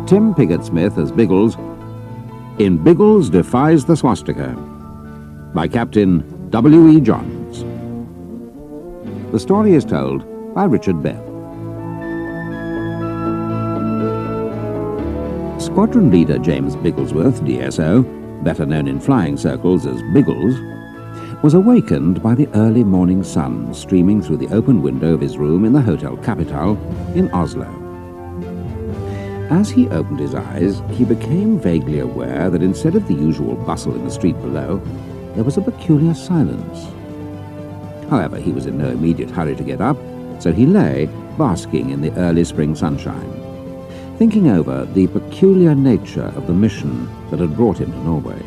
Tim Pigott-Smith as Biggles in Biggles Defies the Swastika by Captain W.E. Johns. The story is told by Richard Bell. Squadron leader James Bigglesworth, DSO, better known in flying circles as Biggles, was awakened by the early morning sun streaming through the open window of his room in the Hotel Capitol in Oslo. As he opened his eyes, he became vaguely aware that instead of the usual bustle in the street below, there was a peculiar silence. However, he was in no immediate hurry to get up, so he lay, basking in the early spring sunshine, thinking over the peculiar nature of the mission that had brought him to Norway.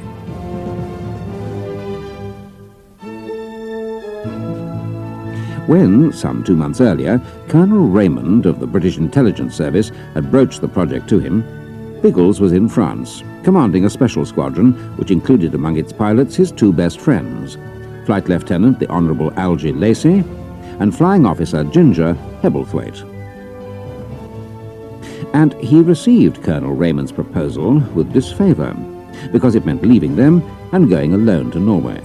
When, some 2 months earlier, Colonel Raymond of the British Intelligence Service had broached the project to him, Biggles was in France, commanding a special squadron which included among its pilots his two best friends, Flight Lieutenant the Honourable Algy Lacey and Flying Officer Ginger Hebblethwaite. And he received Colonel Raymond's proposal with disfavour, because it meant leaving them and going alone to Norway.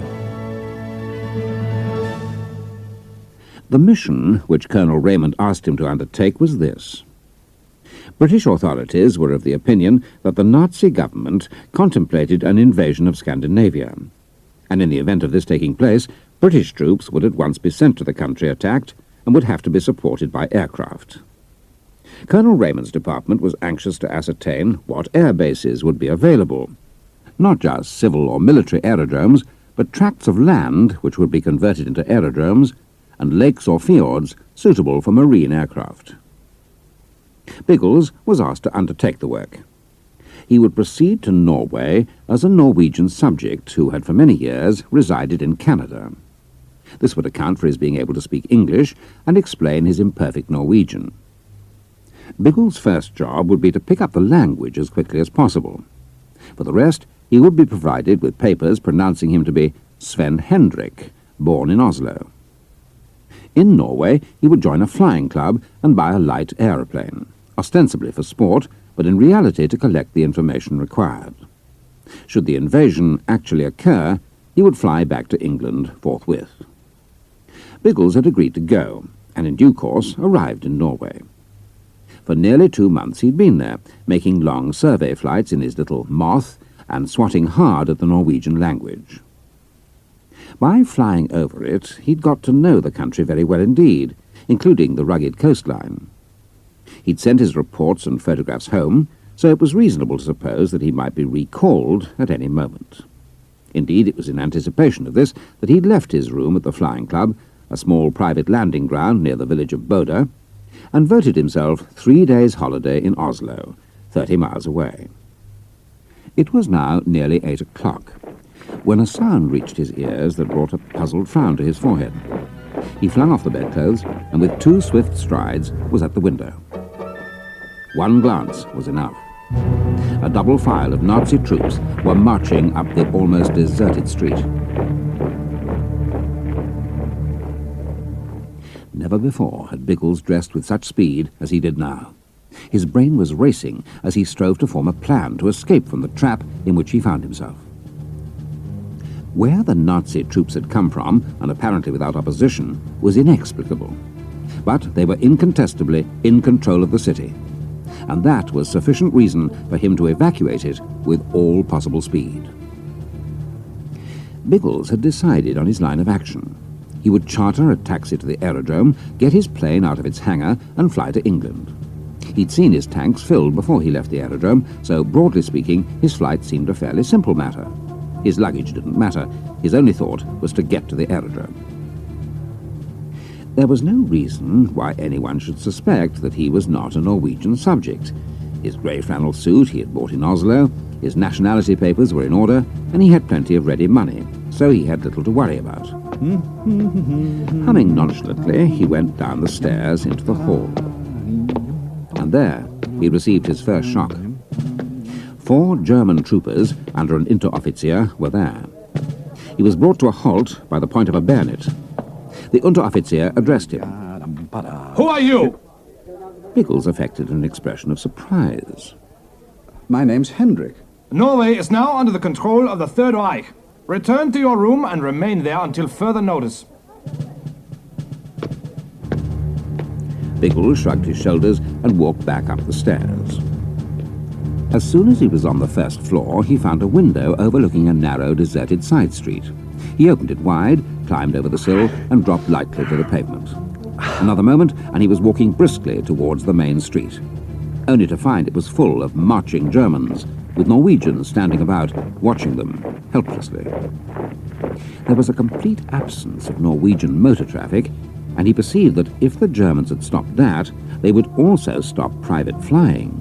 The mission which Colonel Raymond asked him to undertake was this. British authorities were of the opinion that the Nazi government contemplated an invasion of Scandinavia, and in the event of this taking place, British troops would at once be sent to the country attacked and would have to be supported by aircraft. Colonel Raymond's department was anxious to ascertain what air bases would be available, not just civil or military aerodromes, but tracts of land which would be converted into aerodromes, and lakes or fjords suitable for marine aircraft. Biggles was asked to undertake the work. He would proceed to Norway as a Norwegian subject who had for many years resided in Canada. This would account for his being able to speak English and explain his imperfect Norwegian. Biggles' first job would be to pick up the language as quickly as possible. For the rest, he would be provided with papers pronouncing him to be Sven Hendrik, born in Oslo. In Norway, he would join a flying club and buy a light aeroplane, ostensibly for sport, but in reality to collect the information required. Should the invasion actually occur, he would fly back to England forthwith. Biggles had agreed to go, and in due course arrived in Norway. For nearly 2 months he'd been there, making long survey flights in his little Moth and swatting hard at the Norwegian language. By flying over it, he'd got to know the country very well indeed, including the rugged coastline. He'd sent his reports and photographs home, so it was reasonable to suppose that he might be recalled at any moment. Indeed, it was in anticipation of this that he'd left his room at the Flying Club, a small private landing ground near the village of Bodø, and voted himself 3 days' holiday in Oslo, 30 miles away. It was now nearly 8 o'clock, when a sound reached his ears that brought a puzzled frown to his forehead. He flung off the bedclothes, and with 2 swift strides was at the window. One glance was enough. A double file of Nazi troops were marching up the almost deserted street. Never before had Biggles dressed with such speed as he did now. His brain was racing as he strove to form a plan to escape from the trap in which he found himself. Where the Nazi troops had come from, and apparently without opposition, was inexplicable. But they were incontestably in control of the city, and that was sufficient reason for him to evacuate it with all possible speed. Biggles had decided on his line of action. He would charter a taxi to the aerodrome, get his plane out of its hangar, and fly to England. He'd seen his tanks filled before he left the aerodrome, so broadly speaking, his flight seemed a fairly simple matter. His luggage didn't matter. His only thought was to get to the aerodrome. There was no reason why anyone should suspect that he was not a Norwegian subject. His grey flannel suit he had bought in Oslo, his nationality papers were in order, and he had plenty of ready money, so he had little to worry about. Humming nonchalantly, he went down the stairs into the hall. And there he received his first shock. 4 German troopers under an Unteroffizier were there. He was brought to a halt by the point of a bayonet. The Unteroffizier addressed him. Who are you? Biggles affected an expression of surprise. My name's Hendrik. Norway is now under the control of the Third Reich. Return to your room and remain there until further notice. Biggles shrugged his shoulders and walked back up the stairs. As soon as he was on the first floor, he found a window overlooking a narrow, deserted side street. He opened it wide, climbed over the sill, and dropped lightly to the pavement. Another moment, and he was walking briskly towards the main street, only to find it was full of marching Germans, with Norwegians standing about, watching them helplessly. There was a complete absence of Norwegian motor traffic, and he perceived that if the Germans had stopped that, they would also stop private flying.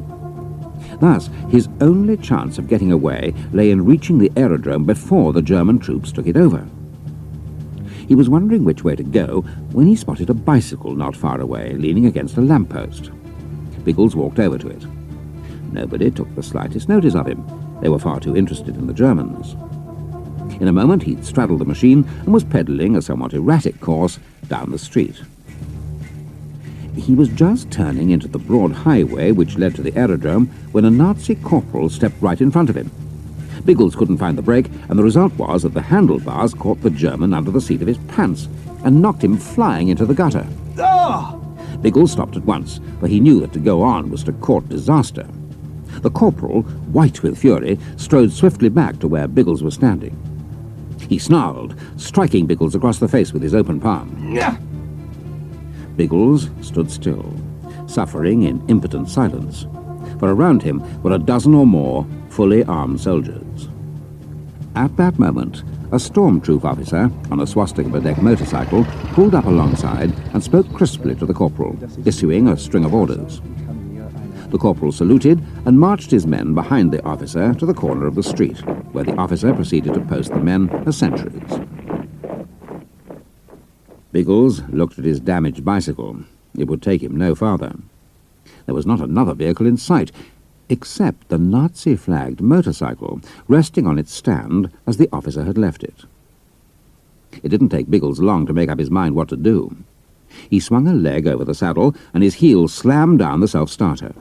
Thus, his only chance of getting away lay in reaching the aerodrome before the German troops took it over. He was wondering which way to go when he spotted a bicycle not far away, leaning against a lamppost. Biggles walked over to it. Nobody took the slightest notice of him. They were far too interested in the Germans. In a moment, he'd straddled the machine and was pedalling a somewhat erratic course down the street. He was just turning into the broad highway which led to the aerodrome when a Nazi corporal stepped right in front of him. Biggles couldn't find the brake, and the result was that the handlebars caught the German under the seat of his pants and knocked him flying into the gutter. Ah! Biggles stopped at once, for he knew that to go on was to court disaster. The corporal, white with fury, strode swiftly back to where Biggles was standing. He snarled, striking Biggles across the face with his open palm. Yeah. Biggles stood still, suffering in impotent silence, for around him were a dozen or more fully armed soldiers. At that moment, a stormtroop officer on a swastika-bedecked motorcycle pulled up alongside and spoke crisply to the corporal, issuing a string of orders. The corporal saluted and marched his men behind the officer to the corner of the street, where the officer proceeded to post the men as sentries. Biggles looked at his damaged bicycle. It would take him no farther. There was not another vehicle in sight, except the Nazi-flagged motorcycle resting on its stand as the officer had left it. It didn't take Biggles long to make up his mind what to do. He swung a leg over the saddle, and his heel slammed down the self-starter.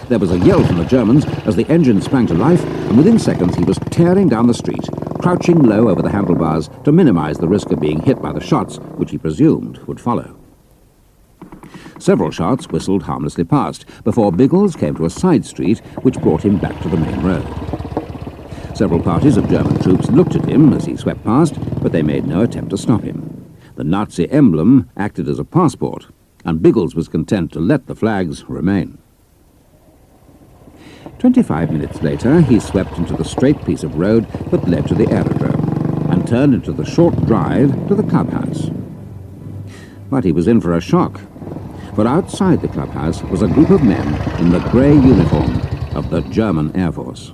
There was a yell from the Germans as the engine sprang to life, and within seconds he was tearing down the street, crouching low over the handlebars to minimize the risk of being hit by the shots which he presumed would follow. Several shots whistled harmlessly past before Biggles came to a side street which brought him back to the main road. Several parties of German troops looked at him as he swept past, but they made no attempt to stop him. The Nazi emblem acted as a passport, and Biggles was content to let the flags remain. 25 minutes later, he swept into the straight piece of road that led to the aerodrome, and turned into the short drive to the clubhouse. But he was in for a shock, for outside the clubhouse was a group of men in the grey uniform of the German Air Force.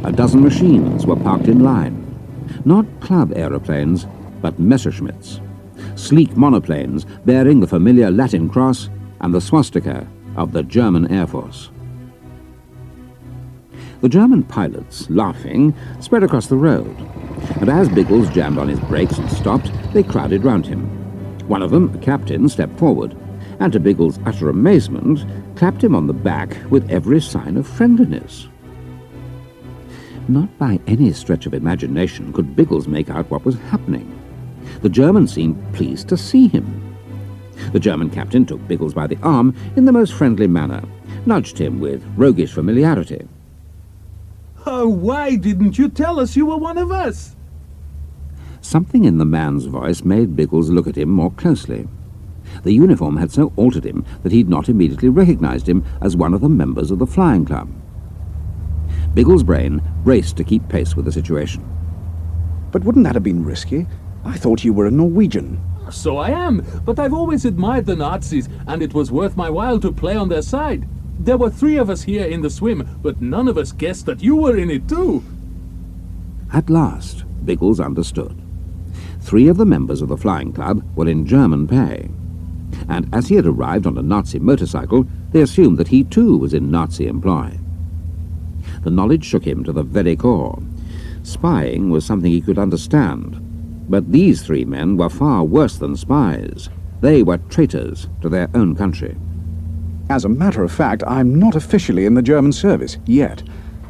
A dozen machines were parked in line, not club aeroplanes, but Messerschmitts, sleek monoplanes bearing the familiar Latin cross and the swastika of the German Air Force. The German pilots, laughing, spread across the road, and as Biggles jammed on his brakes and stopped, they crowded round him. One of them, a captain, stepped forward, and to Biggles' utter amazement, clapped him on the back with every sign of friendliness. Not by any stretch of imagination could Biggles make out what was happening. The German seemed pleased to see him. The German captain took Biggles by the arm in the most friendly manner, nudged him with roguish familiarity. Oh, why didn't you tell us you were one of us? Something in the man's voice made Biggles look at him more closely. The uniform had so altered him that he'd not immediately recognized him as one of the members of the flying club. Biggles' brain raced to keep pace with the situation. But wouldn't that have been risky? I thought you were a Norwegian. So I am, but I've always admired the Nazis, and it was worth my while to play on their side. There were 3 of us here in the swim, but none of us guessed that you were in it too. At last, Biggles understood. 3 of the members of the flying club were in German pay, and as he had arrived on a Nazi motorcycle, they assumed that he too was in Nazi employ. The knowledge shook him to the very core. Spying was something he could understand, but these 3 men were far worse than spies. They were traitors to their own country. As a matter of fact, I'm not officially in the German service, yet.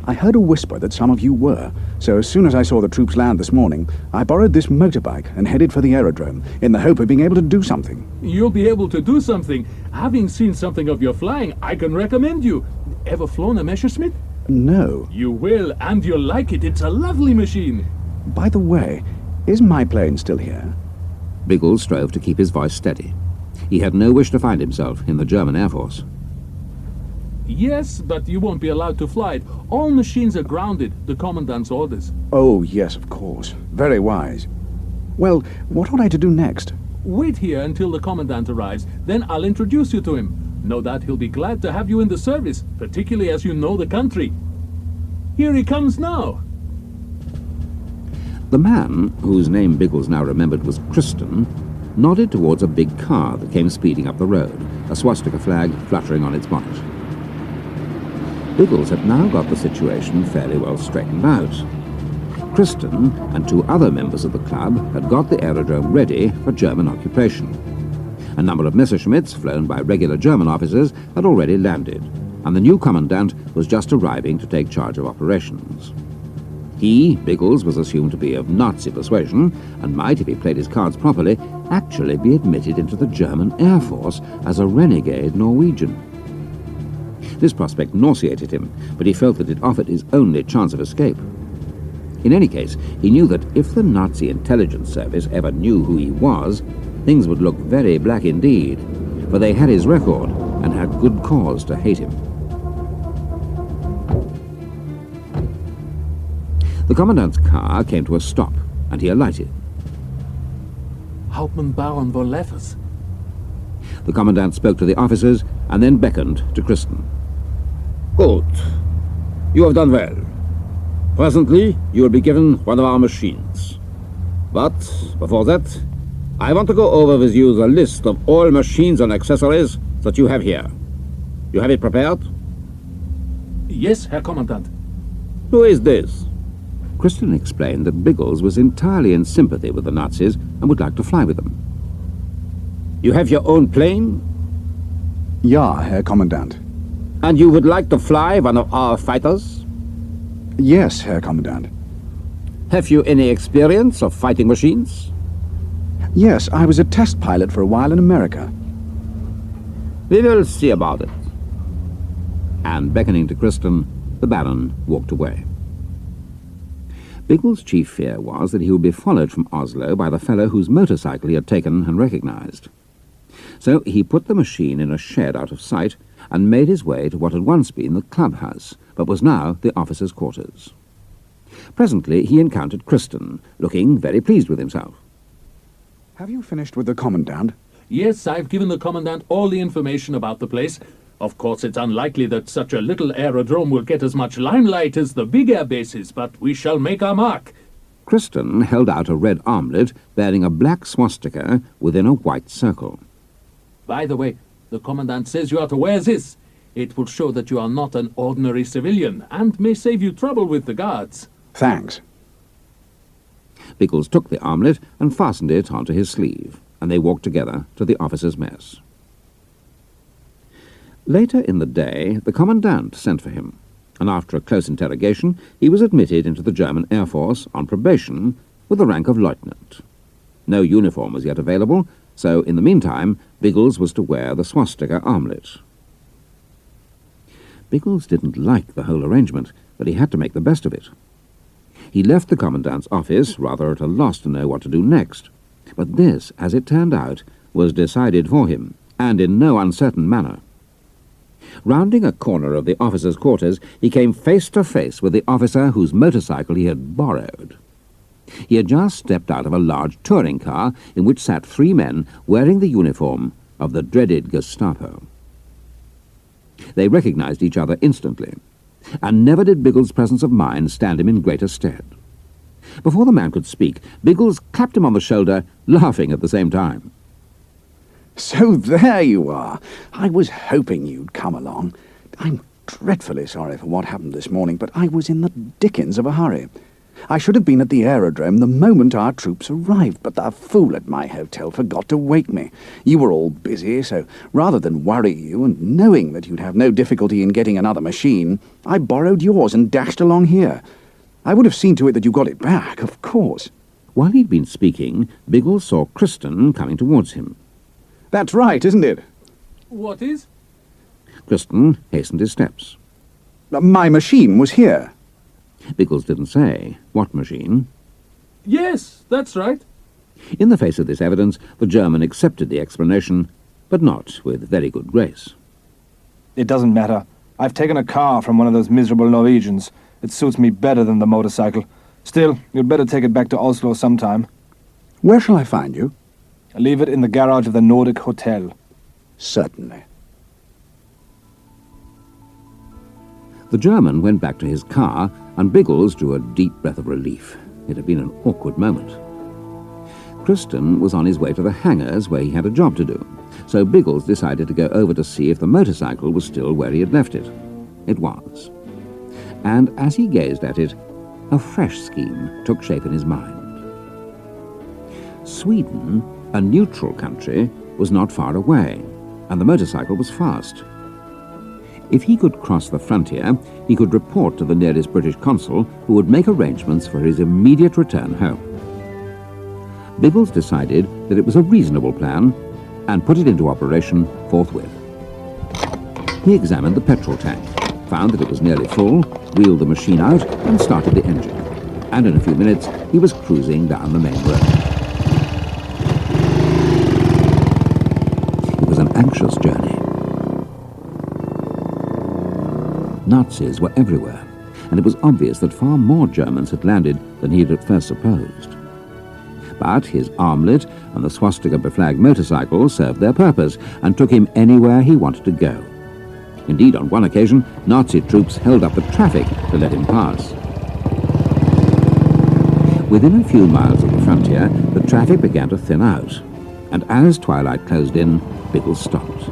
I heard a whisper that some of you were, so as soon as I saw the troops land this morning, I borrowed this motorbike and headed for the aerodrome, in the hope of being able to do something. You'll be able to do something. Having seen something of your flying, I can recommend you. Ever flown a Messerschmitt? No. You will, and you'll like it. It's a lovely machine. By the way, is my plane still here? Biggles strove to keep his voice steady. He had no wish to find himself in the German Air Force. Yes, but you won't be allowed to fly it. All machines are grounded, the Commandant's orders. Oh, yes, of course. Very wise. Well, what ought I to do next? Wait here until the Commandant arrives, then I'll introduce you to him. No doubt he'll be glad to have you in the service, particularly as you know the country. Here he comes now. The man, whose name Biggles now remembered was Kristen, nodded towards a big car that came speeding up the road, a swastika flag fluttering on its bonnet. Biggles had now got the situation fairly well straightened out. Kristen and 2 other members of the club had got the aerodrome ready for German occupation. A number of Messerschmitts, flown by regular German officers, had already landed, and the new commandant was just arriving to take charge of operations. He, Biggles, was assumed to be of Nazi persuasion, and might, if he played his cards properly, actually be admitted into the German Air Force as a renegade Norwegian. This prospect nauseated him, but he felt that it offered his only chance of escape. In any case, he knew that if the Nazi intelligence service ever knew who he was, things would look very black indeed, for they had his record and had good cause to hate him. The commandant's car came to a stop, and he alighted. Hauptmann Baron Woleffers. The commandant spoke to the officers and then beckoned to Kristen. Good. You have done well. Presently, you will be given one of our machines. But, before that, I want to go over with you the list of all machines and accessories that you have here. You have it prepared? Yes, Herr Commandant. Who is this? Kristen explained that Biggles was entirely in sympathy with the Nazis and would like to fly with them. You have your own plane? Ja, Herr Kommandant. And you would like to fly one of our fighters? Yes, Herr Kommandant. Have you any experience of fighting machines? Yes, I was a test pilot for a while in America. We will see about it. And beckoning to Kristen, the Baron walked away. Biggles' chief fear was that he would be followed from Oslo by the fellow whose motorcycle he had taken and recognized. So he put the machine in a shed out of sight and made his way to what had once been the clubhouse, but was now the officers' quarters. Presently he encountered Kristen, looking very pleased with himself. Have you finished with the Commandant? Yes, I've given the Commandant all the information about the place. Of course, it's unlikely that such a little aerodrome will get as much limelight as the big air bases, but we shall make our mark. Kristen held out a red armlet bearing a black swastika within a white circle. By the way, the Commandant says you are to wear this. It will show that you are not an ordinary civilian, and may save you trouble with the guards. Thanks. Biggles took the armlet and fastened it onto his sleeve, and they walked together to the officers' mess. Later in the day, the Commandant sent for him, and after a close interrogation, he was admitted into the German Air Force on probation with the rank of lieutenant. No uniform was yet available, so in the meantime, Biggles was to wear the swastika armlet. Biggles didn't like the whole arrangement, but he had to make the best of it. He left the Commandant's office, rather at a loss to know what to do next. But this, as it turned out, was decided for him, and in no uncertain manner. Rounding a corner of the officers' quarters, he came face to face with the officer whose motorcycle he had borrowed. He had just stepped out of a large touring car in which sat 3 men wearing the uniform of the dreaded Gestapo. They recognized each other instantly, and never did Biggles' presence of mind stand him in greater stead. Before the man could speak, Biggles clapped him on the shoulder, laughing at the same time. So there you are. I was hoping you'd come along. I'm dreadfully sorry for what happened this morning, but I was in the dickens of a hurry. I should have been at the aerodrome the moment our troops arrived, but that fool at my hotel forgot to wake me. You were all busy, so rather than worry you, and knowing that you'd have no difficulty in getting another machine, I borrowed yours and dashed along here. I would have seen to it that you got it back, of course. While he'd been speaking, Biggles saw Kristen coming towards him. That's right, isn't it? What is? Kristen hastened his steps. My machine was here. Biggles didn't say what machine. Yes, that's right. In the face of this evidence, the German accepted the explanation, but not with very good grace. It doesn't matter. I've taken a car from one of those miserable Norwegians. It suits me better than the motorcycle. Still, you'd better take it back to Oslo sometime. Where shall I find you? Leave it in the garage of the Nordic Hotel. Certainly. The German went back to his car, and Biggles drew a deep breath of relief. It had been an awkward moment. Kristen was on his way to the hangars where he had a job to do, so Biggles decided to go over to see if the motorcycle was still where he had left it. It was. And as he gazed at it, a fresh scheme took shape in his mind. Sweden, a neutral country, was not far away, and the motorcycle was fast. If he could cross the frontier, he could report to the nearest British consul, who would make arrangements for his immediate return home. Biggles decided that it was a reasonable plan and put it into operation forthwith. He examined the petrol tank, found that it was nearly full, wheeled the machine out and started the engine. And in a few minutes, he was cruising down the main road. It was an anxious journey. Nazis were everywhere, and it was obvious that far more Germans had landed than he had at first supposed. But his armlet and the swastika-beflagged motorcycle served their purpose and took him anywhere he wanted to go. Indeed, on one occasion, Nazi troops held up the traffic to let him pass. Within a few miles of the frontier, the traffic began to thin out, and as twilight closed in, Biggles stopped.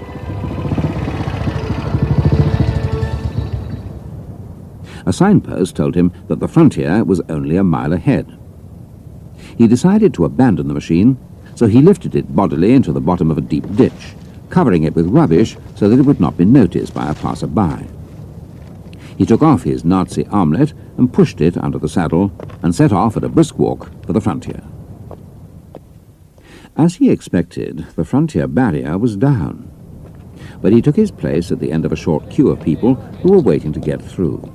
A signpost told him that the frontier was only a mile ahead. He decided to abandon the machine, so he lifted it bodily into the bottom of a deep ditch, covering it with rubbish so that it would not be noticed by a passer-by. He took off his Nazi armlet and pushed it under the saddle and set off at a brisk walk for the frontier. As he expected, the frontier barrier was down, but he took his place at the end of a short queue of people who were waiting to get through.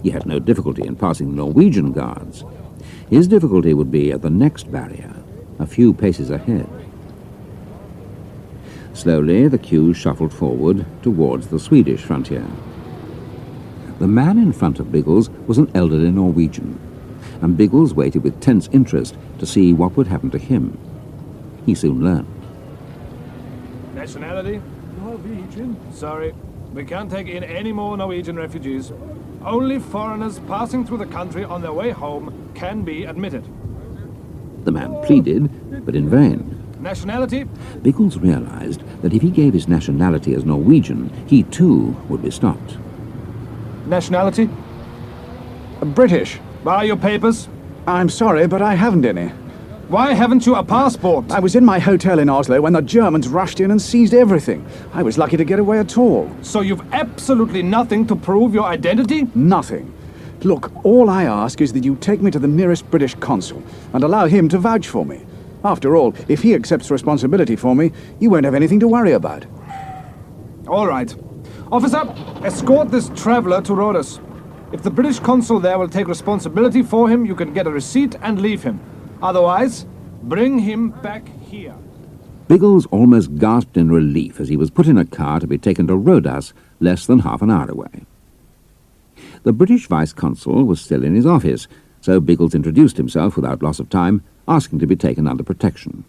He had no difficulty in passing the Norwegian guards. His difficulty would be at the next barrier, a few paces ahead. Slowly, the queue shuffled forward towards the Swedish frontier. The man in front of Biggles was an elderly Norwegian, and Biggles waited with tense interest to see what would happen to him. He soon learned. Nationality? Norwegian. Sorry, we can't take in any more Norwegian refugees. Only foreigners passing through the country on their way home can be admitted. The man pleaded, but in vain. Nationality? Biggles realized that if he gave his nationality as Norwegian, he too would be stopped. Nationality? British. Are your papers? I'm sorry, but I haven't any. Why haven't you a passport? I was in my hotel in Oslo when the Germans rushed in and seized everything. I was lucky to get away at all. So you've absolutely nothing to prove your identity? Nothing. Look, all I ask is that you take me to the nearest British consul and allow him to vouch for me. After all, if he accepts responsibility for me, you won't have anything to worry about. All right. Officer, escort this traveler to Rhodes. If the British consul there will take responsibility for him, you can get a receipt and leave him. Otherwise, bring him back here. Biggles almost gasped in relief as he was put in a car to be taken to Rhodes, less than half an hour away. The British vice-consul was still in his office, so Biggles introduced himself without loss of time, asking to be taken under protection.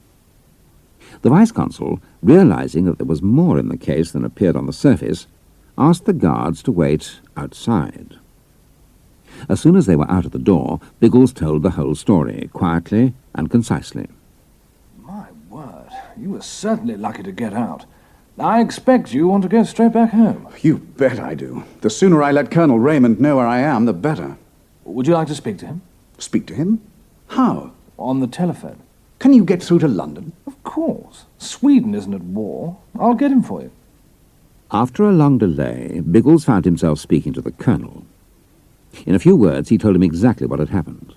The vice-consul, realizing that there was more in the case than appeared on the surface, asked the guards to wait outside. As soon as they were out of the door, Biggles told the whole story, quietly and concisely. My word, you were certainly lucky to get out. I expect you want to go straight back home. You bet I do. The sooner I let Colonel Raymond know where I am, the better. Would you like to speak to him? Speak to him? How? On the telephone. Can you get through to London? Of course. Sweden isn't at war. I'll get him for you. After a long delay, Biggles found himself speaking to the colonel. In a few words, he told him exactly what had happened.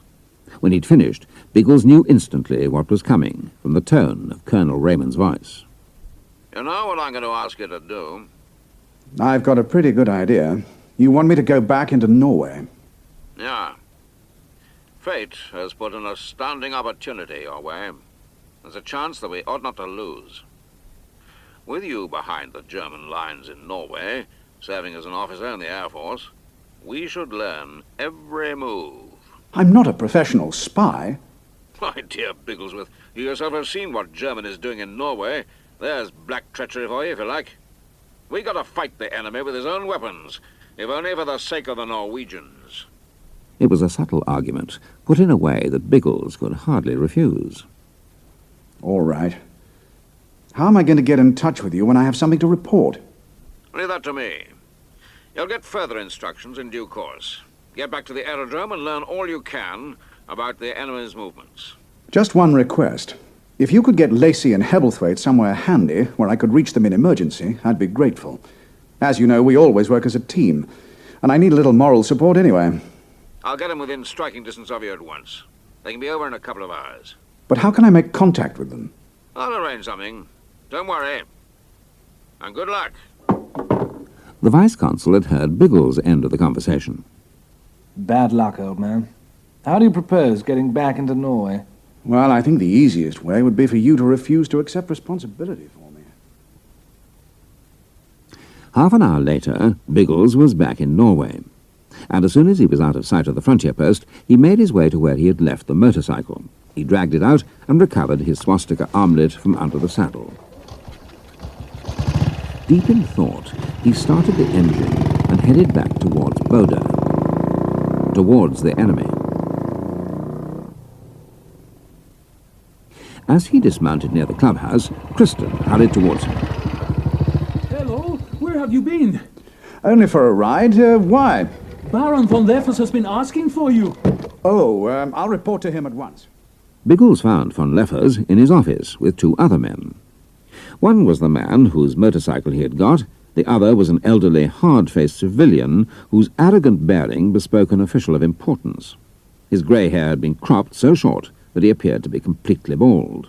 When he'd finished, Biggles knew instantly what was coming from the tone of Colonel Raymond's voice. You know what I'm going to ask you to do? I've got a pretty good idea. You want me to go back into Norway? Yeah. Fate has put an astounding opportunity your way. There's a chance that we ought not to lose. With you behind the German lines in Norway, serving as an officer in the Air Force, we should learn every move. I'm not a professional spy. My dear Bigglesworth, you yourself have seen what German is doing in Norway. There's black treachery for you, if you like. We got to fight the enemy with his own weapons, if only for the sake of the Norwegians. It was a subtle argument, put in a way that Biggles could hardly refuse. All right. How am I going to get in touch with you when I have something to report? Leave that to me. You'll get further instructions in due course. Get back to the aerodrome and learn all you can about the enemy's movements. Just one request. If you could get Lacey and Hebblethwaite somewhere handy where I could reach them in emergency, I'd be grateful. As you know, we always work as a team, and I need a little moral support anyway. I'll get them within striking distance of you at once. They can be over in a couple of hours. But how can I make contact with them? I'll arrange something. Don't worry. And good luck. The vice-consul had heard Biggles' end of the conversation. Bad luck, old man. How do you propose getting back into Norway? Well, I think the easiest way would be for you to refuse to accept responsibility for me. Half an hour later, Biggles was back in Norway. And as soon as he was out of sight of the frontier post, he made his way to where he had left the motorcycle. He dragged it out and recovered his swastika armlet from under the saddle. Deep in thought, he started the engine and headed back towards Boda, towards the enemy. As he dismounted near the clubhouse, Kristen hurried towards him. Hello, where have you been? Only for a ride? Why? Baron von Leffers has been asking for you. Oh, I'll report to him at once. Biggles found von Leffers in his office with two other men. One was the man whose motorcycle he had got, the other was an elderly, hard-faced civilian whose arrogant bearing bespoke an official of importance. His grey hair had been cropped so short that he appeared to be completely bald.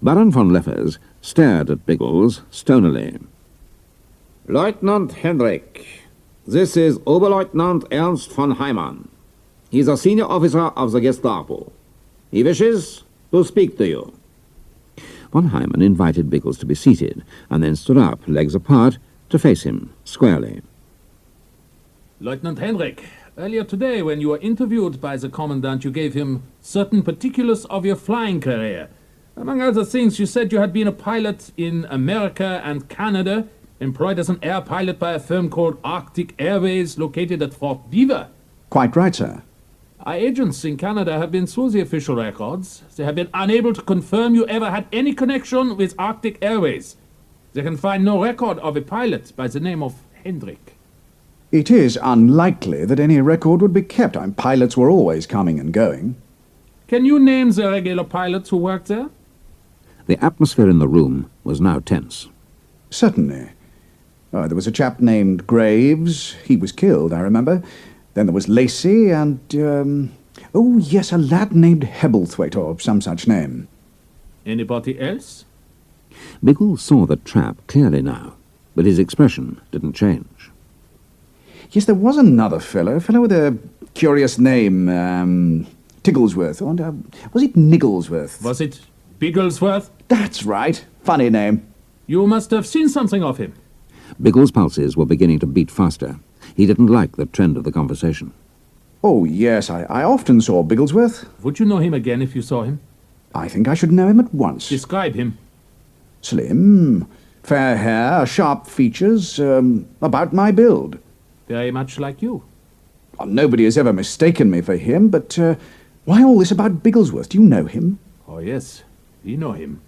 Baron von Leffers stared at Biggles stonily. Lieutenant Hendrik, this is Oberleutnant Ernst von Heimann. He's a senior officer of the Gestapo. He wishes to speak to you. Von Heimann invited Biggles to be seated, and then stood up, legs apart, to face him squarely. Lieutenant Henrik, earlier today when you were interviewed by the commandant, you gave him certain particulars of your flying career. Among other things, you said you had been a pilot in America and Canada, employed as an air pilot by a firm called Arctic Airways, located at Fort Beaver. Quite right, sir. Our agents in Canada have been through the official records. They have been unable to confirm you ever had any connection with Arctic Airways. They can find no record of a pilot by the name of Hendrik. It is unlikely that any record would be kept. Pilots were always coming and going. Can you name the regular pilots who worked there? The atmosphere in the room was now tense. Certainly. There was a chap named Graves. He was killed, I remember. Then there was Lacey and, oh yes, a lad named Hebblethwaite or some such name. Anybody else? Biggles saw the trap clearly now, but his expression didn't change. Yes, there was another fellow with a curious name, Tigglesworth. Or, was it Nigglesworth? Was it Bigglesworth? That's right. Funny name. You must have seen something of him. Biggles' pulses were beginning to beat faster. He didn't like the trend of the conversation. Oh, yes, I often saw Bigglesworth. Would you know him again if you saw him? I think I should know him at once. Describe him. Slim, fair hair, sharp features, about my build. Very much like you. Well, nobody has ever mistaken me for him, but why all this about Bigglesworth? Do you know him? Oh, yes, we know him.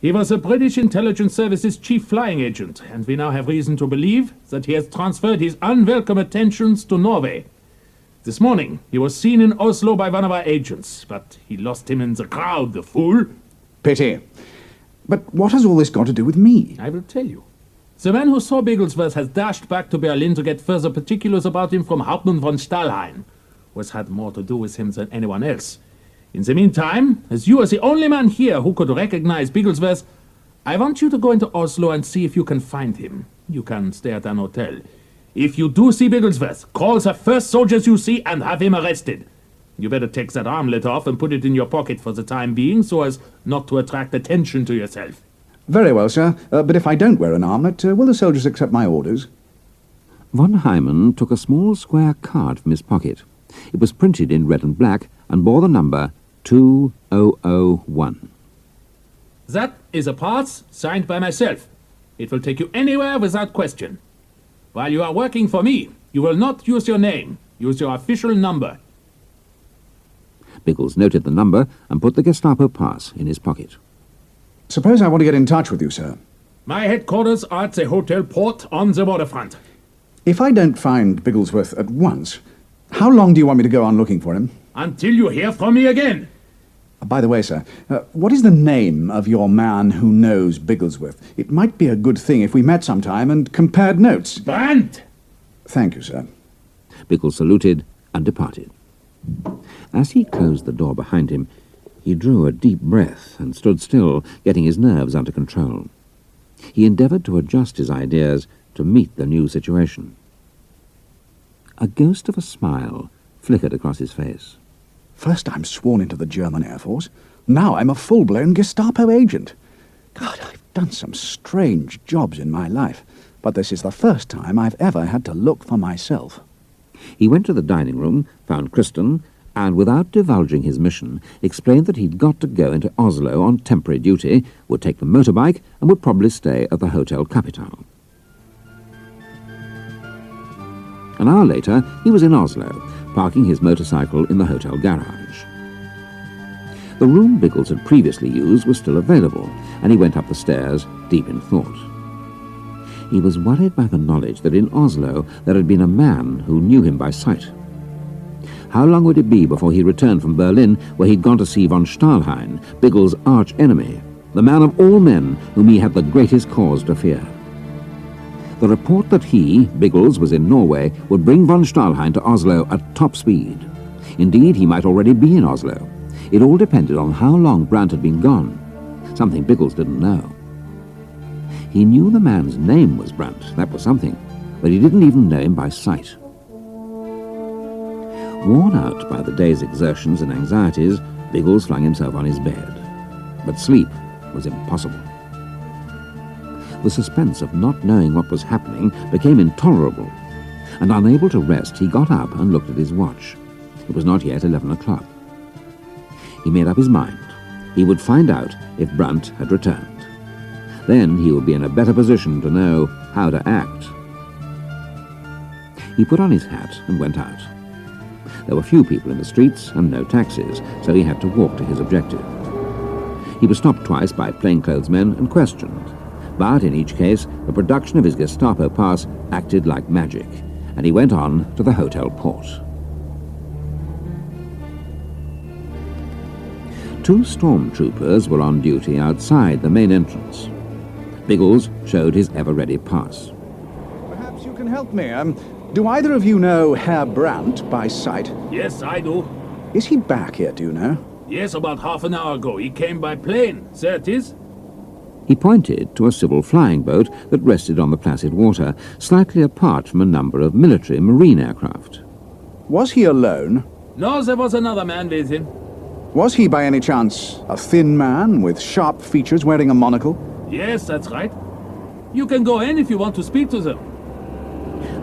He was the British Intelligence Service's chief flying agent, and we now have reason to believe that he has transferred his unwelcome attentions to Norway. This morning, he was seen in Oslo by one of our agents, but he lost him in the crowd, the fool. Pity. But what has all this got to do with me? I will tell you. The man who saw Bigglesworth has dashed back to Berlin to get further particulars about him from Hauptmann von Stahlheim, who has had more to do with him than anyone else. In the meantime, as you are the only man here who could recognize Bigglesworth, I want you to go into Oslo and see if you can find him. You can stay at an hotel. If you do see Bigglesworth, call the first soldiers you see and have him arrested. You better take that armlet off and put it in your pocket for the time being so as not to attract attention to yourself. Very well, sir. But if I don't wear an armlet, will the soldiers accept my orders? Von Hyman took a small square card from his pocket. It was printed in red and black and bore the number 2001. That is a pass signed by myself. It will take you anywhere without question. While you are working for me, you will not use your name. Use your official number. Biggles noted the number and put the Gestapo pass in his pocket. Suppose I want to get in touch with you, sir. My headquarters are at the Hotel Port on the waterfront. If I don't find Bigglesworth at once, how long do you want me to go on looking for him? Until you hear from me again. By the way, sir, what is the name of your man who knows Bigglesworth? It might be a good thing if we met sometime and compared notes. Brandt! Thank you, sir. Biggles saluted and departed. As he closed the door behind him, he drew a deep breath and stood still, getting his nerves under control. He endeavoured to adjust his ideas to meet the new situation. A ghost of a smile flickered across his face. First I'm sworn into the German Air Force. Now I'm a full-blown Gestapo agent. God, I've done some strange jobs in my life, but this is the first time I've ever had to look for myself. He went to the dining room, found Kristen, and without divulging his mission, explained that he'd got to go into Oslo on temporary duty, would take the motorbike, and would probably stay at the Hotel Capital. An hour later, he was in Oslo, parking his motorcycle in the hotel garage. The room Biggles had previously used was still available, and he went up the stairs, deep in thought. He was worried by the knowledge that in Oslo there had been a man who knew him by sight. How long would it be before he returned from Berlin, where he'd gone to see von Stahlheim, Biggles' arch-enemy, the man of all men whom he had the greatest cause to fear? The report that he, Biggles, was in Norway would bring von Stahlheim to Oslo at top speed. Indeed, he might already be in Oslo. It all depended on how long Brandt had been gone, something Biggles didn't know. He knew the man's name was Brandt, that was something, but he didn't even know him by sight. Worn out by the day's exertions and anxieties, Biggles flung himself on his bed. But sleep was impossible. The suspense of not knowing what was happening became intolerable, and unable to rest, he got up and looked at his watch. It was not yet 11 o'clock. He made up his mind. He would find out if Brandt had returned. Then he would be in a better position to know how to act. He put on his hat and went out. There were few people in the streets and no taxis, so he had to walk to his objective. He was stopped twice by plainclothesmen and questioned, but in each case the production of his Gestapo pass acted like magic, and he went on to the Hotel Port. Two stormtroopers were on duty outside the main entrance. Biggles showed his ever-ready pass. Perhaps you can help me. Do either of you know Herr Brandt by sight? Yes, I do. Is he back here, do you know? Yes, about half an hour ago. He came by plane. There it is. He pointed to a civil flying boat that rested on the placid water, slightly apart from a number of military marine aircraft. Was he alone? No, there was another man with him. Was he by any chance a thin man with sharp features wearing a monocle? Yes, that's right. You can go in if you want to speak to them.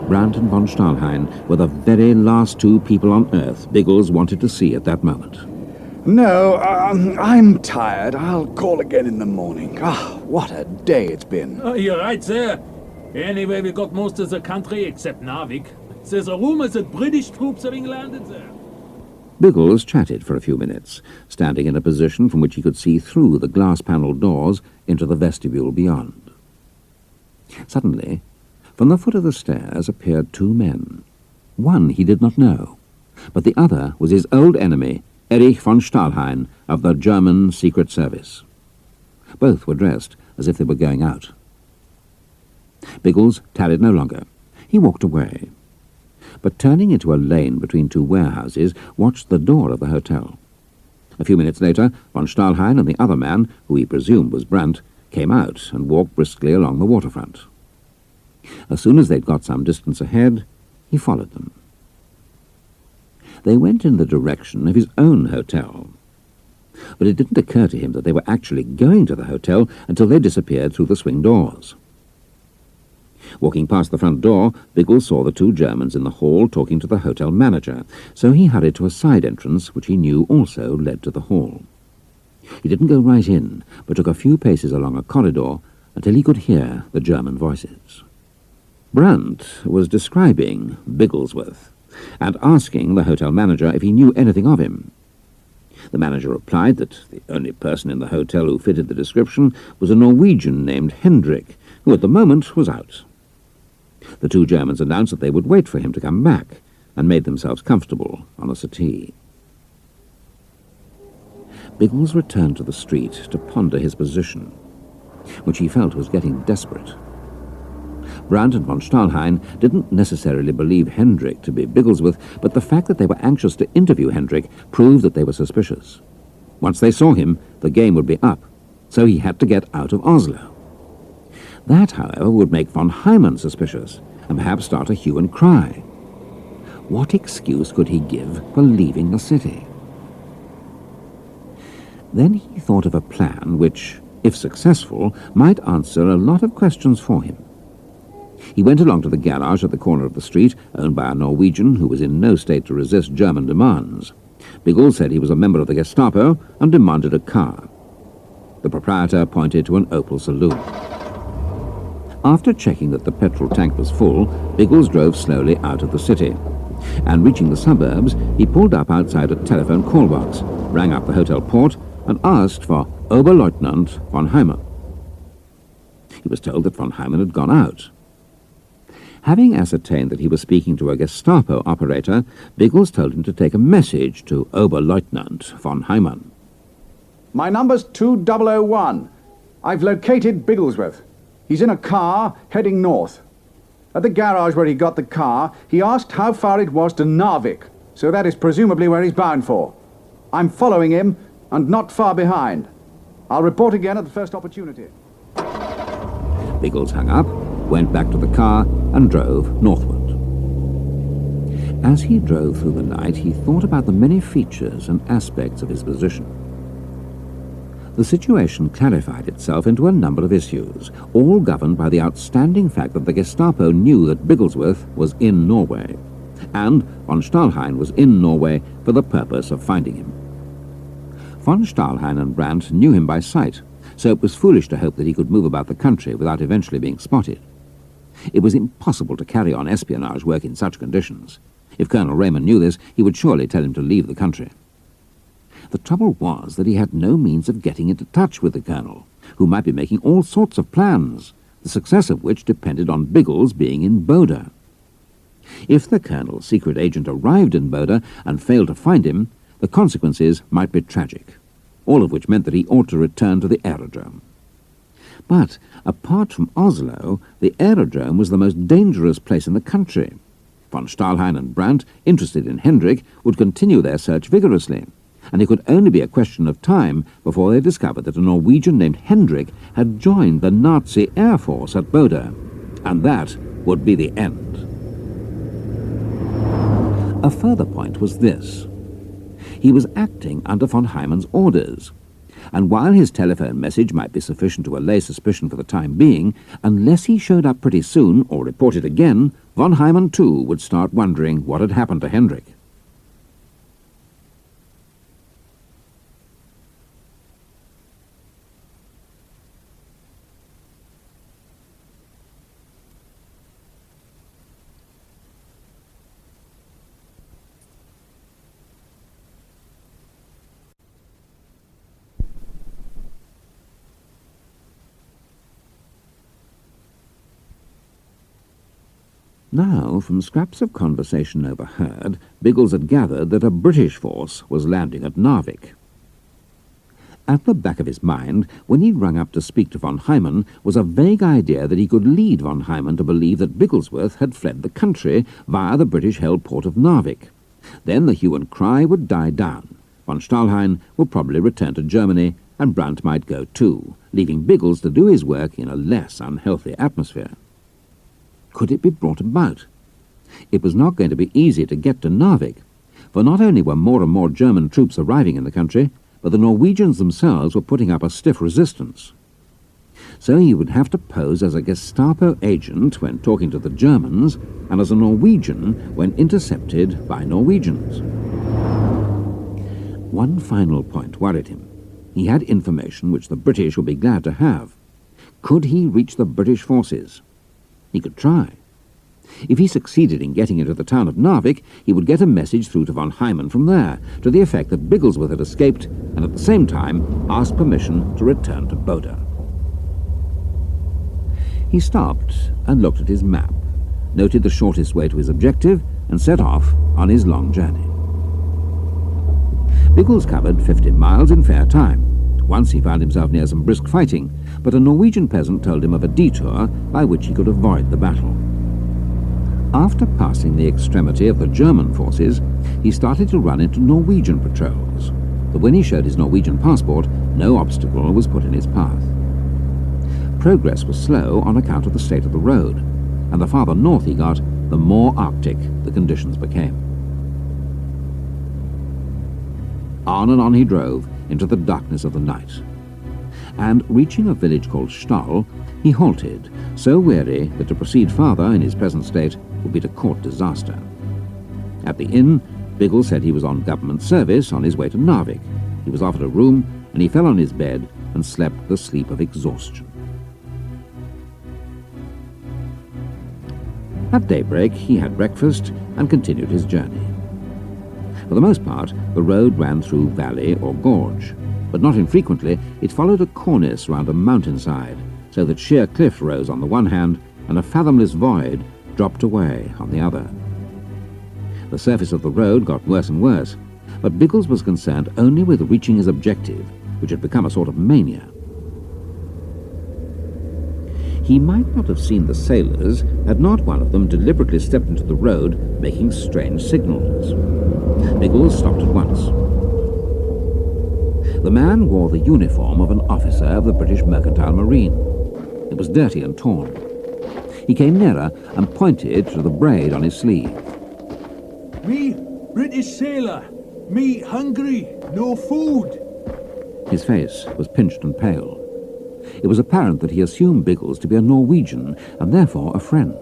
Brandt and von Stahlheim were the very last two people on Earth Biggles wanted to see at that moment. No, I'm tired. I'll call again in the morning. What a day it's been. Oh, you're right there. Anyway, we got most of the country except Narvik. There's a rumor that British troops having landed there. Biggles chatted for a few minutes, standing in a position from which he could see through the glass-panelled doors into the vestibule beyond. Suddenly, from the foot of the stairs appeared two men. One he did not know. but the other was his old enemy, Erich von Stahlhain of the German Secret Service. Both were dressed as if they were going out. Biggles tarried no longer. He walked away, but turning into a lane between two warehouses, watched the door of the hotel. A few minutes later, von Stahlhain and the other man, who he presumed was Brandt, came out and walked briskly along the waterfront. As soon as they'd got some distance ahead, he followed them. They went in the direction of his own hotel, but it didn't occur to him that they were actually going to the hotel until they disappeared through the swing doors. Walking past the front door, Biggles saw the two Germans in the hall talking to the hotel manager, so he hurried to a side entrance which he knew also led to the hall. He didn't go right in, but took a few paces along a corridor until he could hear the German voices. Brandt was describing Bigglesworth and asking the hotel manager if he knew anything of him. The manager replied that the only person in the hotel who fitted the description was a Norwegian named Hendrik, who at the moment was out. The two Germans announced that they would wait for him to come back, and made themselves comfortable on a settee. Biggles returned to the street to ponder his position, which he felt was getting desperate. Brandt and von Stahlhain didn't necessarily believe Hendrik to be Bigglesworth, but the fact that they were anxious to interview Hendrik proved that they were suspicious. Once they saw him, the game would be up, so he had to get out of Oslo. That, however, would make von Hyman suspicious, and perhaps start a hue and cry. What excuse could he give for leaving the city? Then he thought of a plan which, if successful, might answer a lot of questions for him. He went along to the garage at the corner of the street, owned by a Norwegian who was in no state to resist German demands. Biggles said he was a member of the Gestapo and demanded a car. The proprietor pointed to an Opel saloon. After checking that the petrol tank was full, Biggles drove slowly out of the city, and reaching the suburbs, he pulled up outside a telephone call box, rang up the hotel port, and asked for Oberleutnant von Hyman. He was told that von Hyman had gone out. Having ascertained that he was speaking to a Gestapo operator, Biggles told him to take a message to Oberleutnant von Hyman. My number's 2001. I've located Bigglesworth. He's in a car heading north. At the garage where he got the car, he asked how far it was to Narvik, so that is presumably where he's bound for. I'm following him, and not far behind. I'll report again at the first opportunity. Biggles hung up, went back to the car, and drove northward. As he drove through the night, he thought about the many features and aspects of his position. The situation clarified itself into a number of issues, all governed by the outstanding fact that the Gestapo knew that Bigglesworth was in Norway, and von Stahlhain was in Norway for the purpose of finding him. Von Stahlhain and Brandt knew him by sight, so it was foolish to hope that he could move about the country without eventually being spotted. It was impossible to carry on espionage work in such conditions. If Colonel Raymond knew this, he would surely tell him to leave the country. The trouble was that he had no means of getting into touch with the colonel, who might be making all sorts of plans, the success of which depended on Biggles being in Boda. If the colonel's secret agent arrived in Boda and failed to find him, the consequences might be tragic, all of which meant that he ought to return to the aerodrome. But, apart from Oslo, the aerodrome was the most dangerous place in the country. Von Stahlhain and Brandt, interested in Hendrik, would continue their search vigorously, and it could only be a question of time before they discovered that a Norwegian named Hendrik had joined the Nazi Air Force at Boda, and that would be the end. A further point was this. He was acting under von Hyman's orders, and while his telephone message might be sufficient to allay suspicion for the time being, unless he showed up pretty soon or reported again, von Hyman too would start wondering what had happened to Hendrik. Now, from scraps of conversation overheard, Biggles had gathered that a British force was landing at Narvik. At the back of his mind, when he'd rung up to speak to von Hyman, was a vague idea that he could lead von Hyman to believe that Bigglesworth had fled the country via the British-held port of Narvik. Then the hue and cry would die down. Von Stahlhain would probably return to Germany, and Brandt might go too, leaving Biggles to do his work in a less unhealthy atmosphere. Could it be brought about? It was not going to be easy to get to Narvik, for not only were more and more German troops arriving in the country, but the Norwegians themselves were putting up a stiff resistance. So he would have to pose as a Gestapo agent when talking to the Germans, and as a Norwegian when intercepted by Norwegians. One final point worried him. He had information which the British would be glad to have. Could he reach the British forces? He could try. If he succeeded in getting into the town of Narvik, he would get a message through to von Hyman from there, to the effect that Bigglesworth had escaped, and at the same time ask permission to return to Boda. He stopped and looked at his map, noted the shortest way to his objective, and set off on his long journey. Biggles covered 50 miles in fair time. Once he found himself near some brisk fighting, but a Norwegian peasant told him of a detour by which he could avoid the battle. After passing the extremity of the German forces, he started to run into Norwegian patrols, but when he showed his Norwegian passport, no obstacle was put in his path. Progress was slow on account of the state of the road, and the farther north he got, the more Arctic the conditions became. On and on he drove into the darkness of the night, and reaching a village called Stahl, he halted, so weary that to proceed farther in his present state would be to court disaster. At the inn, Biggles said he was on government service on his way to Narvik. He was offered a room, and he fell on his bed and slept the sleep of exhaustion. At daybreak, he had breakfast and continued his journey. For the most part, the road ran through valley or gorge, but not infrequently it followed a cornice round a mountainside, so that sheer cliff rose on the one hand and a fathomless void dropped away on the other. The surface of the road got worse and worse, but Biggles was concerned only with reaching his objective, which had become a sort of mania. He might not have seen the sailors had not one of them deliberately stepped into the road, making strange signals. Biggles stopped at once. The man wore the uniform of an officer of the British Mercantile Marine. It was dirty and torn. He came nearer and pointed to the braid on his sleeve. Me, British sailor. Me, hungry. No food. His face was pinched and pale. It was apparent that he assumed Biggles to be a Norwegian, and therefore a friend.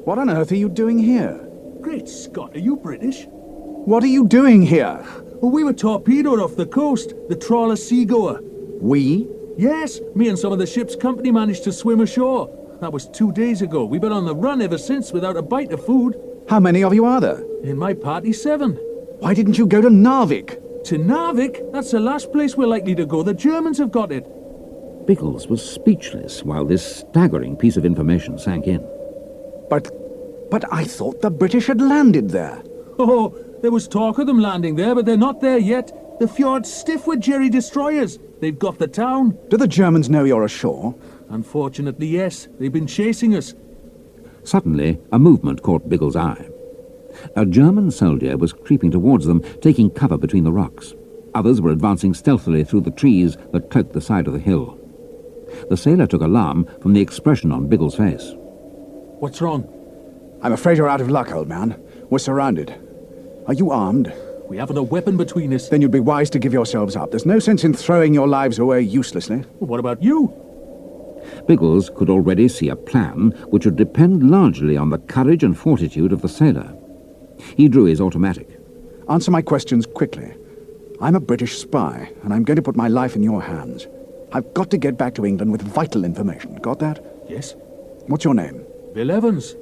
What on earth are you doing here? Great Scott, are you British? What are you doing here? Well, we were torpedoed off the coast, the trawler Seagoer. We? Yes, me and some of the ship's company managed to swim ashore. That was 2 days ago. We've been on the run ever since without a bite of food. How many of you are there? In my party, 7. Why didn't you go to Narvik? To Narvik? That's the last place we're likely to go. The Germans have got it. Biggles was speechless while this staggering piece of information sank in. But I thought the British had landed there. Oh, there was talk of them landing there, but they're not there yet. The fjord's stiff with Jerry destroyers. They've got the town. Do the Germans know you're ashore? Unfortunately, yes. They've been chasing us. Suddenly, a movement caught Biggles' eye. A German soldier was creeping towards them, taking cover between the rocks. Others were advancing stealthily through the trees that cloaked the side of the hill. The sailor took alarm from the expression on Biggles' face. What's wrong? I'm afraid you're out of luck, old man. We're surrounded. Are you armed? We haven't a weapon between us. Then you'd be wise to give yourselves up. There's no sense in throwing your lives away uselessly. Well, what about you? Biggles could already see a plan which would depend largely on the courage and fortitude of the sailor. He drew his automatic. Answer my questions quickly. I'm a British spy, and I'm going to put my life in your hands. I've got to get back to England with vital information. Got that? Yes. What's your name? Bill Evans.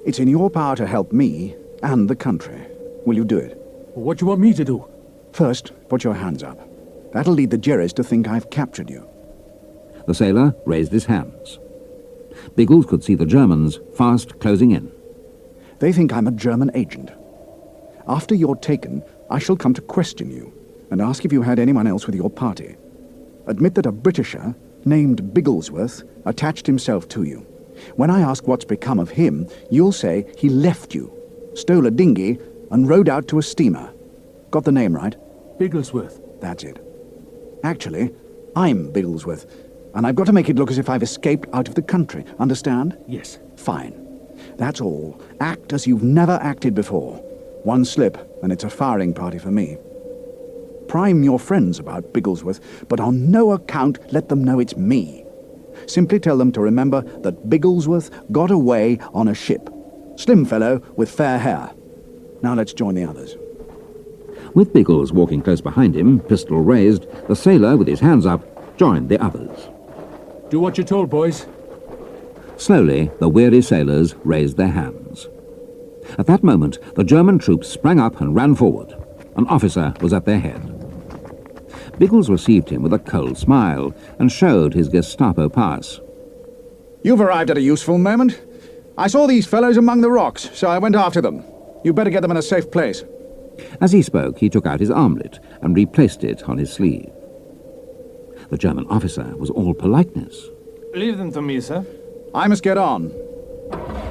It's in your power to help me and the country. Will you do it? What do you want me to do? First, put your hands up. That'll lead the Jerrys to think I've captured you. The sailor raised his hands. Biggles could see the Germans fast closing in. They think I'm a German agent. After you're taken, I shall come to question you and ask if you had anyone else with your party. Admit that a Britisher named Bigglesworth attached himself to you. When I ask what's become of him, you'll say he left you, stole a dinghy, and rowed out to a steamer. Got the name right? Bigglesworth. That's it. Actually, I'm Bigglesworth, and I've got to make it look as if I've escaped out of the country. Understand? Yes. Fine. That's all. Act as you've never acted before. One slip, and it's a firing party for me. Prime your friends about Bigglesworth, but on no account let them know it's me. Simply tell them to remember that Bigglesworth got away on a ship. Slim fellow with fair hair. Now let's join the others. With Biggles walking close behind him, pistol raised, the sailor, with his hands up, joined the others. Do what you're told, boys. Slowly, the weary sailors raised their hands. At that moment, the German troops sprang up and ran forward. An officer was at their head. Biggles received him with a cold smile and showed his Gestapo pass. You've arrived at a useful moment. I saw these fellows among the rocks, so I went after them. You better get them in a safe place. As he spoke, he took out his armlet and replaced it on his sleeve. The German officer was all politeness. Leave them to me, sir. I must get on.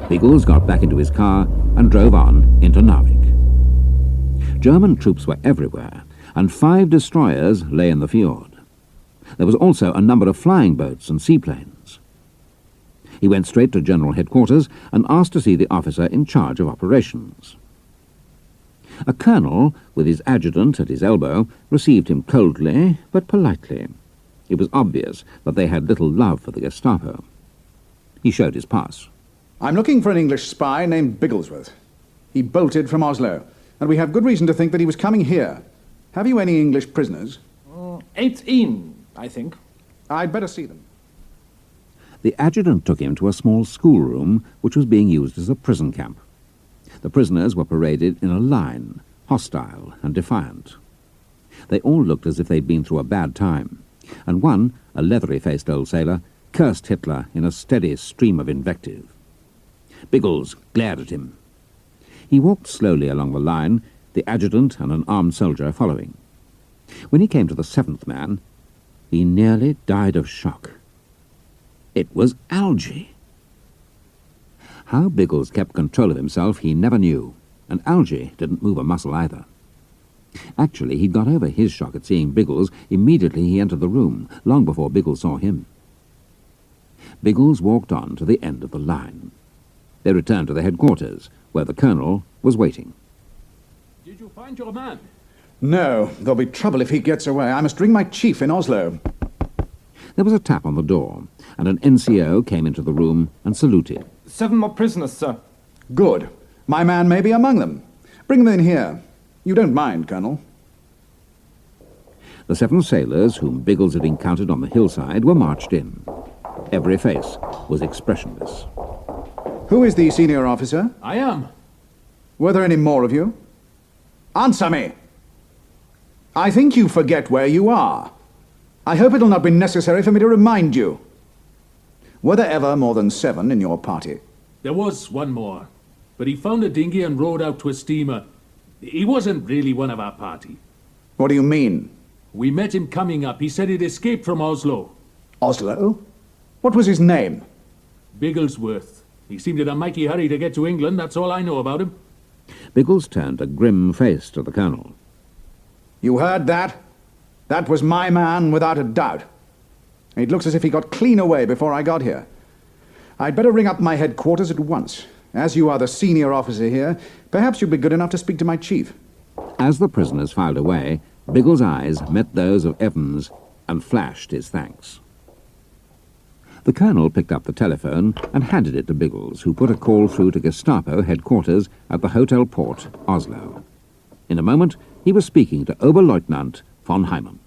Biggles got back into his car and drove on into Narvik. German troops were everywhere, and 5 destroyers lay in the fjord. There was also a number of flying boats and seaplanes. He went straight to General Headquarters and asked to see the officer in charge of operations. A colonel, with his adjutant at his elbow, received him coldly but politely. It was obvious that they had little love for the Gestapo. He showed his pass. I'm looking for an English spy named Bigglesworth. He bolted from Oslo, and we have good reason to think that he was coming here. Have you any English prisoners? 18, I think. I'd better see them. The adjutant took him to a small schoolroom which was being used as a prison camp. The prisoners were paraded in a line, hostile and defiant. They all looked as if they'd been through a bad time, and one, a leathery-faced old sailor, cursed Hitler in a steady stream of invective. Biggles glared at him. He walked slowly along the line, the adjutant and an armed soldier following. When he came to the 7th man, he nearly died of shock. It was Algy. How Biggles kept control of himself he never knew, and Algy didn't move a muscle either. Actually, he'd got over his shock at seeing Biggles immediately he entered the room, long before Biggles saw him. Biggles walked on to the end of the line. They returned to the headquarters, where the colonel was waiting. Did you find your man? No, there'll be trouble if he gets away. I must ring my chief in Oslo. There was a tap on the door, and an NCO came into the room and saluted. 7 more prisoners, sir. Good. My man may be among them. Bring them in here. You don't mind, Colonel? The 7 sailors whom Biggles had encountered on the hillside were marched in. Every face was expressionless. Who is the senior officer? I am. Were there any more of you? Answer me! I think you forget where you are. I hope it'll not be necessary for me to remind you. Were there ever more than 7 in your party? There was one more, but he found a dinghy and rowed out to a steamer. He wasn't really one of our party. What do you mean? We met him coming up. He said he'd escaped from Oslo. Oslo? What was his name? Bigglesworth. He seemed in a mighty hurry to get to England. That's all I know about him. Biggles turned a grim face to the colonel. You heard that? That was my man, without a doubt. It looks as if he got clean away before I got here. I'd better ring up my headquarters at once. As you are the senior officer here, perhaps you'd be good enough to speak to my chief. As the prisoners filed away, Biggles' eyes met those of Evans and flashed his thanks. The colonel picked up the telephone and handed it to Biggles, who put a call through to Gestapo headquarters at the Hotel Port, Oslo. In a moment, he was speaking to Oberleutnant von Heimann.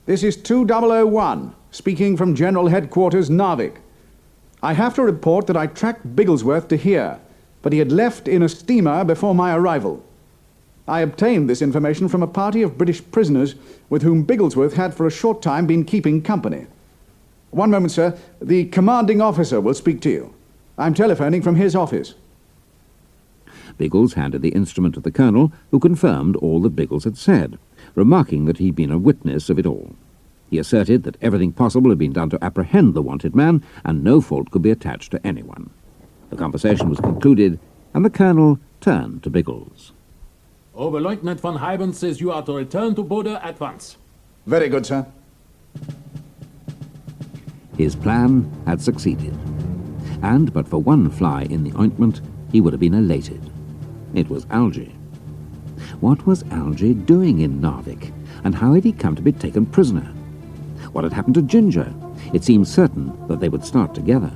This is 2001, speaking from General Headquarters, Narvik. I have to report that I tracked Bigglesworth to here, but he had left in a steamer before my arrival. I obtained this information from a party of British prisoners with whom Bigglesworth had for a short time been keeping company. One moment, sir. The commanding officer will speak to you. I'm telephoning from his office. Biggles handed the instrument to the colonel, who confirmed all that Biggles had said, remarking that he'd been a witness of it all. He asserted that everything possible had been done to apprehend the wanted man, and no fault could be attached to anyone. The conversation was concluded, and the colonel turned to Biggles. Oberleutnant von Heiben says you are to return to Bode at once. Very good, sir. His plan had succeeded, and but for one fly in the ointment, he would have been elated. It was Algy. What was Algy doing in Narvik, and how had he come to be taken prisoner? What had happened to Ginger? It seemed certain that they would start together.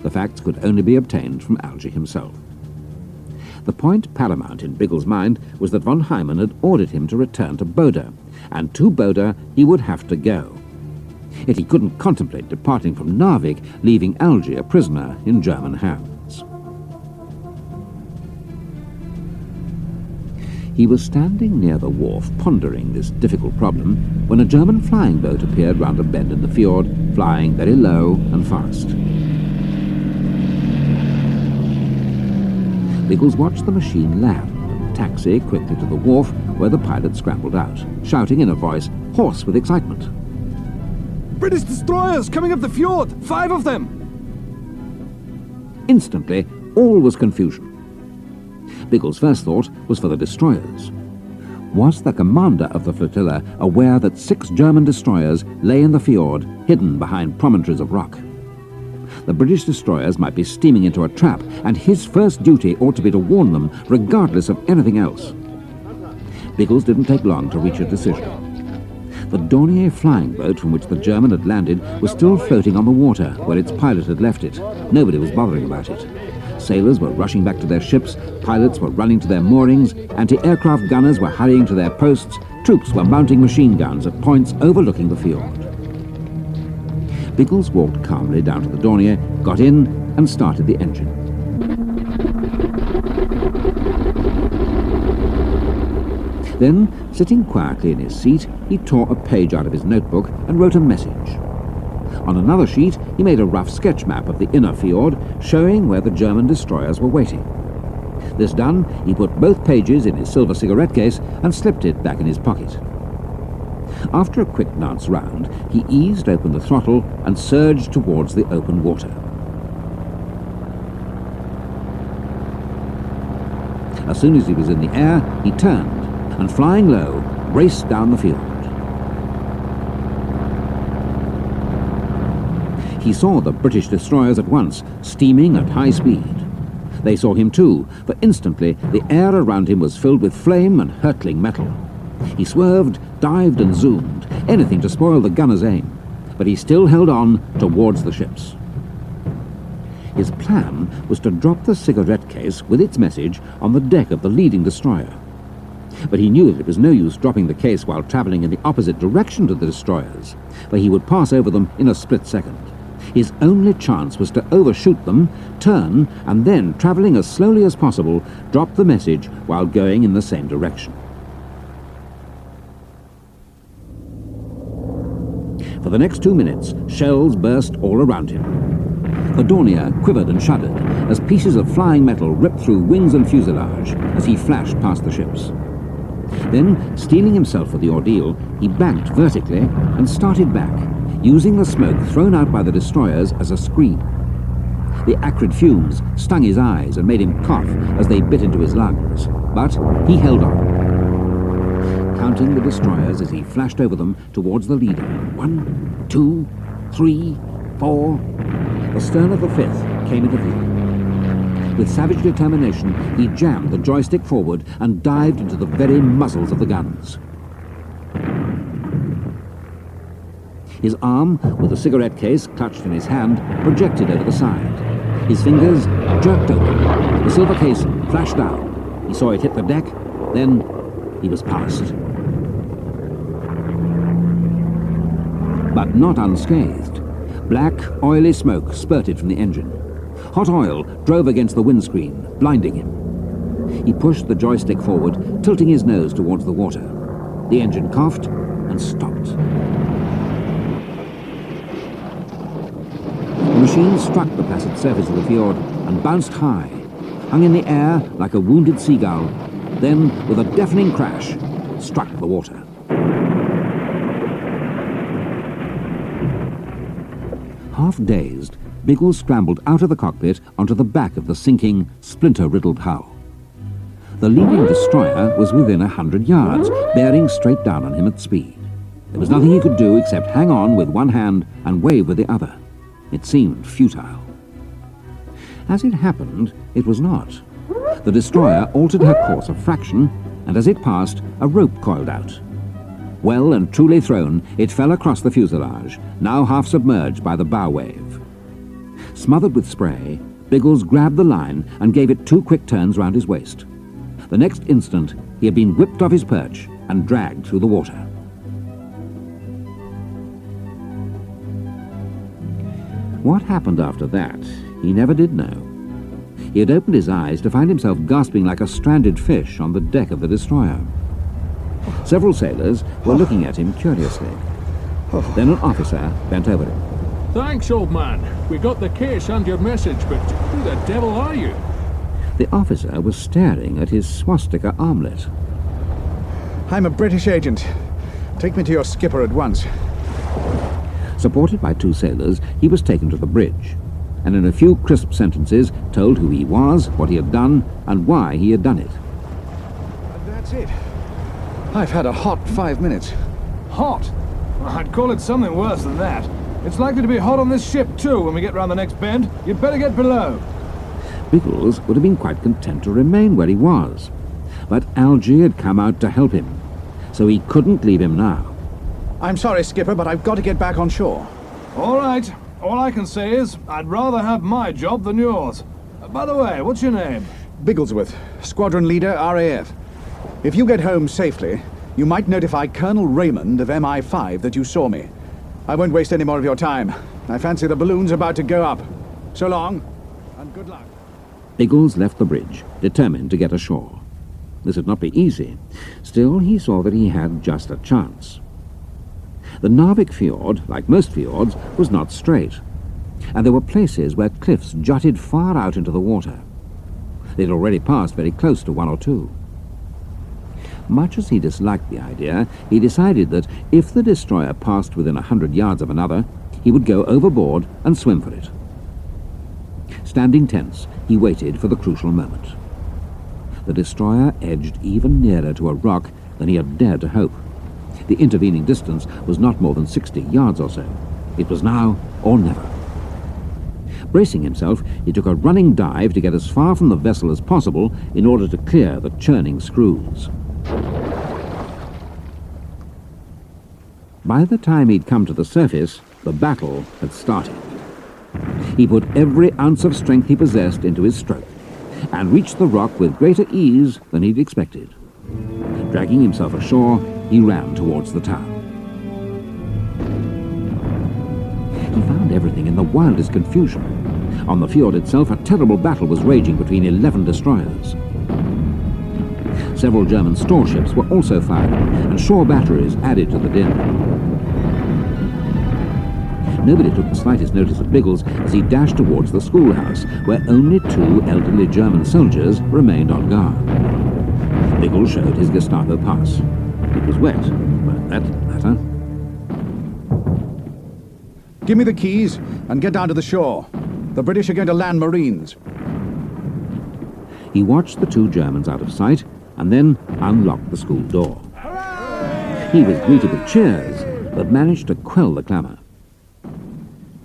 The facts could only be obtained from Algy himself. The point paramount in Biggles' mind was that von Hyman had ordered him to return to Bode, and to Bode he would have to go. Yet he couldn't contemplate departing from Narvik, leaving Algy a prisoner in German hands. He was standing near the wharf, pondering this difficult problem, when a German flying boat appeared round a bend in the fjord, flying very low and fast. Biggles watched the machine land and taxi quickly to the wharf, where the pilot scrambled out, shouting in a voice hoarse with excitement. British destroyers coming up the fjord! 5 of them! Instantly, all was confusion. Biggles' first thought was for the destroyers. Was the commander of the flotilla aware that 6 German destroyers lay in the fjord, hidden behind promontories of rock? The British destroyers might be steaming into a trap, and his first duty ought to be to warn them, regardless of anything else. Biggles didn't take long to reach a decision. The Dornier flying boat from which the German had landed was still floating on the water, where its pilot had left it. Nobody was bothering about it. Sailors were rushing back to their ships, pilots were running to their moorings, anti-aircraft gunners were hurrying to their posts, troops were mounting machine guns at points overlooking the fjord. Biggles walked calmly down to the Dornier, got in, and started the engine. Then, sitting quietly in his seat, he tore a page out of his notebook and wrote a message. On another sheet, he made a rough sketch map of the inner fjord, showing where the German destroyers were waiting. This done, he put both pages in his silver cigarette case and slipped it back in his pocket. After a quick glance round, he eased open the throttle and surged towards the open water. As soon as he was in the air, he turned, and flying low, raced down the fjord. He saw the British destroyers at once, steaming at high speed. They saw him too, for instantly the air around him was filled with flame and hurtling metal. He swerved, dived and zoomed, anything to spoil the gunner's aim, but he still held on towards the ships. His plan was to drop the cigarette case with its message on the deck of the leading destroyer. But he knew that it was no use dropping the case while travelling in the opposite direction to the destroyers, for he would pass over them in a split second. His only chance was to overshoot them, turn, and then, travelling as slowly as possible, drop the message while going in the same direction. For the next 2 minutes, shells burst all around him. The Dornier quivered and shuddered as pieces of flying metal ripped through wings and fuselage as he flashed past the ships. Then, steeling himself for the ordeal, he banked vertically and started back, using the smoke thrown out by the destroyers as a screen. The acrid fumes stung his eyes and made him cough as they bit into his lungs, but he held on, counting the destroyers as he flashed over them towards the leader. 1, 2, 3, 4. The stern of the 5th came into view. With savage determination, he jammed the joystick forward and dived into the very muzzles of the guns. His arm, with the cigarette case clutched in his hand, projected over the side. His fingers jerked open. The silver case flashed down. He saw it hit the deck, then he was past. But not unscathed. Black, oily smoke spurted from the engine. Hot oil drove against the windscreen, blinding him. He pushed the joystick forward, tilting his nose towards the water. The engine coughed and stopped. The machine struck the placid surface of the fjord and bounced high. hung in the air like a wounded seagull, then, with a deafening crash, struck the water. Half dazed, Biggles scrambled out of the cockpit onto the back of the sinking, splinter-riddled hull. The leading destroyer was within 100 yards, bearing straight down on him at speed. There was nothing he could do except hang on with one hand and wave with the other. It seemed futile. As it happened, it was not. The destroyer altered her course a fraction, and as it passed, a rope coiled out. Well and truly thrown, it fell across the fuselage, now half submerged by the bow wave. Smothered with spray, Biggles grabbed the line and gave it 2 quick turns round his waist. The next instant, he had been whipped off his perch and dragged through the water. What happened after that, he never did know. He had opened his eyes to find himself gasping like a stranded fish on the deck of the destroyer. Several sailors were looking at him curiously. Then an officer bent over him. Thanks, old man. We got the case and your message, but who the devil are you? The officer was staring at his swastika armlet. I'm a British agent. Take me to your skipper at once. Supported by 2 sailors, he was taken to the bridge, and in a few crisp sentences told who he was, what he had done, and why he had done it. That's it. I've had a hot 5 minutes. Hot? I'd call it something worse than that. It's likely to be hot on this ship, too, when we get round the next bend. You'd better get below. Biggles would have been quite content to remain where he was. But Algy had come out to help him, so he couldn't leave him now. I'm sorry, Skipper, but I've got to get back on shore. All right. All I can say is, I'd rather have my job than yours. By the way, what's your name? Bigglesworth, Squadron Leader, RAF. If you get home safely, you might notify Colonel Raymond of MI5 that you saw me. I won't waste any more of your time. I fancy the balloon's about to go up. So long, and good luck. Biggles left the bridge, determined to get ashore. This would not be easy. Still, he saw that he had just a chance. The Narvik fjord, like most fjords, was not straight, and there were places where cliffs jutted far out into the water. They'd already passed very close to 1 or 2. Much as he disliked the idea, he decided that if the destroyer passed within 100 yards of another, he would go overboard and swim for it. Standing tense, he waited for the crucial moment. The destroyer edged even nearer to a rock than he had dared to hope. The intervening distance was not more than 60 yards or so. It was now or never. Bracing himself, he took a running dive to get as far from the vessel as possible in order to clear the churning screws. By the time he'd come to the surface, the battle had started. He put every ounce of strength he possessed into his stroke, and reached the rock with greater ease than he'd expected. Dragging himself ashore, he ran towards the town. He found everything in the wildest confusion. On the fjord itself, a terrible battle was raging between 11 destroyers. Several German store ships were also firing, and shore batteries added to the din. Nobody took the slightest notice of Biggles as he dashed towards the schoolhouse, where only 2 elderly German soldiers remained on guard. Biggles showed his Gestapo pass. It was wet, but that didn't matter. Give me the keys and get down to the shore. The British are going to land Marines. He watched the 2 Germans out of sight and then unlocked the school door. He was greeted with cheers, but managed to quell the clamour.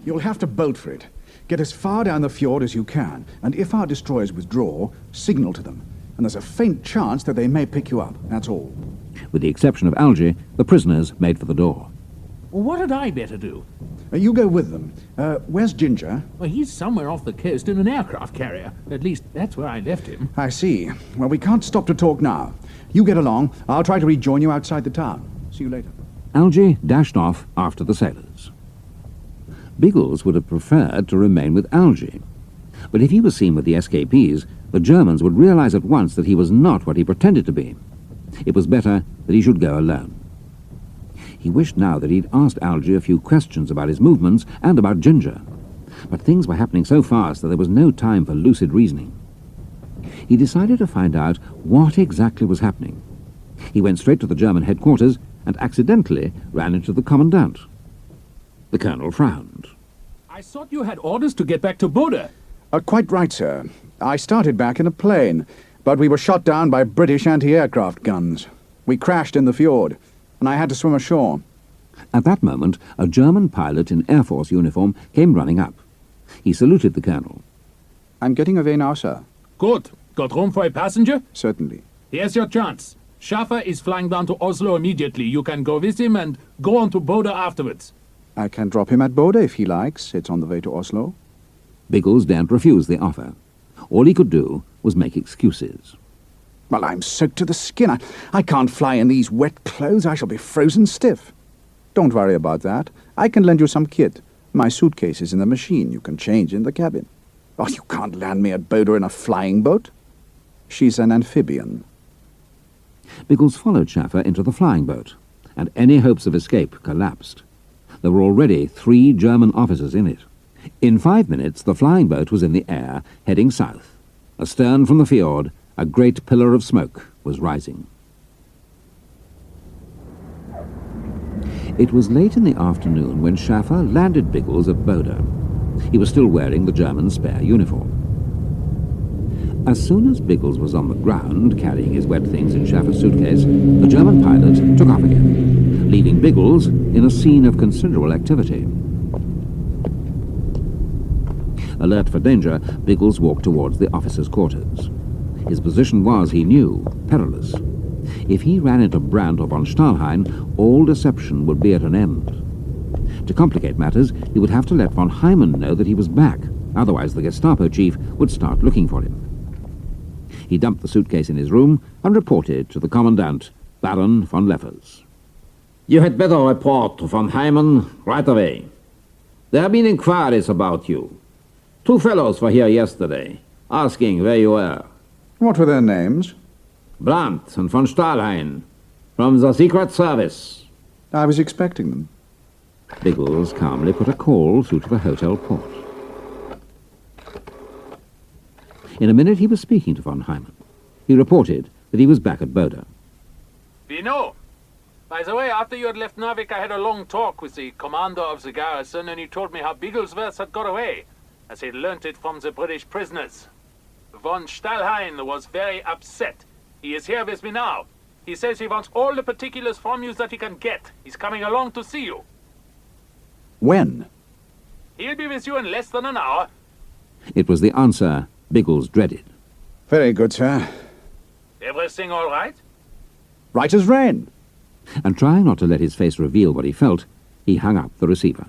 You'll have to bolt for it. Get as far down the fjord as you can, and if our destroyers withdraw, signal to them. And there's a faint chance that they may pick you up, that's all. With the exception of Algy, the prisoners made for the door. Well, what had I better do? You go with them. Where's Ginger? Well, he's somewhere off the coast in an aircraft carrier. At least, that's where I left him. I see. Well, we can't stop to talk now. You get along. I'll try to rejoin you outside the town. See you later. Algy dashed off after the sailors. Biggles would have preferred to remain with Algy, but if he was seen with the escapees, the Germans would realize at once that he was not what he pretended to be. It was better that he should go alone. He wished now that he'd asked Algy a few questions about his movements and about Ginger, but things were happening so fast that there was no time for lucid reasoning. He decided to find out what exactly was happening. He went straight to the German headquarters and accidentally ran into the commandant. The colonel frowned. I thought you had orders to get back to Boda. Quite right, sir. I started back in a plane, but we were shot down by British anti-aircraft guns. We crashed in the fjord, and I had to swim ashore. At that moment, a German pilot in Air Force uniform came running up. He saluted the colonel. I'm getting away now, sir. Good. Got room for a passenger? Certainly. Here's your chance. Schaffer is flying down to Oslo immediately. You can go with him and go on to Boda afterwards. I can drop him at Boda if he likes. It's on the way to Oslo. Biggles daren't refuse the offer. All he could do was make excuses. Well, I'm soaked to the skin. I can't fly in these wet clothes. I shall be frozen stiff. Don't worry about that. I can lend you some kit. My suitcase is in the machine. You can change in the cabin. Oh, you can't land me at Boda in a flying boat. She's an amphibian. Biggles followed Schaffer into the flying boat, and any hopes of escape collapsed. There were already 3 German officers in it. In 5 minutes, the flying boat was in the air, heading south. Astern from the fjord, a great pillar of smoke was rising. It was late in the afternoon when Schaffer landed Biggles at Boda. He was still wearing the German spare uniform. As soon as Biggles was on the ground, carrying his wet things in Schaffer's suitcase, the German pilot took off again, leaving Biggles in a scene of considerable activity. Alert for danger, Biggles walked towards the officers' quarters. His position was, he knew, perilous. If he ran into Brandt or von Stahlheim, all deception would be at an end. To complicate matters, he would have to let von Hyman know that he was back, otherwise the Gestapo chief would start looking for him. He dumped the suitcase in his room and reported to the commandant, Baron von Leffers. You had better report to von Hyman right away. There have been inquiries about you. 2 fellows were here yesterday, asking where you were. What were their names? Brandt and von Stahlheim, from the Secret Service. I was expecting them. Biggles calmly put a call through to the hotel port. In a minute he was speaking to von Hyman. He reported that he was back at Boda. We know. By the way, after you had left Narvik, I had a long talk with the commander of the garrison, and he told me how Bigglesworth had got away, as he'd learnt it from the British prisoners. Von Stahlheim was very upset. He is here with me now. He says he wants all the particulars from you that he can get. He's coming along to see you. When? He'll be with you in less than an hour. It was the answer Biggles dreaded. Very good, sir. Everything all right? Right as rain. And trying not to let his face reveal what he felt, he hung up the receiver.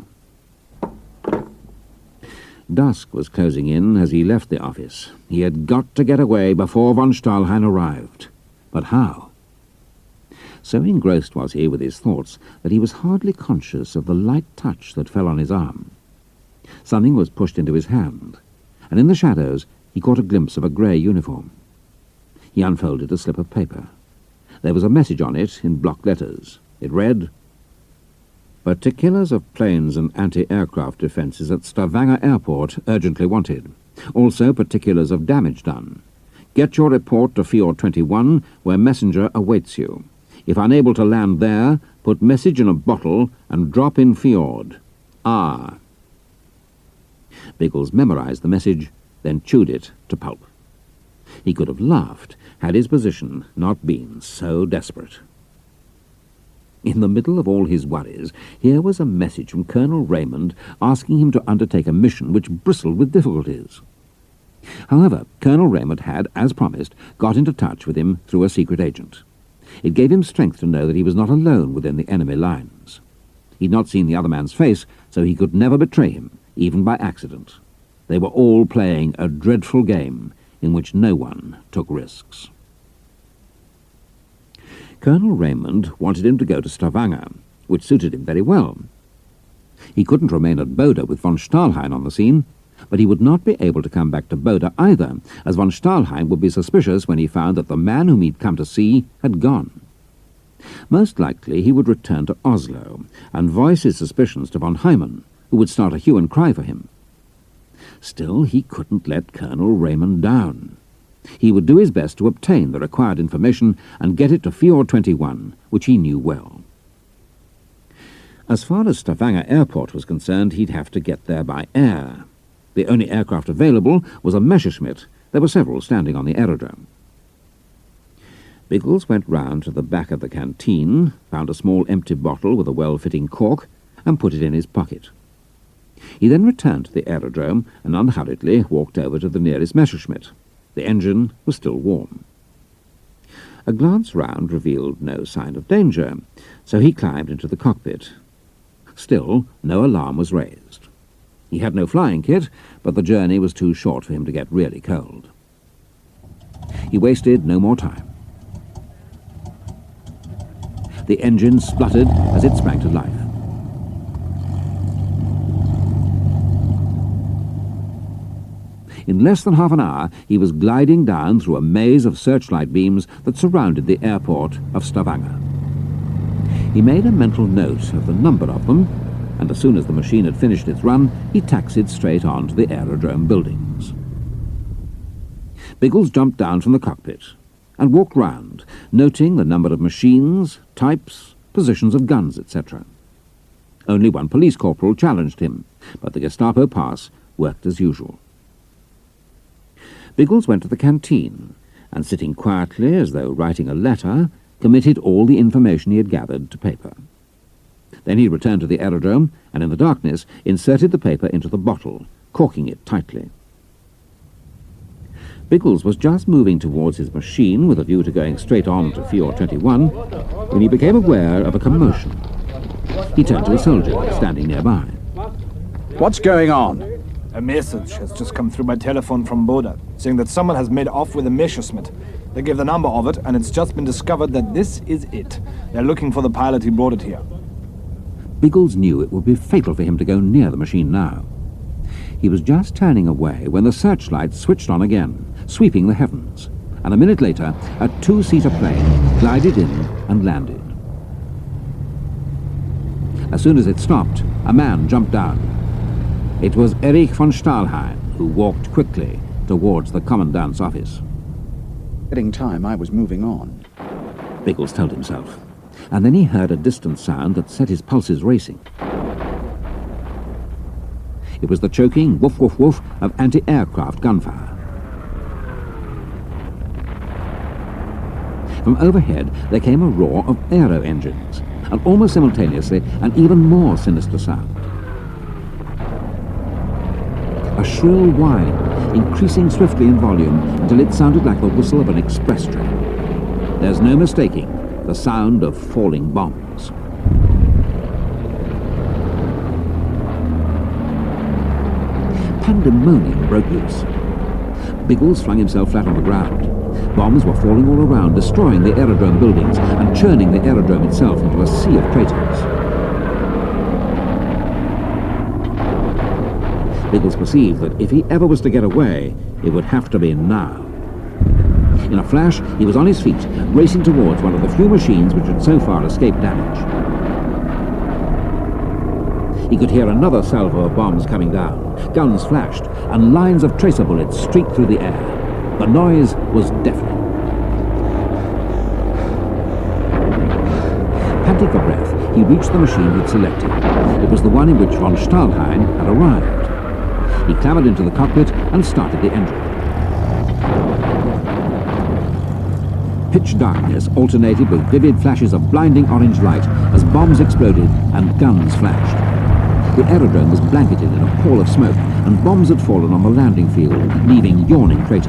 Dusk was closing in as he left the office. He had got to get away before von Stahlheim arrived. But how? So engrossed was he with his thoughts that he was hardly conscious of the light touch that fell on his arm. Something was pushed into his hand, and in the shadows he caught a glimpse of a grey uniform. He unfolded a slip of paper. There was a message on it in block letters. It read, "Particulars of planes and anti-aircraft defences at Stavanger Airport urgently wanted. Also particulars of damage done. Get your report to Fjord 21, where messenger awaits you. If unable to land there, put message in a bottle and drop in Fjord. R." Biggles memorized the message, then chewed it to pulp. He could have laughed had his position not been so desperate. In the middle of all his worries, here was a message from Colonel Raymond asking him to undertake a mission which bristled with difficulties. However, Colonel Raymond had, as promised, got into touch with him through a secret agent. It gave him strength to know that he was not alone within the enemy lines. He'd not seen the other man's face, so he could never betray him, even by accident. They were all playing a dreadful game in which no one took risks. Colonel Raymond wanted him to go to Stavanger, which suited him very well. He couldn't remain at Boda with von Stahlheim on the scene, but he would not be able to come back to Boda either, as von Stahlheim would be suspicious when he found that the man whom he'd come to see had gone. Most likely he would return to Oslo and voice his suspicions to von Hyman, who would start a hue and cry for him. Still, he couldn't let Colonel Raymond down. He would do his best to obtain the required information and get it to Fjord 21, which he knew well. As far as Stavanger Airport was concerned, he'd have to get there by air. The only aircraft available was a Messerschmitt. There were several standing on the aerodrome. Biggles went round to the back of the canteen, found a small empty bottle with a well-fitting cork, and put it in his pocket. He then returned to the aerodrome and unhurriedly walked over to the nearest Messerschmitt. The engine was still warm. A glance round revealed no sign of danger, so he climbed into the cockpit. Still, no alarm was raised. He had no flying kit, but the journey was too short for him to get really cold. He wasted no more time. The engine spluttered as it sprang to life. In less than half an hour, he was gliding down through a maze of searchlight beams that surrounded the airport of Stavanger. He made a mental note of the number of them, and as soon as the machine had finished its run, he taxied straight on to the aerodrome buildings. Biggles jumped down from the cockpit and walked round, noting the number of machines, types, positions of guns, etc. Only one police corporal challenged him, but the Gestapo pass worked as usual. Biggles went to the canteen, and sitting quietly as though writing a letter, committed all the information he had gathered to paper. Then he returned to the aerodrome, and in the darkness inserted the paper into the bottle, corking it tightly. Biggles was just moving towards his machine with a view to going straight on to Fjord 21 when he became aware of a commotion. He turned to a soldier standing nearby. What's going on? A message has just come through by telephone from Boda, saying that someone has made off with a Messerschmitt. They gave the number of it, and it's just been discovered that this is it. They're looking for the pilot who brought it here. Biggles knew it would be fatal for him to go near the machine now. He was just turning away when the searchlight switched on again, sweeping the heavens, and a minute later, a two-seater plane glided in and landed. As soon as it stopped, a man jumped down. It was Erich von Stahlheim, who walked quickly towards the commandant's office. Getting time, I was moving on. Biggles told himself, and then he heard a distant sound that set his pulses racing. It was the choking woof-woof-woof of anti-aircraft gunfire. From overhead there came a roar of aero engines, and almost simultaneously an even more sinister sound. A shrill whine, increasing swiftly in volume until it sounded like the whistle of an express train. There's no mistaking the sound of falling bombs. Pandemonium broke loose. Biggles flung himself flat on the ground. Bombs were falling all around, destroying the aerodrome buildings and churning the aerodrome itself into a sea of craters. Biggles perceived that if he ever was to get away, it would have to be now. In a flash, he was on his feet, racing towards one of the few machines which had so far escaped damage. He could hear another salvo of bombs coming down. Guns flashed, and lines of tracer bullets streaked through the air. The noise was deafening. Panting for breath, he reached the machine he'd selected. It was the one in which von Stahlheim had arrived. He clambered into the cockpit and started the engine. Pitch darkness alternated with vivid flashes of blinding orange light as bombs exploded and guns flashed. The aerodrome was blanketed in a pall of smoke, and bombs had fallen on the landing field, leaving yawning craters.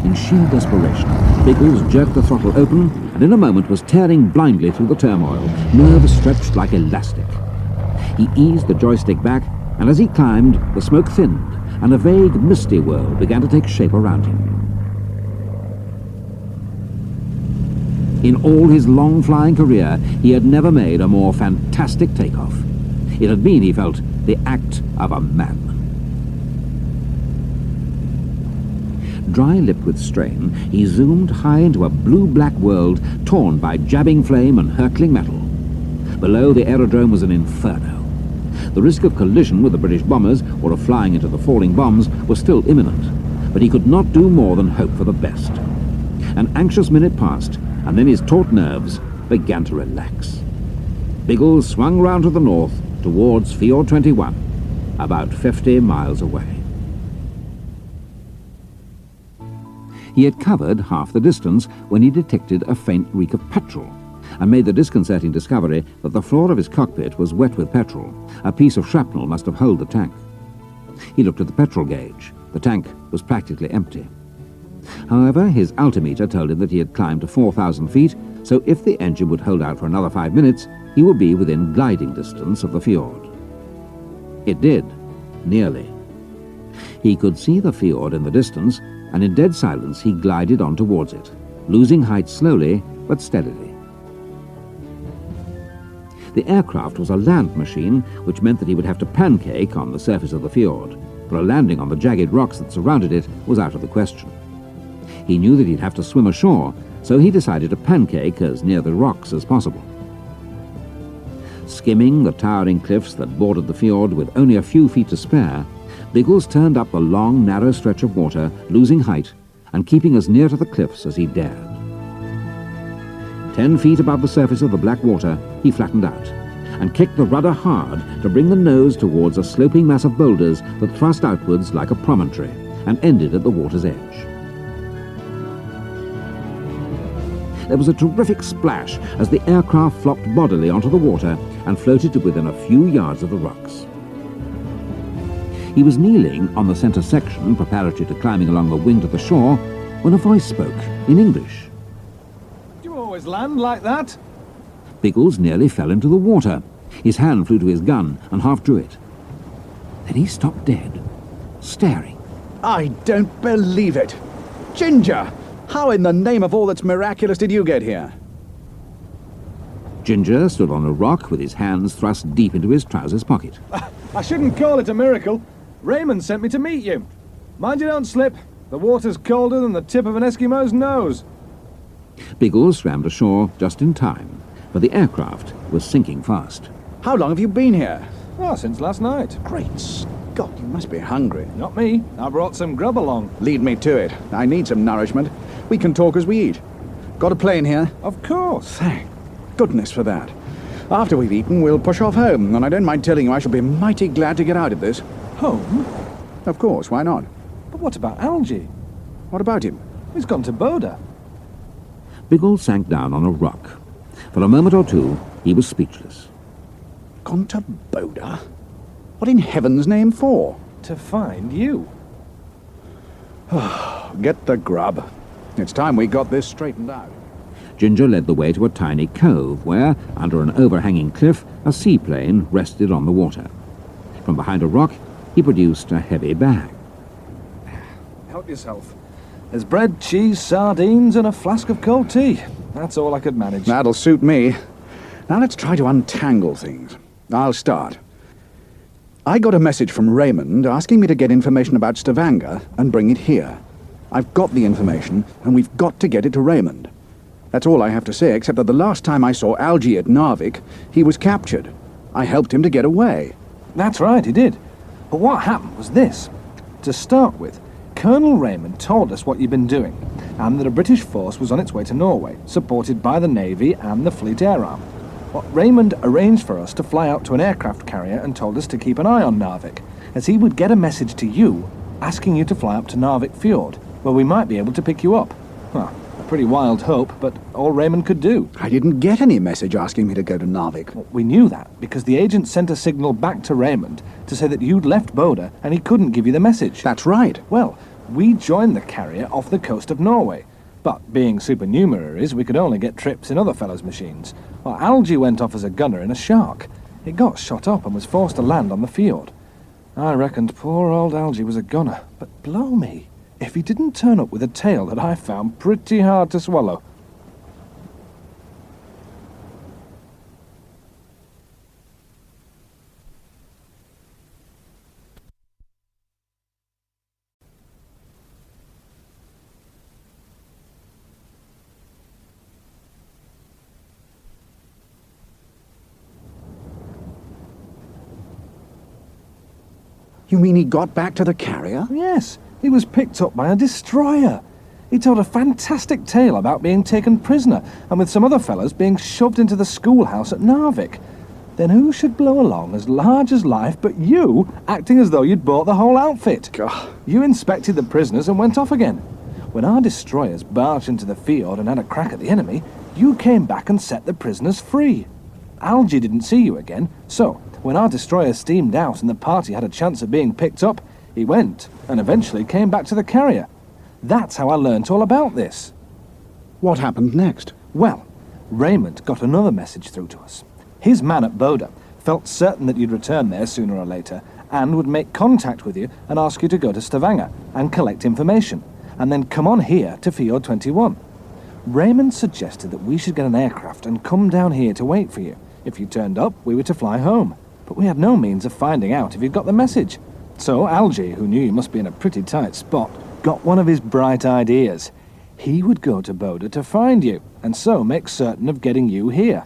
In sheer desperation, Biggles jerked the throttle open, and in a moment was tearing blindly through the turmoil, nerves stretched like elastic. He eased the joystick back, and as he climbed, the smoke thinned, and a vague, misty world began to take shape around him. In all his long flying career, he had never made a more fantastic takeoff. It had been, he felt, the act of a man. Dry-lipped with strain, he zoomed high into a blue-black world torn by jabbing flame and hurtling metal. Below, the aerodrome was an inferno. The risk of collision with the British bombers or of flying into the falling bombs was still imminent, but he could not do more than hope for the best. An anxious minute passed, and then his taut nerves began to relax. Biggles swung round to the north towards Fjord 21, about 50 miles away. He had covered half the distance when he detected a faint reek of petrol, and made the disconcerting discovery that the floor of his cockpit was wet with petrol. A piece of shrapnel must have holed the tank. He looked at the petrol gauge. The tank was practically empty. However, his altimeter told him that he had climbed to 4,000 feet, so if the engine would hold out for another 5 minutes, he would be within gliding distance of the fjord. It did, nearly. He could see the fjord in the distance, and in dead silence he glided on towards it, losing height slowly but steadily. The aircraft was a land machine, which meant that he would have to pancake on the surface of the fjord, for a landing on the jagged rocks that surrounded it was out of the question. He knew that he'd have to swim ashore, so he decided to pancake as near the rocks as possible. Skimming the towering cliffs that bordered the fjord with only a few feet to spare, Biggles turned up the long, narrow stretch of water, losing height and keeping as near to the cliffs as he dared. 10 feet above the surface of the black water, he flattened out and kicked the rudder hard to bring the nose towards a sloping mass of boulders that thrust outwards like a promontory and ended at the water's edge. There was a terrific splash as the aircraft flopped bodily onto the water and floated to within a few yards of the rocks. He was kneeling on the center section, preparatory to climbing along the wing to the shore, when a voice spoke in English. Do you always land like that? Biggles nearly fell into the water. His hand flew to his gun and half drew it. Then he stopped dead, staring. I don't believe it. Ginger! How in the name of all that's miraculous did you get here? Ginger stood on a rock with his hands thrust deep into his trousers pocket. I shouldn't call it a miracle. Raymond sent me to meet you. Mind you don't slip. The water's colder than the tip of an Eskimo's nose. Biggles swam to shore just in time, for the aircraft was sinking fast. How long have you been here? Oh, since last night. Great Scott, you must be hungry. Not me. I brought some grub along. Lead me to it. I need some nourishment. We can talk as we eat. Got a plane here? Of course. Thank goodness for that. After we've eaten, we'll push off home, and I don't mind telling you I shall be mighty glad to get out of this. Home? Of course, why not? But what about Algy? What about him? He's gone to Boda. Biggles sank down on a rock. For a moment or two, he was speechless. Gone to Boda? What in heaven's name for? To find you. Get the grub. It's time we got this straightened out. Ginger led the way to a tiny cove where, under an overhanging cliff, a seaplane rested on the water. From behind a rock, he produced a heavy bag. Help yourself. There's bread, cheese, sardines, and a flask of cold tea. That's all I could manage. That'll suit me. Now let's try to untangle things. I'll start. I got a message from Raymond asking me to get information about Stavanger and bring it here. I've got the information, and we've got to get it to Raymond. That's all I have to say, except that the last time I saw Algy at Narvik, he was captured. I helped him to get away. That's right, he did. But what happened was this. To start with, Colonel Raymond told us what you'd been doing, and that a British force was on its way to Norway, supported by the Navy and the Fleet Air Arm. Well, Raymond arranged for us to fly out to an aircraft carrier and told us to keep an eye on Narvik, as he would get a message to you asking you to fly up to Narvik Fjord, where we might be able to pick you up. Well, a pretty wild hope, but all Raymond could do. I didn't get any message asking me to go to Narvik. Well, we knew that, because the agent sent a signal back to Raymond to say that you'd left Boda and he couldn't give you the message. That's right. Well, we joined the carrier off the coast of Norway, but being supernumeraries, we could only get trips in other fellows' machines. Well, Algy went off as a gunner in a Shark. It got shot up and was forced to land on the fjord. I reckoned poor old Algy was a gunner, but blow me, if he didn't turn up with a tale that I found pretty hard to swallow. You mean he got back to the carrier? Yes, he was picked up by a destroyer. He told a fantastic tale about being taken prisoner and with some other fellows being shoved into the schoolhouse at Narvik. Then who should blow along as large as life but you, acting as though you'd bought the whole outfit? God. You inspected the prisoners and went off again. When our destroyers barged into the fjord and had a crack at the enemy, you came back and set the prisoners free. Algy didn't see you again, so when our destroyer steamed out and the party had a chance of being picked up, he went and eventually came back to the carrier. That's how I learnt all about this. What happened next? Well, Raymond got another message through to us. His man at Boda felt certain that you'd return there sooner or later and would make contact with you and ask you to go to Stavanger and collect information, and then come on here to Fjord 21. Raymond suggested that we should get an aircraft and come down here to wait for you. If you turned up, we were to fly home. But we had no means of finding out if you'd got the message. So Algy, who knew you must be in a pretty tight spot, got one of his bright ideas. He would go to Boda to find you, and so make certain of getting you here.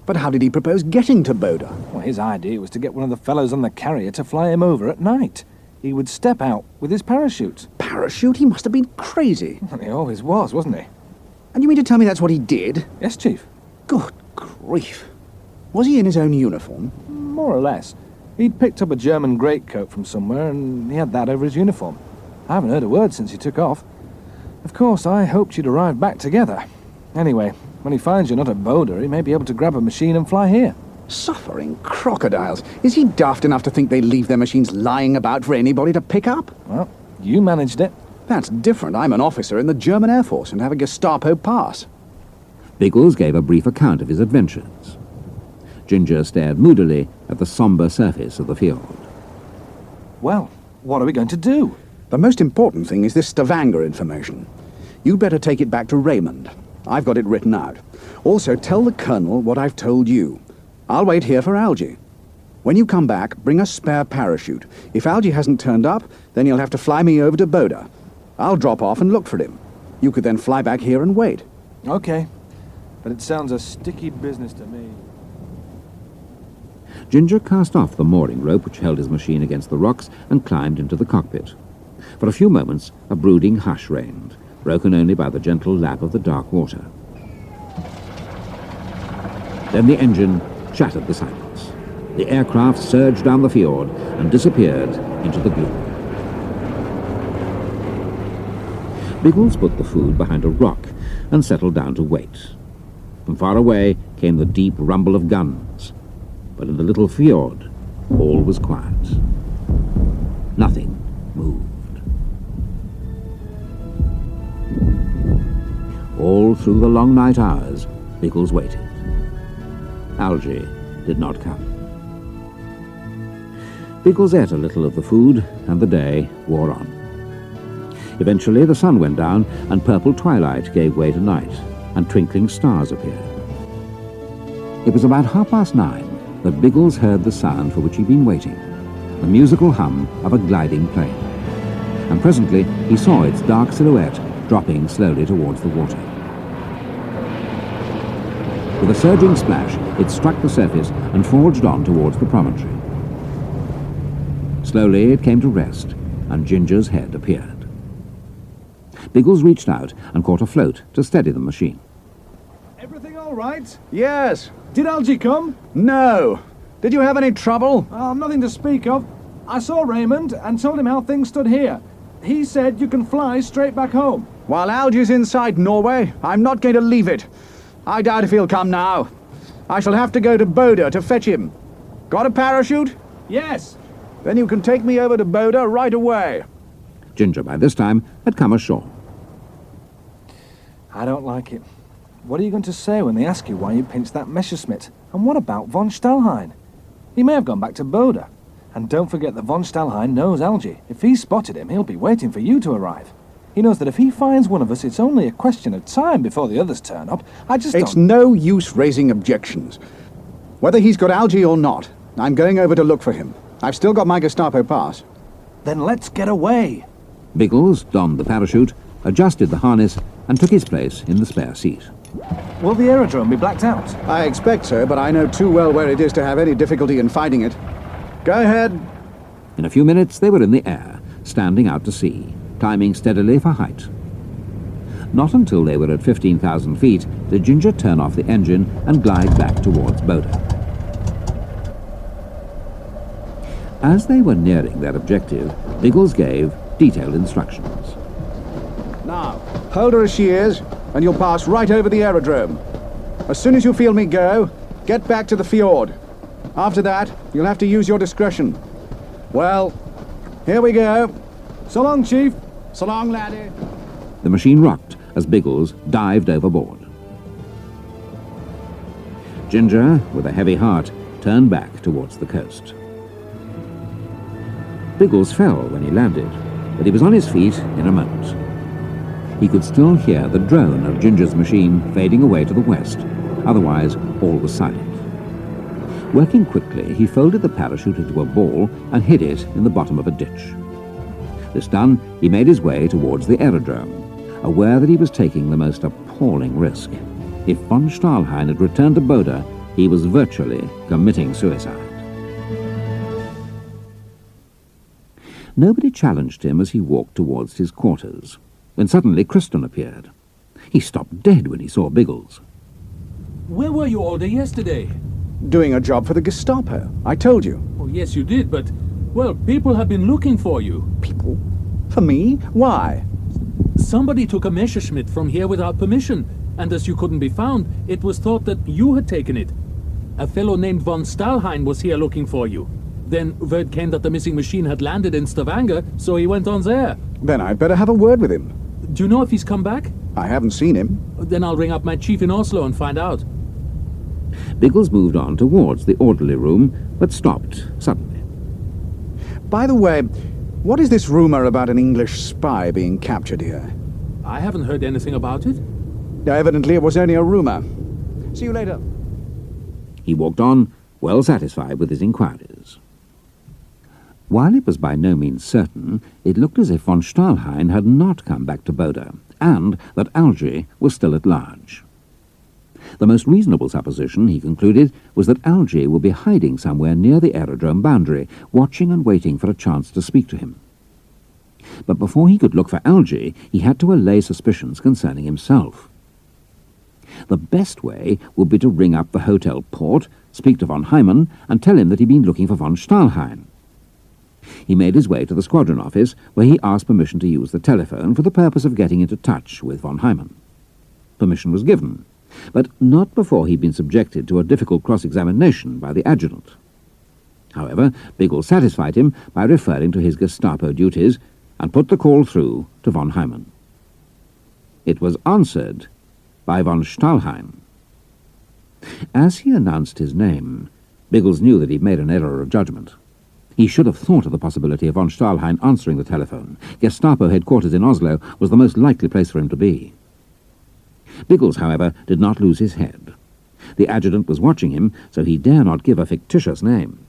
But how did he propose getting to Boda? Well, his idea was to get one of the fellows on the carrier to fly him over at night. He would step out with his parachute. Parachute? He must have been crazy. And he always was, wasn't he? And you mean to tell me that's what he did? Yes, Chief. Good grief. Was he in his own uniform? More or less. He'd picked up a German greatcoat from somewhere, and he had that over his uniform. I haven't heard a word since he took off. Of course, I hoped you'd arrive back together. Anyway, when he finds you're not at Boda, he may be able to grab a machine and fly here. Suffering crocodiles. Is he daft enough to think they leave their machines lying about for anybody to pick up? Well, you managed it. That's different. I'm an officer in the German Air Force and have a Gestapo pass. Biggles gave a brief account of his adventures. Ginger stared moodily at the sombre surface of the fjord. Well, what are we going to do? The most important thing is this Stavanger information. You'd better take it back to Raymond. I've got it written out. Also, tell the Colonel what I've told you. I'll wait here for Algy. When you come back, bring a spare parachute. If Algy hasn't turned up, then you'll have to fly me over to Boda. I'll drop off and look for him. You could then fly back here and wait. Okay, but it sounds a sticky business to me. Ginger cast off the mooring rope which held his machine against the rocks and climbed into the cockpit. For a few moments, a brooding hush reigned, broken only by the gentle lap of the dark water. Then the engine shattered the silence. The aircraft surged down the fjord and disappeared into the gloom. Biggles put the food behind a rock and settled down to wait. From far away came the deep rumble of guns, but in the little fjord all was quiet. Nothing moved. All through the long night hours, Biggles waited. Algy did not come. Biggles ate a little of the food, and the day wore on. Eventually the sun went down, and purple twilight gave way to night, and twinkling stars appeared. It was about 9:30 that Biggles heard the sound for which he'd been waiting, the musical hum of a gliding plane. And presently he saw its dark silhouette dropping slowly towards the water. With a surging splash, it struck the surface and forged on towards the promontory. Slowly it came to rest, and Ginger's head appeared. Biggles reached out and caught a float to steady the machine. Everything all right? Yes. Did Algy come? No. Did you have any trouble? Nothing to speak of. I saw Raymond and told him how things stood here. He said you can fly straight back home. While Algy's inside Norway, I'm not going to leave it. I doubt if he'll come now. I shall have to go to Boda to fetch him. Got a parachute? Yes. Then you can take me over to Boda right away. Ginger, by this time, had come ashore. I don't like it. What are you going to say when they ask you why you pinched that Messerschmitt? And what about von Stalhein? He may have gone back to Boda. And don't forget that von Stalhein knows Algy. If he spotted him, he'll be waiting for you to arrive. He knows that if he finds one of us, it's only a question of time before the others turn up. It's no use raising objections. Whether he's got Algy or not, I'm going over to look for him. I've still got my Gestapo pass. Then let's get away. Biggles donned the parachute, adjusted the harness, and took his place in the spare seat. Will the aerodrome be blacked out? I expect so, but I know too well where it is to have any difficulty in finding it. Go ahead. In a few minutes they were in the air, standing out to sea, climbing steadily for height. Not until they were at 15,000 feet did Ginger turn off the engine and glide back towards Boda. As they were nearing their objective, Biggles gave detailed instructions. Now, hold her as she is, and you'll pass right over the aerodrome. As soon as you feel me go, get back to the fjord. After that, you'll have to use your discretion. Well, here we go. So long, Chief. So long, laddie. The machine rocked as Biggles dived overboard. Ginger, with a heavy heart, turned back towards the coast. Biggles fell when he landed, but he was on his feet in a moment. He could still hear the drone of Ginger's machine fading away to the west. Otherwise, all was silent. Working quickly, he folded the parachute into a ball and hid it in the bottom of a ditch. This done, he made his way towards the aerodrome, aware that he was taking the most appalling risk. If von Stahlheim had returned to Boda, he was virtually committing suicide. Nobody challenged him as he walked towards his quarters, when suddenly Kristen appeared. He stopped dead when he saw Biggles. Where were you all day yesterday? Doing a job for the Gestapo. I told you. Oh, yes, you did, but, well, people have been looking for you. People? For me? Why? Somebody took a Messerschmitt from here without permission, and as you couldn't be found, it was thought that you had taken it. A fellow named von Stahlheim was here looking for you. Then word came that the missing machine had landed in Stavanger, so he went on there. Then I'd better have a word with him. Do you know if he's come back? I haven't seen him. Then I'll ring up my chief in Oslo and find out. Biggles moved on towards the orderly room, but stopped suddenly. By the way, what is this rumor about an English spy being captured here? I haven't heard anything about it. Evidently it was only a rumor. See you later. He walked on, well satisfied with his inquiries. While it was by no means certain, it looked as if von Stahlheim had not come back to Boda, and that Algy was still at large. The most reasonable supposition, he concluded, was that Algy would be hiding somewhere near the aerodrome boundary, watching and waiting for a chance to speak to him. But before he could look for Algy, he had to allay suspicions concerning himself. The best way would be to ring up the hotel port, speak to von Hyman, and tell him that he'd been looking for von Stahlheim. He made his way to the squadron office, where he asked permission to use the telephone for the purpose of getting into touch with von Hyman. Permission was given, but not before he'd been subjected to a difficult cross-examination by the adjutant. However, Biggles satisfied him by referring to his Gestapo duties and put the call through to von Hyman. It was answered by von Stahlheim. As he announced his name, Biggles knew that he'd made an error of judgment. He should have thought of the possibility of von Stahlheim answering the telephone. Gestapo headquarters in Oslo was the most likely place for him to be. Biggles, however, did not lose his head. The adjutant was watching him, so he dare not give a fictitious name.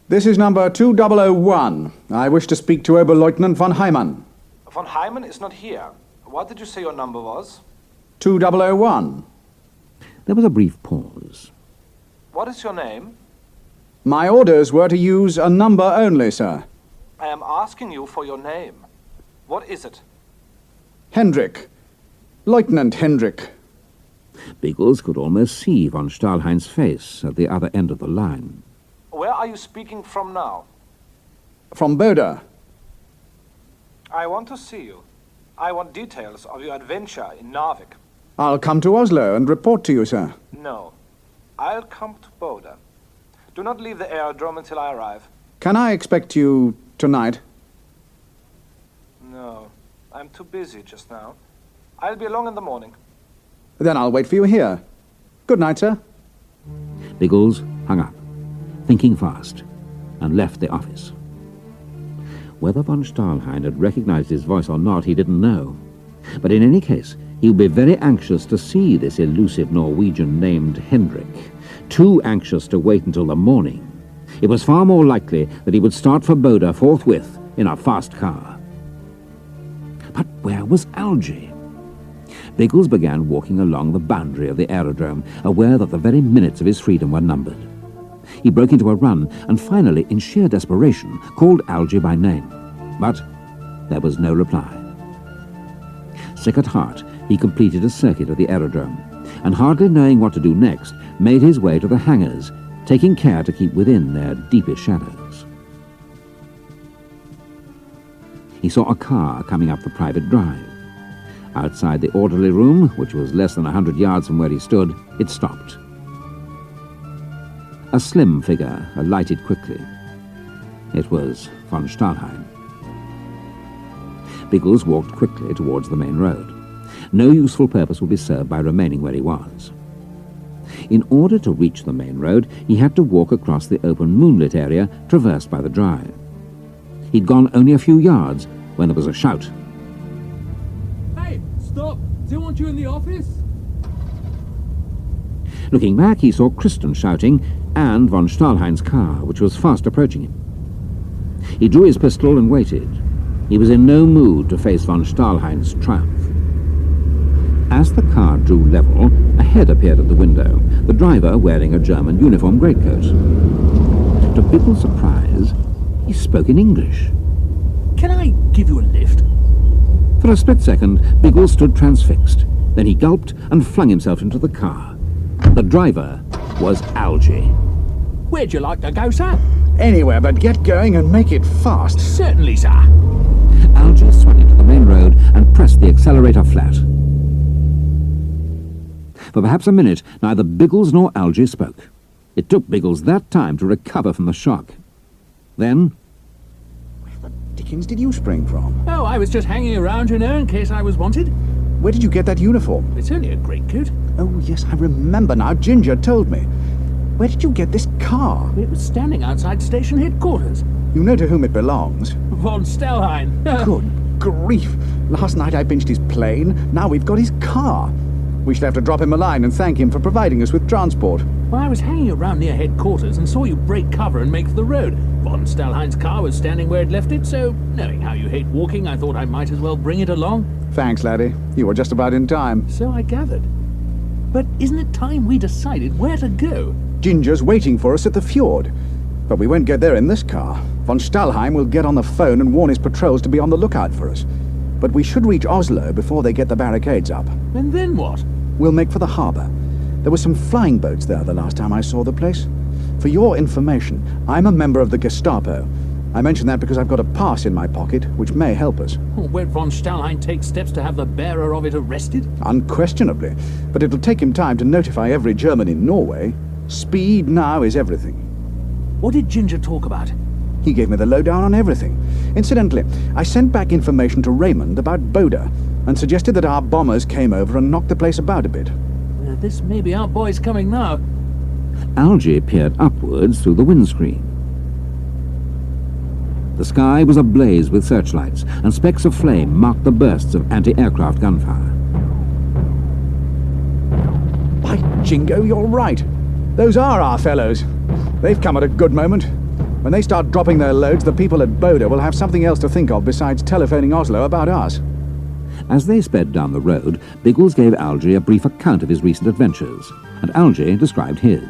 This is number 2001. I wish to speak to Oberleutnant von Hyman. Von Hyman is not here. What did you say your number was? 2001. There was a brief pause. What is your name? My orders were to use a number only, sir. I am asking you for your name. What is it? Hendrik. Lieutenant Hendrik. Biggles could almost see von Stahlheim's face at the other end of the line. Where are you speaking from now? From Boda. I want to see you. I want details of your adventure in Narvik. I'll come to Oslo and report to you, sir. No. I'll come to Boda. Do not leave the aerodrome until I arrive. Can I expect you tonight? No. I'm too busy just now. I'll be along in the morning. Then I'll wait for you here. Good night, sir. Biggles hung up, thinking fast, and left the office. Whether von Stahlheim had recognized his voice or not, he didn't know. But in any case, he would be very anxious to see this elusive Norwegian named Hendrik. Too anxious to wait until the morning. It was far more likely that he would start for Boda forthwith in a fast car. But where was Algy? Biggles began walking along the boundary of the aerodrome, aware that the very minutes of his freedom were numbered. He broke into a run and finally, in sheer desperation, called Algy by name. But there was no reply. Sick at heart, he completed a circuit of the aerodrome, and hardly knowing what to do next, made his way to the hangars, taking care to keep within their deepest shadows. He saw a car coming up the private drive. Outside the orderly room, which was less than 100 yards from where he stood, it stopped. A slim figure alighted quickly. It was von Stahlheim. Biggles walked quickly towards the main road. No useful purpose would be served by remaining where he was. In order to reach the main road, he had to walk across the open moonlit area traversed by the drive. He'd gone only a few yards when there was a shout. Hey, stop! Do you want you in the office? Looking back, he saw Kristen shouting and von Stahlheim's car, which was fast approaching him. He drew his pistol and waited. He was in no mood to face von Stahlheim's triumph. As the car drew level, a head appeared at the window, the driver wearing a German uniform greatcoat. To Biggles' surprise, he spoke in English. Can I give you a lift? For a split second, Biggles stood transfixed. Then he gulped and flung himself into the car. The driver was Algy. Where'd you like to go, sir? Anywhere, but get going and make it fast. Certainly, sir. Algy swung into the main road and pressed the accelerator flat. For perhaps a minute, neither Biggles nor Algy spoke. It took Biggles that time to recover from the shock. Then, Where the dickens did you spring from? Oh, I was just hanging around, you know, in case I was wanted. Where did you get that uniform? It's only a greatcoat. Oh, yes, I remember now. Ginger told me. Where did you get this car? It was standing outside station headquarters. You know to whom it belongs. Von Stahlheim. Good grief. Last night I pinched his plane. Now we've got his car. We shall have to drop him a line and thank him for providing us with transport. Well, I was hanging around near headquarters and saw you break cover and make for the road. Von Stahlheim's car was standing where it left it, so knowing how you hate walking, I thought I might as well bring it along. Thanks, laddie. You were just about in time. So I gathered. But isn't it time we decided where to go? Ginger's waiting for us at the fjord. But we won't get there in this car. Von Stahlheim will get on the phone and warn his patrols to be on the lookout for us. But we should reach Oslo before they get the barricades up. And then what? We'll make for the harbour. There were some flying boats there the last time I saw the place. For your information, I'm a member of the Gestapo. I mention that because I've got a pass in my pocket, which may help us. Won't von Stahlheim take steps to have the bearer of it arrested? Unquestionably. But it'll take him time to notify every German in Norway. Speed now is everything. What did Ginger talk about? He gave me the lowdown on everything. Incidentally, I sent back information to Raymond about Boda and suggested that our bombers came over and knocked the place about a bit. This may be our boys coming now. Algy peered upwards through the windscreen. The sky was ablaze with searchlights, and specks of flame marked the bursts of anti-aircraft gunfire. By jingo, you're right. Those are our fellows. They've come at a good moment. When they start dropping their loads, the people at Boda will have something else to think of besides telephoning Oslo about us. As they sped down the road, Biggles gave Algy a brief account of his recent adventures, and Algy described his.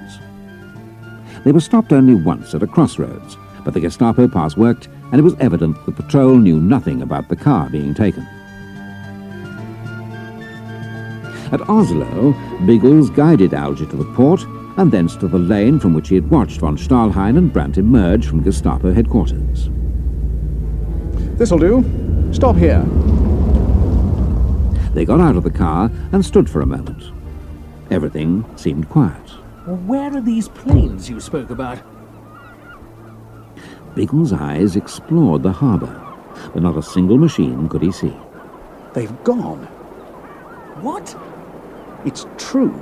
They were stopped only once at a crossroads, but the Gestapo pass worked, and it was evident the patrol knew nothing about the car being taken. At Oslo, Biggles guided Algy to the port, and thence to the lane from which he had watched von Stahlheim and Brandt emerge from Gestapo headquarters. This'll do. Stop here. They got out of the car and stood for a moment. Everything seemed quiet. Where are these planes you spoke about? Biggles' eyes explored the harbour, but not a single machine could he see. They've gone. What? It's true.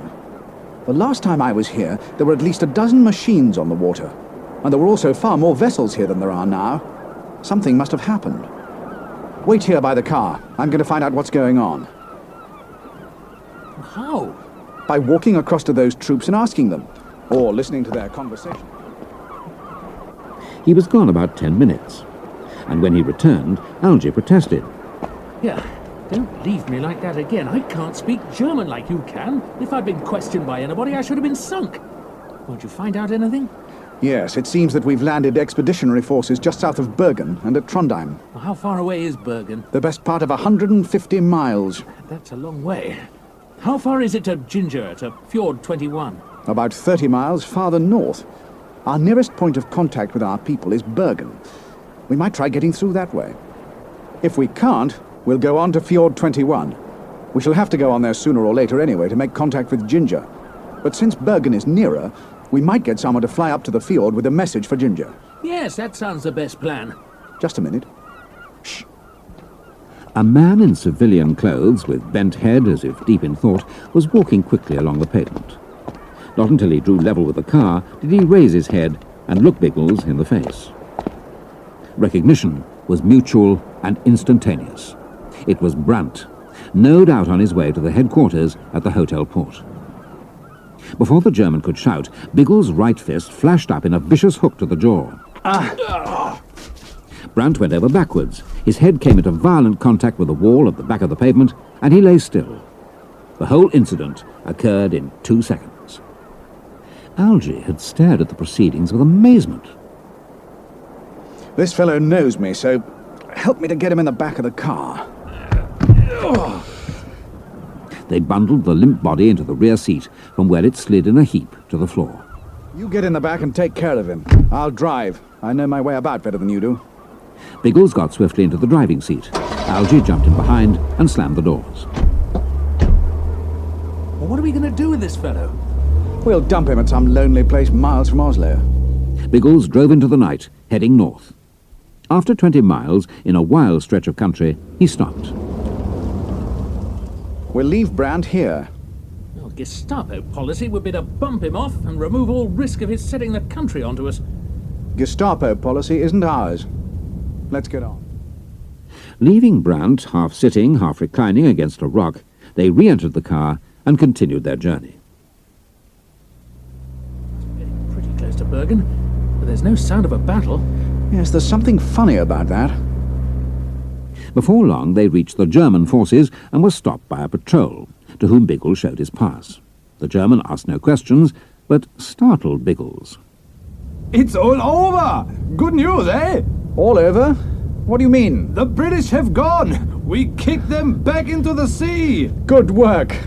The last time I was here, there were at least a dozen machines on the water. And there were also far more vessels here than there are now. Something must have happened. Wait here by the car. I'm going to find out what's going on. How? By walking across to those troops and asking them, or listening to their conversation. He was gone about 10 minutes, and when he returned, Algy protested. Yeah, don't leave me like that again. I can't speak German like you can. If I'd been questioned by anybody, I should have been sunk. Won't you find out anything? Yes, it seems that we've landed expeditionary forces just south of Bergen and at Trondheim. How far away is Bergen? The best part of 150 miles. That's a long way. How far is it to Ginger, to Fjord 21? About 30 miles farther north. Our nearest point of contact with our people is Bergen. We might try getting through that way. If we can't, we'll go on to Fjord 21. We shall have to go on there sooner or later anyway to make contact with Ginger. But since Bergen is nearer, we might get someone to fly up to the fjord with a message for Ginger. Yes, that sounds the best plan. Just a minute. Shh. A man in civilian clothes, with bent head as if deep in thought, was walking quickly along the pavement. Not until he drew level with the car did he raise his head and look Biggles in the face. Recognition was mutual and instantaneous. It was Brandt, no doubt on his way to the headquarters at the hotel port. Before the German could shout, Biggles' right fist flashed up in a vicious hook to the jaw. Brandt went over backwards. His head came into violent contact with the wall at the back of the pavement, and he lay still. The whole incident occurred in 2 seconds. Algy had stared at the proceedings with amazement. This fellow knows me, so help me to get him in the back of the car. They bundled the limp body into the rear seat, from where it slid in a heap to the floor. You get in the back and take care of him. I'll drive. I know my way about better than you do. Biggles got swiftly into the driving seat. Algy jumped in behind and slammed the doors. Well, what are we going to do with this fellow? We'll dump him at some lonely place miles from Oslo. Biggles drove into the night, heading north. After 20 miles, in a wild stretch of country, he stopped. We'll leave Brandt here. Well, Gestapo policy would be to bump him off and remove all risk of his setting the country onto us. Gestapo policy isn't ours. Let's get on. Leaving Brandt half sitting, half reclining against a rock, they re-entered the car and continued their journey. Getting pretty close to Bergen, but there's no sound of a battle. Yes, there's something funny about that. Before long, they reached the German forces and were stopped by a patrol, to whom Biggles showed his pass. The German asked no questions, but startled Biggles. It's all over! Good news, eh? All over? What do you mean? The British have gone! We kicked them back into the sea! Good work.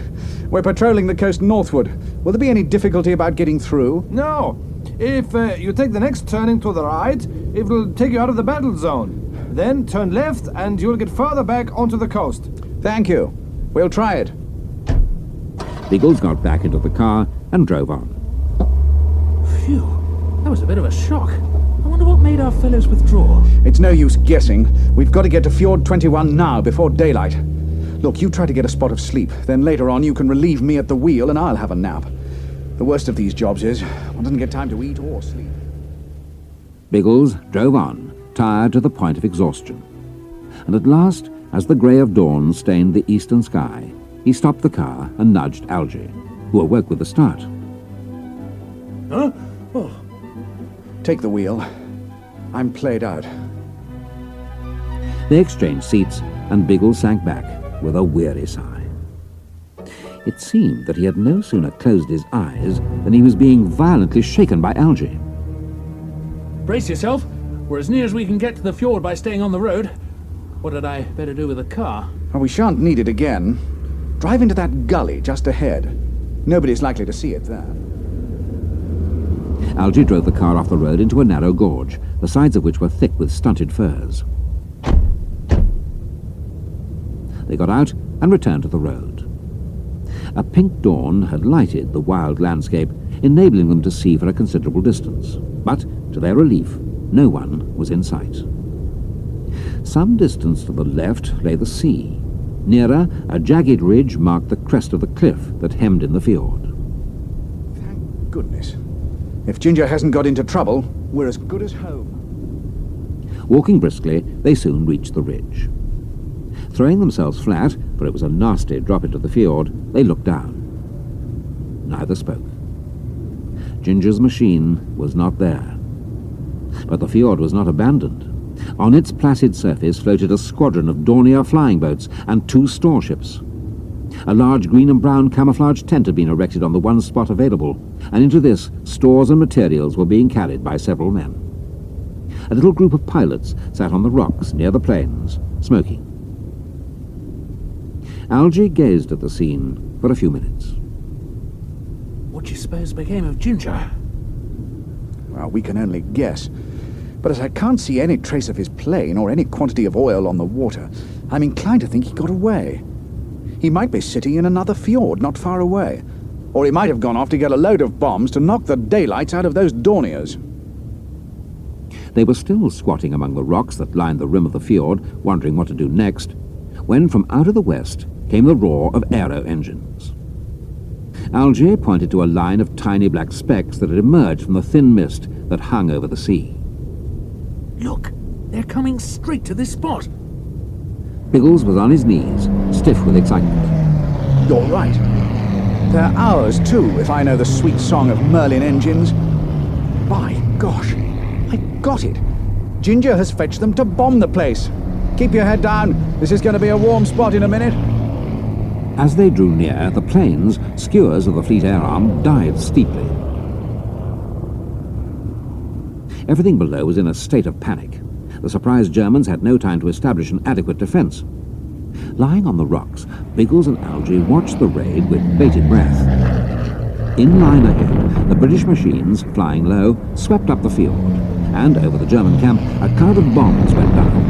We're patrolling the coast northward. Will there be any difficulty about getting through? No. If you take the next turning to the right, it will take you out of the battle zone. Then turn left and you'll get further back onto the coast. Thank you. We'll try it. Biggles got back into the car and drove on. Phew, that was a bit of a shock. I wonder what made our fellows withdraw. It's no use guessing. We've got to get to Fjord 21 now, before daylight. Look, you try to get a spot of sleep. Then later on you can relieve me at the wheel and I'll have a nap. The worst of these jobs is, one doesn't get time to eat or sleep. Biggles drove on, tired to the point of exhaustion. And at last, as the grey of dawn stained the eastern sky, he stopped the car and nudged Algy, who awoke with a start. Huh? Oh. Take the wheel. I'm played out. They exchanged seats, and Biggles sank back with a weary sigh. It seemed that he had no sooner closed his eyes than he was being violently shaken by Algy. Brace yourself. We're as near as we can get to the fjord by staying on the road. What had I better do with the car? Well, we shan't need it again. Drive into that gully just ahead. Nobody's likely to see it there. Algy drove the car off the road into a narrow gorge, the sides of which were thick with stunted firs. They got out and returned to the road. A pink dawn had lighted the wild landscape, enabling them to see for a considerable distance. But, to their relief, no one was in sight. Some distance to the left lay the sea. Nearer, a jagged ridge marked the crest of the cliff that hemmed in the fjord. Thank goodness. If Ginger hasn't got into trouble, we're as good as home. Walking briskly, they soon reached the ridge. Throwing themselves flat, for it was a nasty drop into the fjord, they looked down. Neither spoke. Ginger's machine was not there. But the fjord was not abandoned. On its placid surface floated a squadron of Dornier flying boats and 2 store ships. A large green and brown camouflage tent had been erected on the one spot available, and into this stores and materials were being carried by several men. A little group of pilots sat on the rocks near the planes, smoking. Algy gazed at the scene for a few minutes. What do you suppose became of Ginger? Well, we can only guess. But as I can't see any trace of his plane or any quantity of oil on the water, I'm inclined to think he got away. He might be sitting in another fjord not far away. Or he might have gone off to get a load of bombs to knock the daylights out of those Dorniers. They were still squatting among the rocks that lined the rim of the fjord, wondering what to do next, when from out of the west came the roar of aero engines. Algy pointed to a line of tiny black specks that had emerged from the thin mist that hung over the sea. Look, they're coming straight to this spot. Biggles was on his knees, stiff with excitement. You're right. They're ours, too, if I know the sweet song of Merlin engines. By gosh, I got it. Ginger has fetched them to bomb the place. Keep your head down. This is going to be a warm spot in a minute. As they drew near, the planes, skewers of the fleet air arm, dived steeply. Everything below was in a state of panic. The surprised Germans had no time to establish an adequate defense. Lying on the rocks, Biggles and Algy watched the raid with bated breath. In line ahead, the British machines, flying low, swept up the field, and over the German camp, a cloud of bombs went down.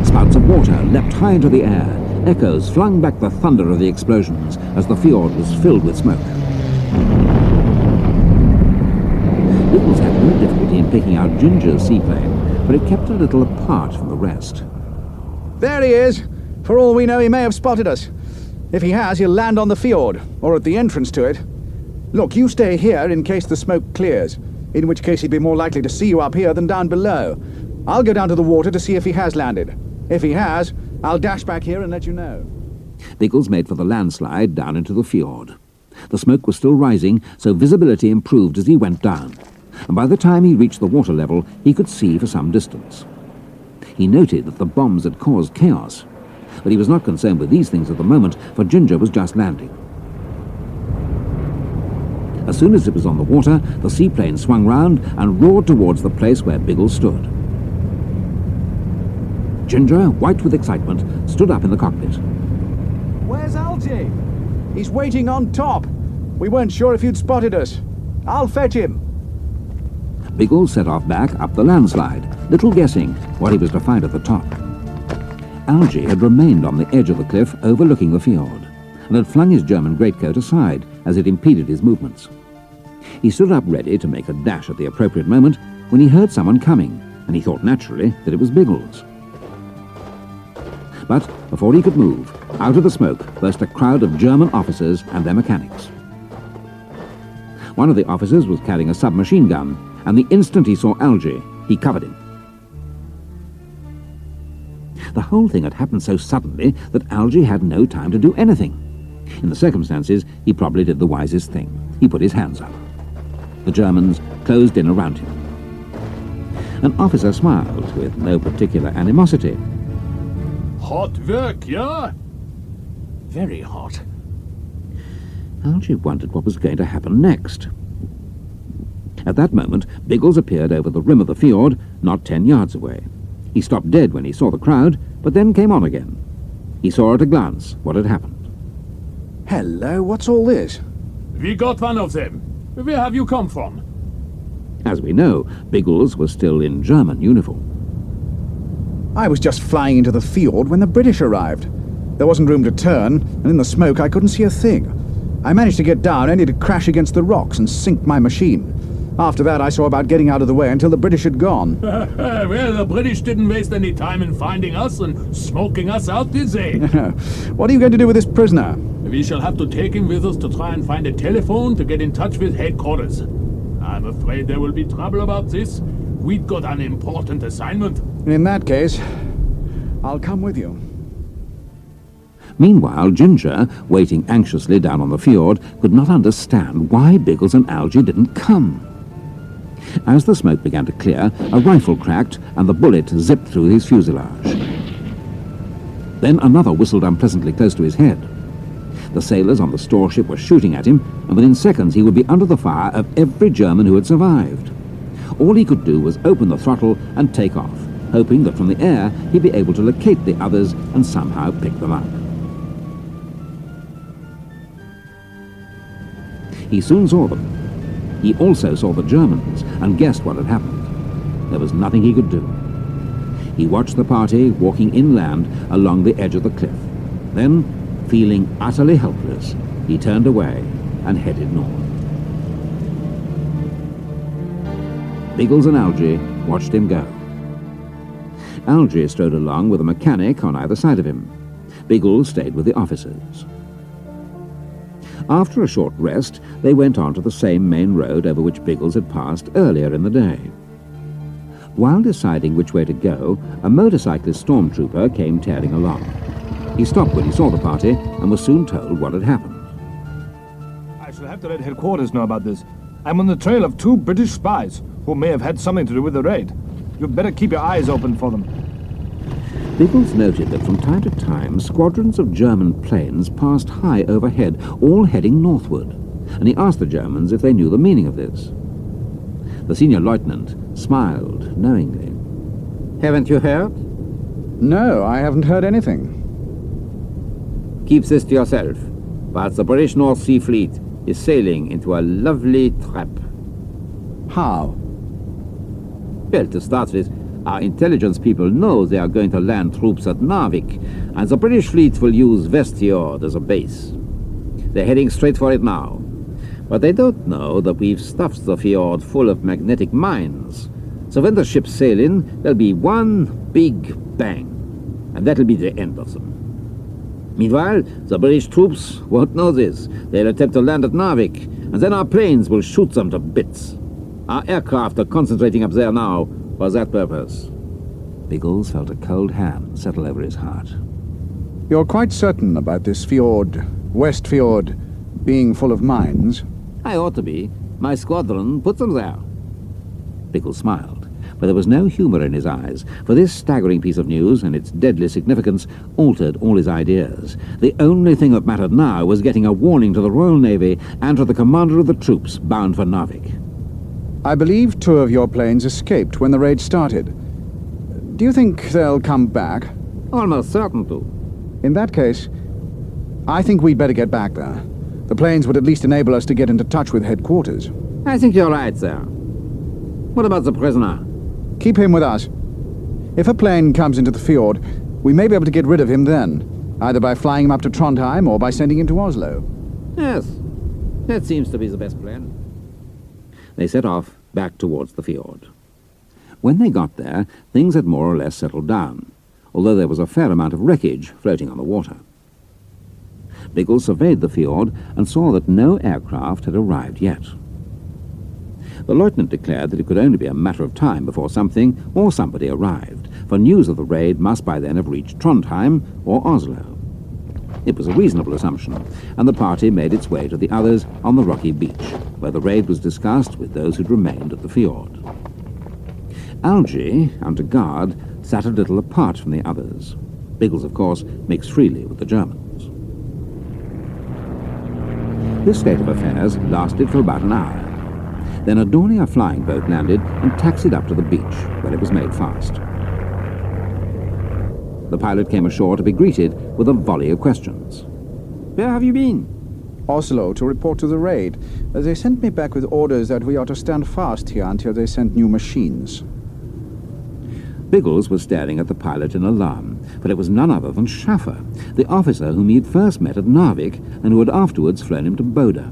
Spouts of water leapt high into the air. Echoes flung back the thunder of the explosions as the fjord was filled with smoke. Biggles had no difficulty in picking out Ginger's seaplane, but it kept a little apart from the rest. There he is. For all we know, he may have spotted us. If he has, he'll land on the fjord, or at the entrance to it. Look, you stay here in case the smoke clears, in which case he'd be more likely to see you up here than down below. I'll go down to the water to see if he has landed. If he has, I'll dash back here and let you know. Biggles made for the landslide down into the fjord. The smoke was still rising, so visibility improved as he went down, and by the time he reached the water level, he could see for some distance. He noted that the bombs had caused chaos, but he was not concerned with these things at the moment, for Ginger was just landing. As soon as it was on the water, the seaplane swung round and roared towards the place where Biggles stood. Ginger, white with excitement, stood up in the cockpit. Where's Algy? He's waiting on top. We weren't sure if you'd spotted us. I'll fetch him. Biggles set off back up the landslide, little guessing what he was to find at the top. Algy had remained on the edge of the cliff overlooking the fjord, and had flung his German greatcoat aside as it impeded his movements. He stood up ready to make a dash at the appropriate moment when he heard someone coming, and he thought naturally that it was Biggles. But before he could move, out of the smoke burst a crowd of German officers and their mechanics. One of the officers was carrying a submachine gun, and the instant he saw Algy, he covered him. The whole thing had happened so suddenly that Algy had no time to do anything. In the circumstances, he probably did the wisest thing. He put his hands up. The Germans closed in around him. An officer smiled with no particular animosity. Hot work, yeah? Very hot. Algy wondered what was going to happen next. At that moment, Biggles appeared over the rim of the fjord, not 10 yards away. He stopped dead when he saw the crowd, but then came on again. He saw at a glance what had happened. Hello, what's all this? We got one of them. Where have you come from? As we know, Biggles was still in German uniform. I was just flying into the fjord when the British arrived. There wasn't room to turn, and in the smoke I couldn't see a thing. I managed to get down only to crash against the rocks and sink my machine. After that I saw about getting out of the way until the British had gone. Well, the British didn't waste any time in finding us and smoking us out, did they? What are you going to do with this prisoner? We shall have to take him with us to try and find a telephone to get in touch with headquarters. I'm afraid there will be trouble about this. We've got an important assignment. In that case, I'll come with you. Meanwhile, Ginger, waiting anxiously down on the fjord, could not understand why Biggles and Algy didn't come. As the smoke began to clear, a rifle cracked and the bullet zipped through his fuselage. Then another whistled unpleasantly close to his head. The sailors on the store ship were shooting at him, and within seconds he would be under the fire of every German who had survived. All he could do was open the throttle and take off, hoping that from the air he'd be able to locate the others and somehow pick them up. He soon saw them. He also saw the Germans and guessed what had happened. There was nothing he could do. He watched the party walking inland along the edge of the cliff. Then, feeling utterly helpless, he turned away and headed north. Biggles and Algy watched him go. Algy strode along with a mechanic on either side of him. Biggles stayed with the officers. After a short rest, they went on to the same main road over which Biggles had passed earlier in the day. While deciding which way to go, a motorcyclist stormtrooper came tearing along. He stopped when he saw the party and was soon told what had happened. I shall have to let headquarters know about this. I'm on the trail of 2 British spies who may have had something to do with the raid. You'd better keep your eyes open for them. Biggles noted that from time to time squadrons of German planes passed high overhead, all heading northward, and he asked the Germans if they knew the meaning of this. The senior lieutenant smiled knowingly. Haven't you heard? No, I haven't heard anything. Keep this to yourself, but the British North Sea Fleet is sailing into a lovely trap. How? Well, to start with, our intelligence people know they are going to land troops at Narvik, and the British fleet will use Westfjord as a base. They're heading straight for it now. But they don't know that we've stuffed the fjord full of magnetic mines. So when the ships sail in, there'll be one big bang, and that'll be the end of them. Meanwhile, the British troops won't know this. They'll attempt to land at Narvik, and then our planes will shoot them to bits. Our aircraft are concentrating up there now for that purpose. Biggles felt a cold hand settle over his heart. You're quite certain about this fjord, West Fjord, being full of mines? I ought to be. My squadron put them there. Biggles smiled, but there was no humor in his eyes, for this staggering piece of news and its deadly significance altered all his ideas. The only thing that mattered now was getting a warning to the Royal Navy and to the commander of the troops bound for Narvik. I believe 2 of your planes escaped when the raid started. Do you think they'll come back? Almost certain to. In that case, I think we'd better get back there. The planes would at least enable us to get into touch with headquarters. I think you're right, sir. What about the prisoner? Keep him with us. If a plane comes into the fjord, we may be able to get rid of him then, either by flying him up to Trondheim or by sending him to Oslo. Yes, that seems to be the best plan. They set off back towards the fjord. When they got there, things had more or less settled down, although there was a fair amount of wreckage floating on the water. Biggles surveyed the fjord and saw that no aircraft had arrived yet. The lieutenant declared that it could only be a matter of time before something or somebody arrived, for news of the raid must by then have reached Trondheim or Oslo. It was a reasonable assumption, and the party made its way to the others on the rocky beach, where the raid was discussed with those who'd remained at the fjord. Algy, under guard, sat a little apart from the others. Biggles, of course, mixed freely with the Germans. This state of affairs lasted for about an hour. Then a Dornier flying boat landed and taxied up to the beach, where it was made fast. The pilot came ashore to be greeted with a volley of questions. Where have you been? Oslo, to report to the raid. They sent me back with orders that we are to stand fast here until they send new machines. Biggles was staring at the pilot in alarm, but it was none other than Schaffer, the officer whom he had first met at Narvik and who had afterwards flown him to Boda.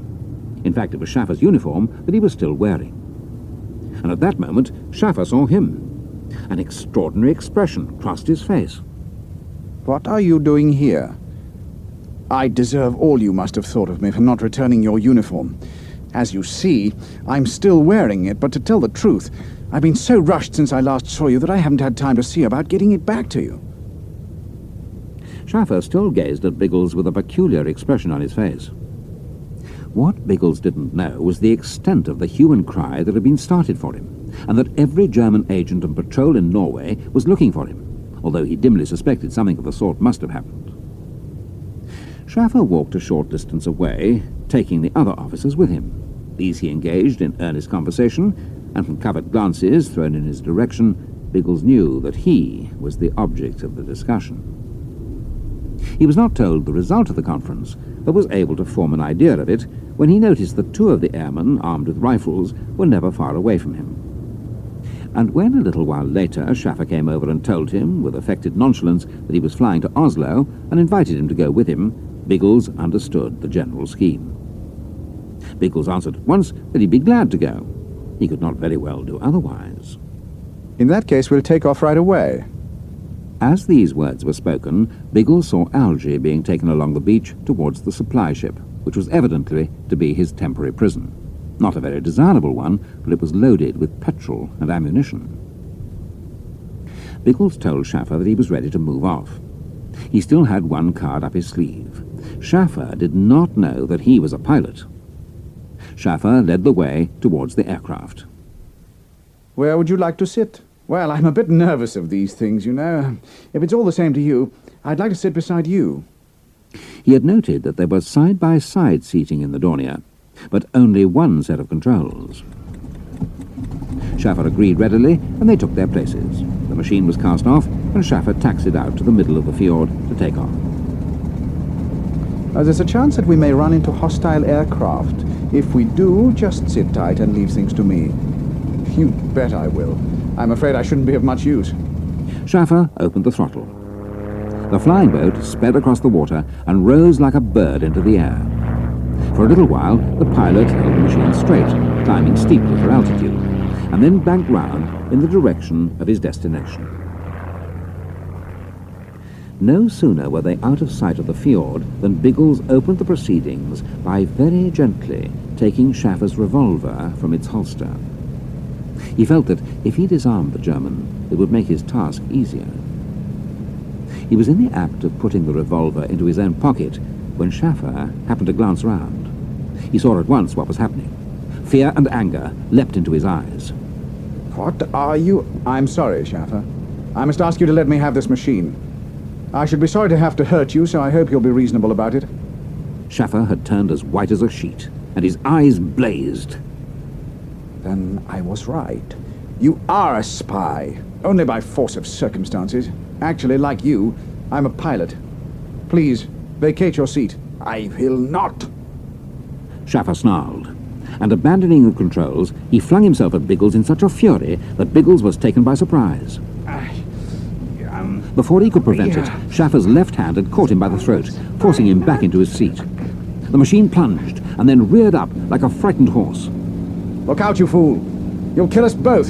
In fact, it was Schaffer's uniform that he was still wearing. And at that moment, Schaffer saw him. An extraordinary expression crossed his face. What are you doing here? I deserve all you must have thought of me for not returning your uniform. As you see, I'm still wearing it, but to tell the truth, I've been so rushed since I last saw you that I haven't had time to see about getting it back to you. Schaffer still gazed at Biggles with a peculiar expression on his face. What Biggles didn't know was the extent of the hue and cry that had been started for him, and that every German agent and patrol in Norway was looking for him, although he dimly suspected something of the sort must have happened. Schaffer walked a short distance away, taking the other officers with him. These he engaged in earnest conversation, and from covert glances thrown in his direction, Biggles knew that he was the object of the discussion. He was not told the result of the conference, but was able to form an idea of it when he noticed that two of the airmen, armed with rifles, were never far away from him. And when a little while later Schaffer came over and told him, with affected nonchalance, that he was flying to Oslo and invited him to go with him, Biggles understood the general scheme. Biggles answered at once that he'd be glad to go. He could not very well do otherwise. In that case, we'll take off right away. As these words were spoken, Biggles saw Algy being taken along the beach towards the supply ship, which was evidently to be his temporary prison. Not a very desirable one, but it was loaded with petrol and ammunition. Biggles told Schaffer that he was ready to move off. He still had one card up his sleeve. Schaffer did not know that he was a pilot. Schaffer led the way towards the aircraft. Where would you like to sit? Well, I'm a bit nervous of these things, you know. If it's all the same to you, I'd like to sit beside you. He had noted that there was side-by-side seating in the Dornier, but only one set of controls. Schaffer agreed readily, and they took their places. The machine was cast off, and Schaffer taxied out to the middle of the fjord to take off. There's a chance that we may run into hostile aircraft. If we do, just sit tight and leave things to me. You bet I will. I'm afraid I shouldn't be of much use. Schaffer opened the throttle. The flying boat sped across the water and rose like a bird into the air. For a little while, the pilot held the machine straight, climbing steeply for altitude, and then banked round in the direction of his destination. No sooner were they out of sight of the fjord than Biggles opened the proceedings by very gently taking Schaffer's revolver from its holster. He felt that if he disarmed the German, it would make his task easier. He was in the act of putting the revolver into his own pocket when Schaffer happened to glance round. He saw at once what was happening. Fear and anger leapt into his eyes. What are you? I'm sorry, Schaffer. I must ask you to let me have this machine. I should be sorry to have to hurt you, so I hope you'll be reasonable about it. Schaffer had turned as white as a sheet, and his eyes blazed. Then I was right. You are a spy, only by force of circumstances. Actually, like you, I'm a pilot. Please, vacate your seat. I will not. Schaffer snarled, and abandoning the controls, he flung himself at Biggles in such a fury that Biggles was taken by surprise. Before he could prevent it, Schaffer's left hand had caught him by the throat, forcing him back into his seat. The machine plunged and then reared up like a frightened horse. Look out, you fool! You'll kill us both!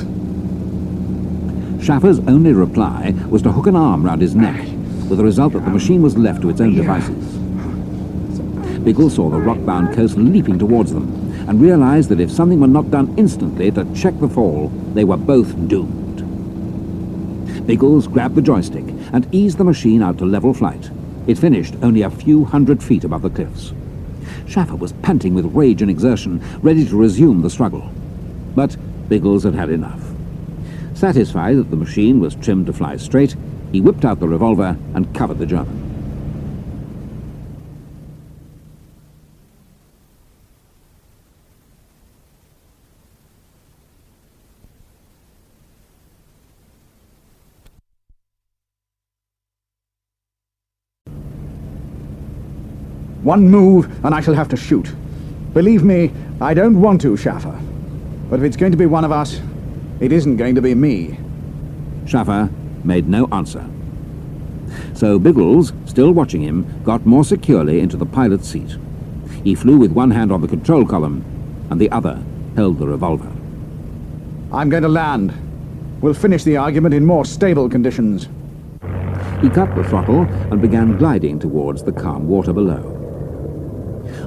Schaffer's only reply was to hook an arm round his neck, with the result that the machine was left to its own devices. Biggles saw the rock-bound coast leaping towards them, and realized that if something were not done instantly to check the fall, they were both doomed. Biggles grabbed the joystick and eased the machine out to level flight. It finished only a few hundred feet above the cliffs. Schaffer was panting with rage and exertion, ready to resume the struggle. But Biggles had had enough. Satisfied that the machine was trimmed to fly straight, he whipped out the revolver and covered the German. One move, and I shall have to shoot. Believe me, I don't want to, Schaffer. But if it's going to be one of us, it isn't going to be me. Schaffer made no answer. So Biggles, still watching him, got more securely into the pilot's seat. He flew with one hand on the control column, and the other held the revolver. I'm going to land. We'll finish the argument in more stable conditions. He cut the throttle and began gliding towards the calm water below.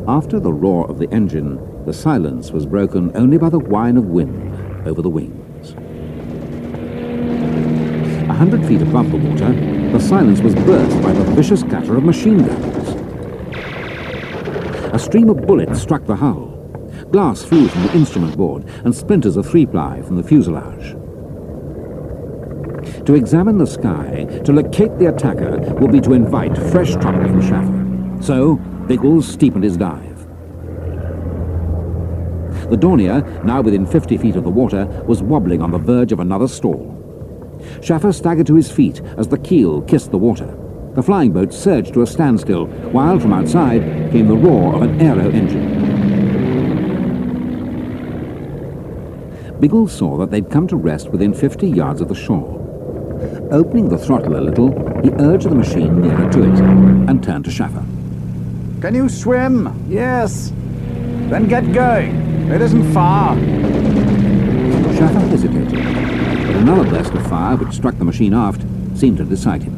After the roar of the engine, the silence was broken only by the whine of wind over the wings. 100 feet above the water, the silence was burst by the vicious clatter of machine guns. A stream of bullets struck the hull. Glass flew from the instrument board and splinters of 3-ply from the fuselage. To examine the sky, to locate the attacker, would be to invite fresh trouble from Schaffer. So, Biggles steepened his dive. The Dornier, now within 50 feet of the water, was wobbling on the verge of another stall. Schaffer staggered to his feet as the keel kissed the water. The flying boat surged to a standstill, while from outside came the roar of an aero engine. Biggles saw that they'd come to rest within 50 yards of the shore. Opening the throttle a little, he urged the machine nearer to it and turned to Schaffer. Can you swim? Yes. Then get going. It isn't far. Schaffer hesitated, but another burst of fire which struck the machine aft seemed to decide him.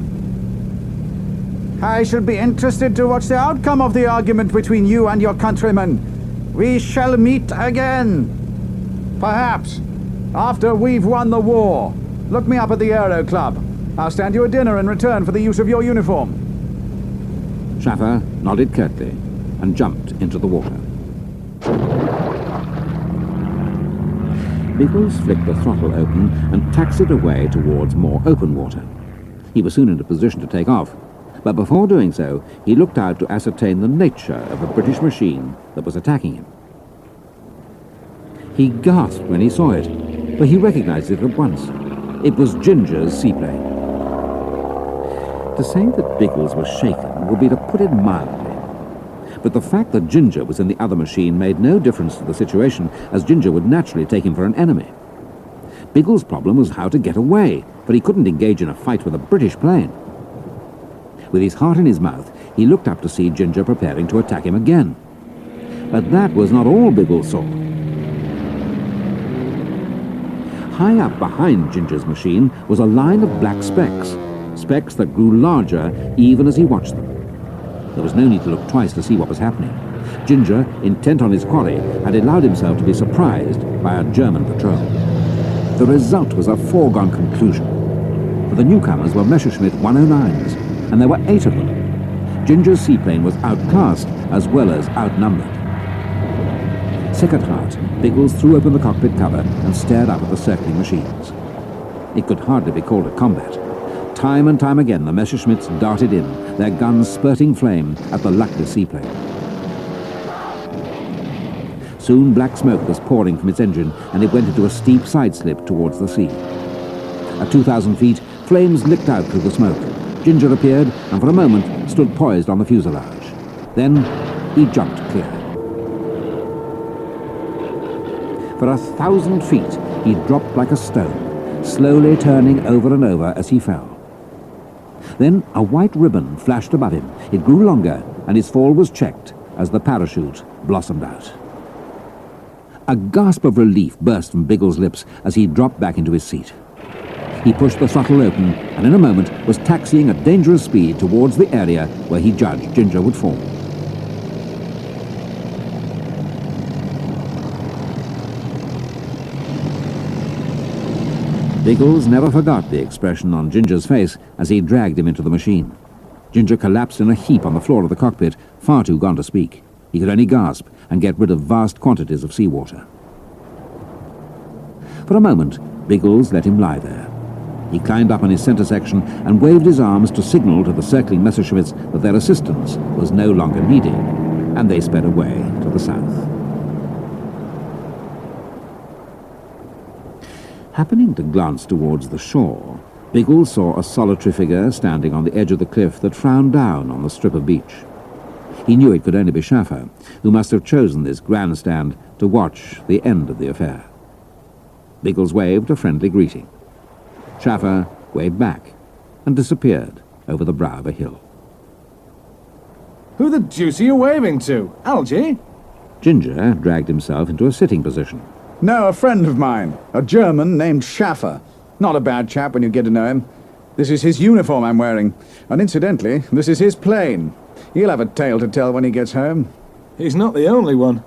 I shall be interested to watch the outcome of the argument between you and your countrymen. We shall meet again. Perhaps, after we've won the war. Look me up at the Aero Club. I'll stand you a dinner in return for the use of your uniform. Schaffer nodded curtly and jumped into the water. Biggles flicked the throttle open and taxied away towards more open water. He was soon in a position to take off, but before doing so, he looked out to ascertain the nature of the British machine that was attacking him. He gasped when he saw it, but he recognized it at once. It was Ginger's seaplane. To say that Biggles was shaken would be to put it mildly. But the fact that Ginger was in the other machine made no difference to the situation, as Ginger would naturally take him for an enemy. Biggles' problem was how to get away, but he couldn't engage in a fight with a British plane. With his heart in his mouth, he looked up to see Ginger preparing to attack him again. But that was not all Biggles saw. High up behind Ginger's machine was a line of black specks, specks that grew larger even as he watched them. There was no need to look twice to see what was happening. Ginger, intent on his quarry, had allowed himself to be surprised by a German patrol. The result was a foregone conclusion. For the newcomers were Messerschmitt 109s, and there were 8 of them. Ginger's seaplane was outclassed as well as outnumbered. Sick at heart, Biggles threw open the cockpit cover and stared up at the circling machines. It could hardly be called a combat. Time and time again the Messerschmitts darted in, their guns spurting flame at the luckless seaplane. Soon black smoke was pouring from its engine, and it went into a steep side-slip towards the sea. At 2,000 feet, flames licked out through the smoke. Ginger appeared, and for a moment stood poised on the fuselage. Then he jumped clear. For 1,000 feet, he dropped like a stone, slowly turning over and over as he fell. Then a white ribbon flashed above him. It grew longer, and his fall was checked as the parachute blossomed out. A gasp of relief burst from Biggles' lips as he dropped back into his seat. He pushed the throttle open, and in a moment was taxiing at dangerous speed towards the area where he judged Ginger would fall. Biggles never forgot the expression on Ginger's face as he dragged him into the machine. Ginger collapsed in a heap on the floor of the cockpit, far too gone to speak. He could only gasp and get rid of vast quantities of seawater. For a moment, Biggles let him lie there. He climbed up on his center section and waved his arms to signal to the circling Messerschmitts that their assistance was no longer needed, and they sped away to the south. Happening to glance towards the shore, Biggles saw a solitary figure standing on the edge of the cliff that frowned down on the strip of beach. He knew it could only be Schaffer, who must have chosen this grandstand to watch the end of the affair. Biggles waved a friendly greeting. Schaffer waved back and disappeared over the brow of a hill. Who the deuce are you waving to? Algy? Ginger dragged himself into a sitting position. No, a friend of mine. A German named Schaffer. Not a bad chap when you get to know him. This is his uniform I'm wearing. And incidentally, this is his plane. He'll have a tale to tell when he gets home. He's not the only one.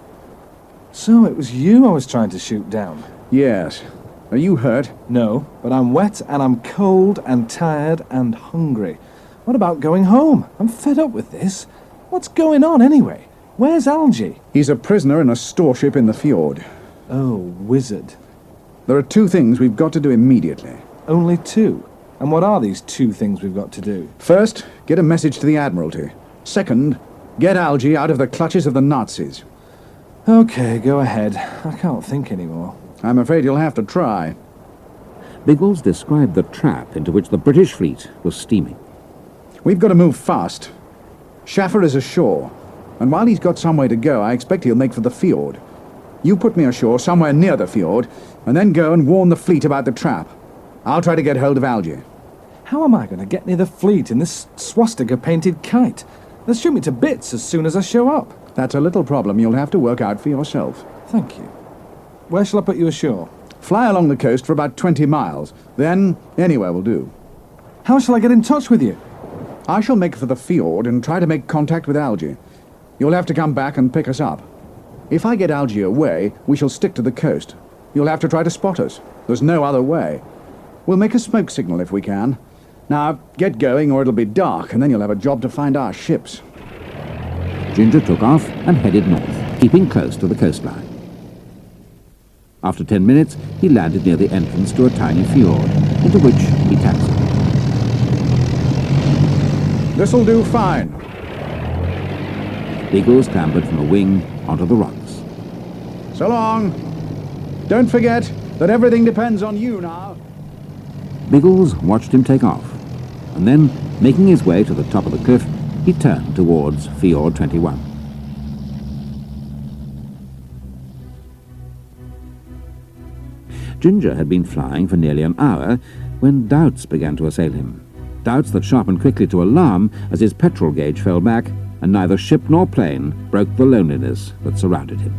So it was you I was trying to shoot down? Yes. Are you hurt? No, but I'm wet and I'm cold and tired and hungry. What about going home? I'm fed up with this. What's going on anyway? Where's Algy? He's a prisoner in a storeship in the fjord. Oh, wizard. There are 2 things we've got to do immediately. Only 2? And what are these 2 things we've got to do? First, get a message to the Admiralty. Second, Get Algy out of the clutches of the Nazis. Okay, go ahead. I can't think anymore. I'm afraid you'll have to try. Biggles described the trap into which the British fleet was steaming. We've got to move fast. Schaffer is ashore, and while he's got some way to go, I expect he'll make for the fjord. You put me ashore somewhere near the fjord, and then go and warn the fleet about the trap. I'll try to get hold of Algy. How am I going to get near the fleet in this swastika-painted kite? They'll shoot me to bits as soon as I show up. That's a little problem you'll have to work out for yourself. Thank you. Where shall I put you ashore? Fly along the coast for about 20 miles. Then, anywhere will do. How shall I get in touch with you? I shall make for the fjord and try to make contact with Algy. You'll have to come back and pick us up. If I get Algy away, we shall stick to the coast. You'll have to try to spot us. There's no other way. We'll make a smoke signal if we can. Now, get going or it'll be dark, and then you'll have a job to find our ships. Ginger took off and headed north, keeping close to the coastline. After 10 minutes, he landed near the entrance to a tiny fjord, into which he taxied. This'll do fine. Biggles clambered from a wing onto the rocks. So long. Don't forget that everything depends on you now. Biggles watched him take off, and then, making his way to the top of the cliff, he turned towards Fjord 21. Ginger had been flying for nearly an hour when doubts began to assail him. Doubts that sharpened quickly to alarm as his petrol gauge fell back and neither ship nor plane broke the loneliness that surrounded him.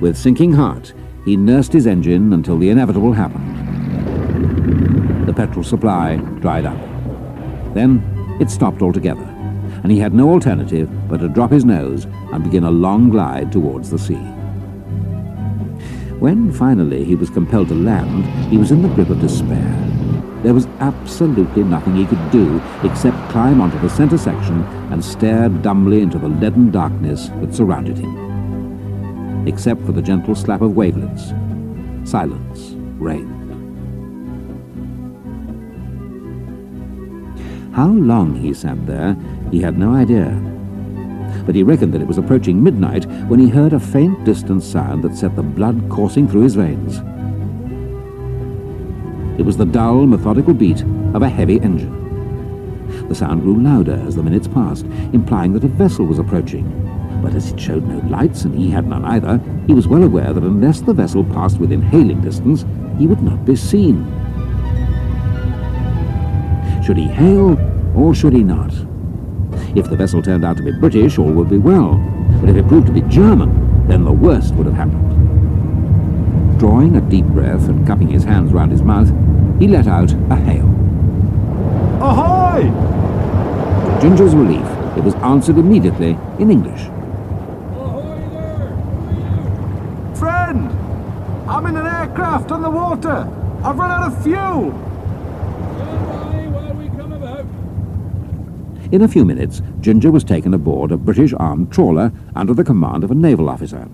With sinking heart, he nursed his engine until the inevitable happened. The petrol supply dried up. Then it stopped altogether, and he had no alternative but to drop his nose and begin a long glide towards the sea. When finally he was compelled to land, he was in the grip of despair. There was absolutely nothing he could do except climb onto the center section and stare dumbly into the leaden darkness that surrounded him. Except for the gentle slap of wavelets, silence reigned. How long he sat there, he had no idea. But he reckoned that it was approaching midnight when he heard a faint distant sound that set the blood coursing through his veins. It was the dull, methodical beat of a heavy engine. The sound grew louder as the minutes passed, implying that a vessel was approaching. But as it showed no lights, and he had none either, he was well aware that unless the vessel passed within hailing distance, he would not be seen. Should he hail, or should he not? If the vessel turned out to be British, all would be well. But if it proved to be German, then the worst would have happened. Drawing a deep breath and cupping his hands round his mouth, he let out a hail. Ahoy! To Ginger's relief, it was answered immediately in English. Friend! I'm in an aircraft on the water! I've run out of fuel! In a few minutes, Ginger was taken aboard a British armed trawler under the command of a naval officer.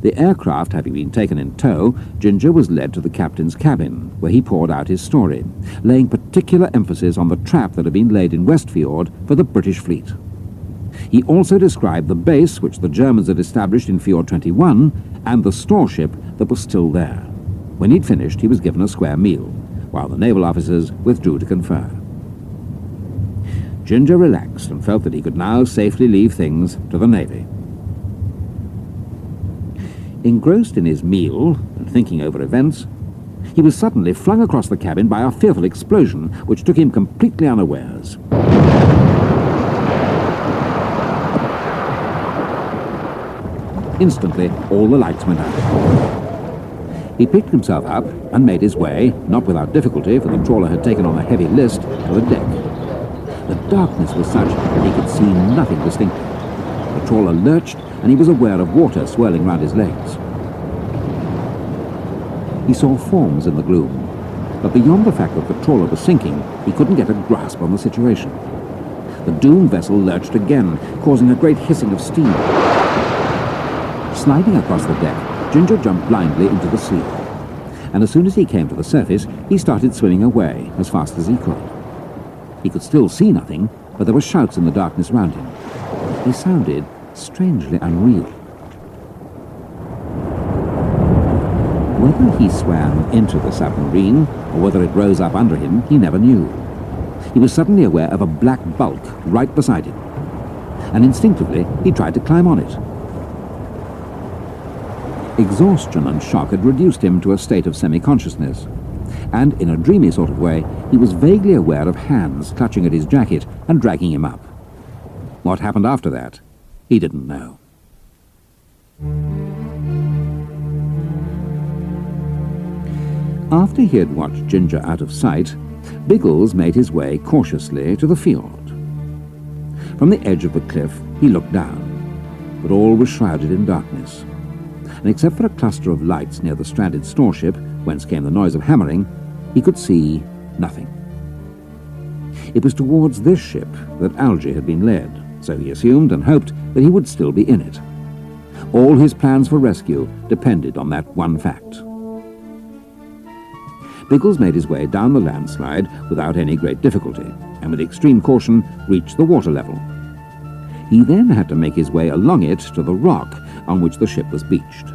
The aircraft having been taken in tow, Ginger was led to the captain's cabin, where he poured out his story, laying particular emphasis on the trap that had been laid in Westfjord for the British fleet. He also described the base which the Germans had established in Fjord 21 and the store ship that was still there. When he'd finished, he was given a square meal, while the naval officers withdrew to confer. Ginger relaxed and felt that he could now safely leave things to the Navy. Engrossed in his meal and thinking over events, he was suddenly flung across the cabin by a fearful explosion which took him completely unawares. Instantly, all the lights went out. He picked himself up and made his way, not without difficulty, for the trawler had taken on a heavy list, to the deck. The darkness was such that he could see nothing distinctly. The trawler lurched, and he was aware of water swirling round his legs. He saw forms in the gloom, but beyond the fact that the trawler was sinking, he couldn't get a grasp on the situation. The doomed vessel lurched again, causing a great hissing of steam. Sliding across the deck, Ginger jumped blindly into the sea. And as soon as he came to the surface, he started swimming away as fast as he could. He could still see nothing, but there were shouts in the darkness round him. They sounded strangely unreal. Whether he swam into the submarine or whether it rose up under him, he never knew. He was suddenly aware of a black bulk right beside him, and instinctively he tried to climb on it. Exhaustion and shock had reduced him to a state of semi-consciousness, and in a dreamy sort of way, he was vaguely aware of hands clutching at his jacket and dragging him up. What happened after that, he didn't know. After he had watched Ginger out of sight, Biggles made his way cautiously to the fjord. From the edge of the cliff, he looked down, but all was shrouded in darkness, and except for a cluster of lights near the stranded storeship, whence came the noise of hammering, he could see nothing. It was towards this ship that Algy had been led, so he assumed and hoped that he would still be in it. All his plans for rescue depended on that one fact. Biggles made his way down the landslide without any great difficulty, and with extreme caution reached the water level. He then had to make his way along it to the rock on which the ship was beached.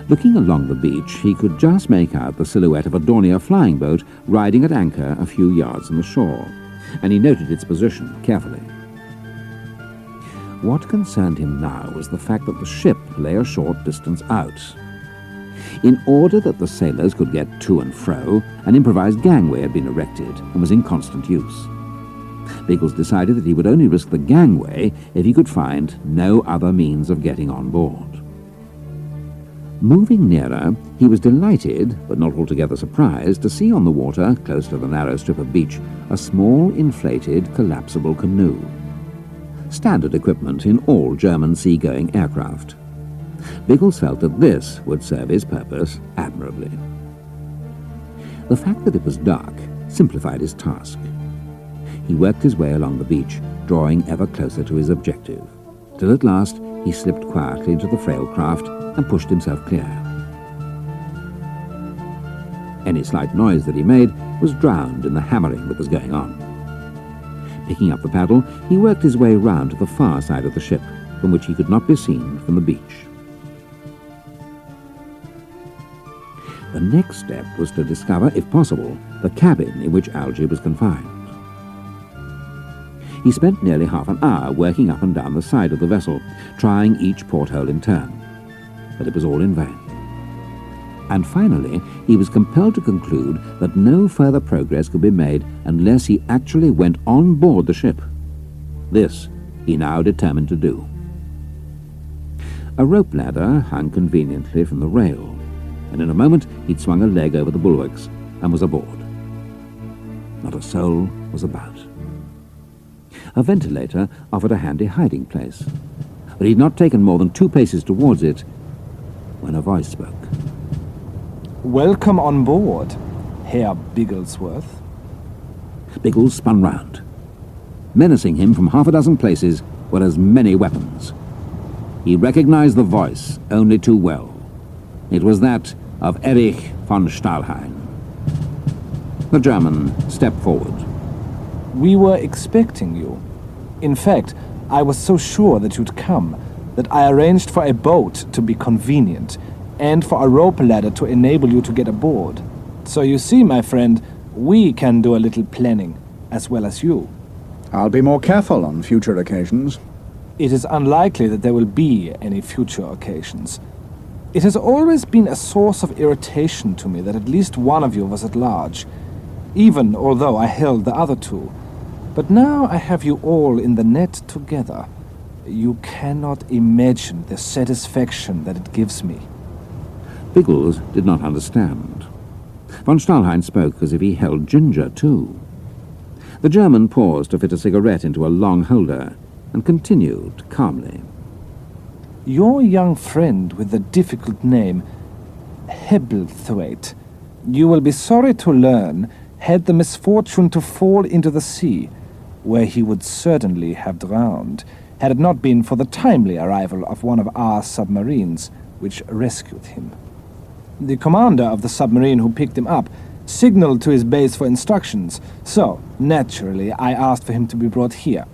Looking along the beach, he could just make out the silhouette of a Dornier flying boat riding at anchor a few yards from the shore, and he noted its position carefully. What concerned him now was the fact that the ship lay a short distance out. In order that the sailors could get to and fro, an improvised gangway had been erected and was in constant use. Biggles decided that he would only risk the gangway if he could find no other means of getting on board. Moving nearer, he was delighted, but not altogether surprised, to see on the water, close to the narrow strip of beach, a small, inflated, collapsible canoe. Standard equipment in all German seagoing aircraft. Biggles felt that this would serve his purpose admirably. The fact that it was dark simplified his task. He worked his way along the beach, drawing ever closer to his objective, till at last he slipped quietly into the frail craft and pushed himself clear. Any slight noise that he made was drowned in the hammering that was going on. Picking up the paddle, he worked his way round to the far side of the ship, from which he could not be seen from the beach. The next step was to discover, if possible, the cabin in which Algy was confined. He spent nearly half an hour working up and down the side of the vessel, trying each porthole in turn, but it was all in vain. And finally, he was compelled to conclude that no further progress could be made unless he actually went on board the ship. This he now determined to do. A rope ladder hung conveniently from the rail, and in a moment he'd swung a leg over the bulwarks and was aboard. Not a soul was about. A ventilator offered a handy hiding place, but he'd not taken more than 2 paces towards it when a voice spoke. Welcome on board, Herr Bigglesworth. Biggles spun round. Menacing him from half a dozen places were as many weapons. He recognized the voice only too well. It was that of Erich von Stahlhain. The German stepped forward. We were expecting you. In fact, I was so sure that you'd come that I arranged for a boat to be convenient and for a rope ladder to enable you to get aboard. So you see, my friend, we can do a little planning, as well as you. I'll be more careful on future occasions. It is unlikely that there will be any future occasions. It has always been a source of irritation to me that at least one of you was at large, even although I held the other two. But now I have you all in the net together. You cannot imagine the satisfaction that it gives me. Biggles did not understand. Von Stahlhain spoke as if he held Ginger, too. The German paused to fit a cigarette into a long holder and continued calmly. Your young friend with the difficult name, Hebblethwaite, you will be sorry to learn, had the misfortune to fall into the sea, where he would certainly have drowned, had it not been for the timely arrival of one of our submarines, which rescued him. The commander of the submarine who picked him up signaled to his base for instructions, so, naturally, I asked for him to be brought here.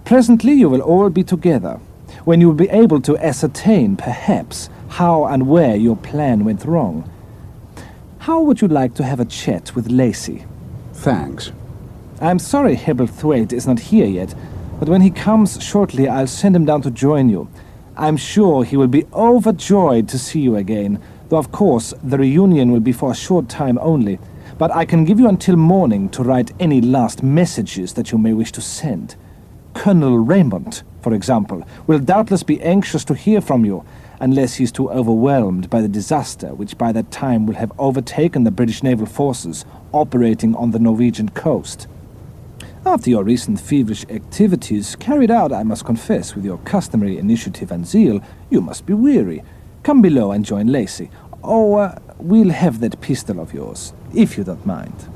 Presently you will all be together, when you will be able to ascertain, perhaps, how and where your plan went wrong. How would you like to have a chat with Lacey? Thanks. I'm sorry Hebblethwaite is not here yet, but when he comes shortly I'll send him down to join you. I'm sure he will be overjoyed to see you again, though of course the reunion will be for a short time only, but I can give you until morning to write any last messages that you may wish to send. Colonel Raymond, for example, will doubtless be anxious to hear from you, unless he's too overwhelmed by the disaster which by that time will have overtaken the British naval forces operating on the Norwegian coast. After your recent feverish activities, carried out, I must confess, with your customary initiative and zeal, you must be weary. Come below and join Lacey. We'll have that pistol of yours, if you don't mind.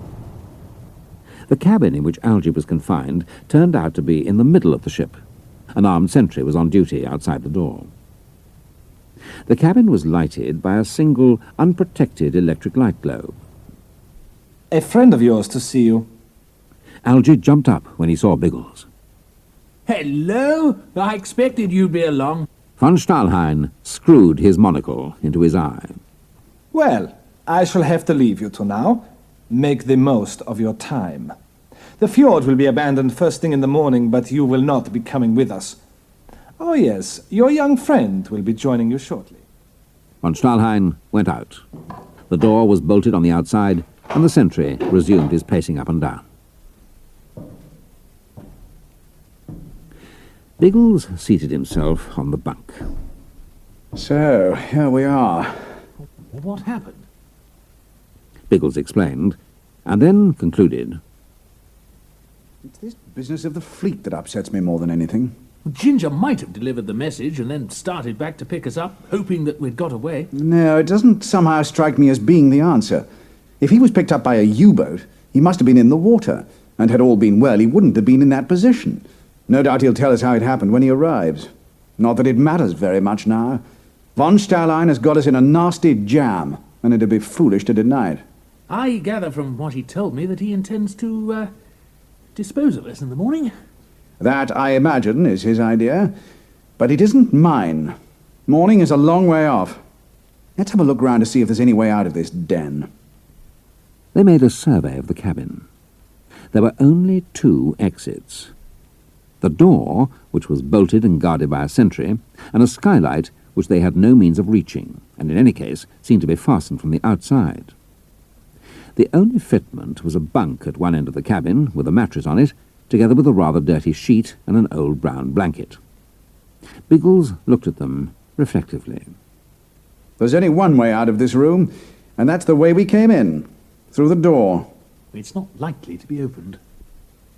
The cabin in which Algy was confined turned out to be in the middle of the ship. An armed sentry was on duty outside the door. The cabin was lighted by a single, unprotected electric light globe. A friend of yours to see you. Algy jumped up when he saw Biggles. Hello? I expected you'd be along. Von Stahlhain screwed his monocle into his eye. Well, I shall have to leave you to now. Make the most of your time. The fjord will be abandoned first thing in the morning, but you will not be coming with us. Oh yes, your young friend will be joining you shortly. Von Stahlhain went out. The door was bolted on the outside, and the sentry resumed his pacing up and down. Biggles seated himself on the bunk. So, here we are. What happened? Biggles explained, and then concluded. It's this business of the fleet that upsets me more than anything. Ginger might have delivered the message and then started back to pick us up, hoping that we'd got away. No, it doesn't somehow strike me as being the answer. If he was picked up by a U-boat, he must have been in the water, and had all been well, he wouldn't have been in that position. No doubt he'll tell us how it happened when he arrives. Not that it matters very much now. Von Stahlhain has got us in a nasty jam, and it'd be foolish to deny it. I gather from what he told me that he intends to, dispose of us in the morning. That, I imagine, is his idea. But it isn't mine. Morning is a long way off. Let's have a look round to see if there's any way out of this den. They made a survey of the cabin. There were only 2 exits. The door, which was bolted and guarded by a sentry, and a skylight which they had no means of reaching, and in any case seemed to be fastened from the outside. The only fitment was a bunk at one end of the cabin, with a mattress on it, together with a rather dirty sheet and an old brown blanket. Biggles looked at them reflectively. There's only one way out of this room, and that's the way we came in, through the door. It's not likely to be opened.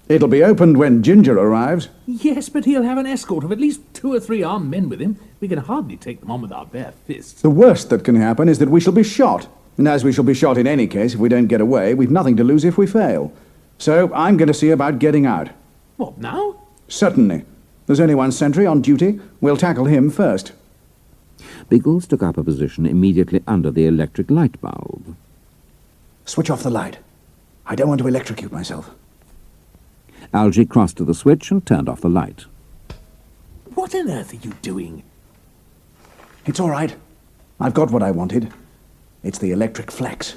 It'll be opened when Ginger arrives. Yes, but he'll have an escort of at least 2 or 3 armed men with him. We can hardly take them on with our bare fists. The worst that can happen is that we shall be shot. And as we shall be shot in any case if we don't get away, we've nothing to lose if we fail. So I'm going to see about getting out. What, now? Certainly. There's only one sentry on duty. We'll tackle him first. Biggles took up a position immediately under the electric light bulb. Switch off the light. I don't want to electrocute myself. Algy crossed to the switch and turned off the light. What on earth are you doing? It's all right. I've got what I wanted. It's the electric flex.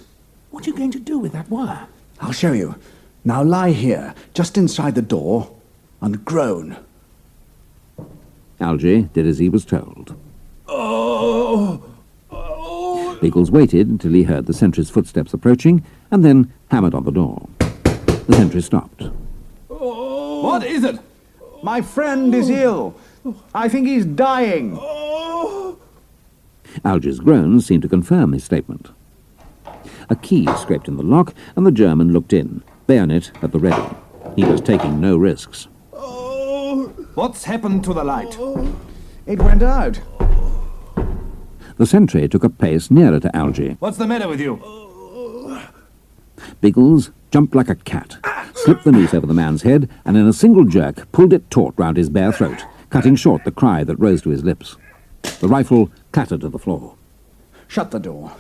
What are you going to do with that wire? I'll show you. Now lie here, just inside the door, and groan. Algy did as he was told. Oh! Biggles waited until he heard the sentry's footsteps approaching, and then hammered on the door. The sentry stopped. What is it? My friend is ill. I think he's dying. Algy's groans seemed to confirm his statement. A key scraped in the lock, and the German looked in, bayonet at the ready. He was taking no risks. What's happened to the light? It went out. The sentry took a pace nearer to Algy. What's the matter with you? Biggles jumped like a cat, slipped the noose over the man's head, and in a single jerk pulled it taut round his bare throat, cutting short the cry that rose to his lips. The rifle clattered to the floor. Shut the door.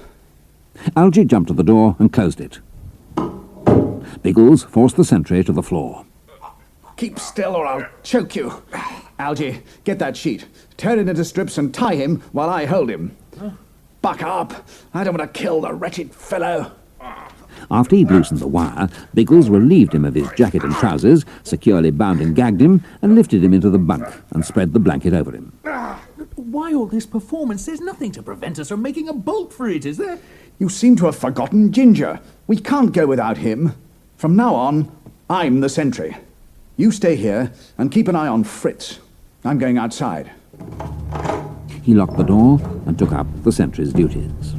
Algy jumped to the door and closed it. Biggles forced the sentry to the floor. Keep still or I'll choke you. Algy, get that sheet. Tear it into strips and tie him while I hold him. Buck up. I don't want to kill the wretched fellow. After he'd loosened the wire, Biggles relieved him of his jacket and trousers, securely bound and gagged him, and lifted him into the bunk and spread the blanket over him. Why all this performance? There's nothing to prevent us from making a bolt for it, is there? You seem to have forgotten Ginger. We can't go without him. From now on, I'm the sentry. You stay here and keep an eye on Fritz. I'm going outside. He locked the door and took up the sentry's duties.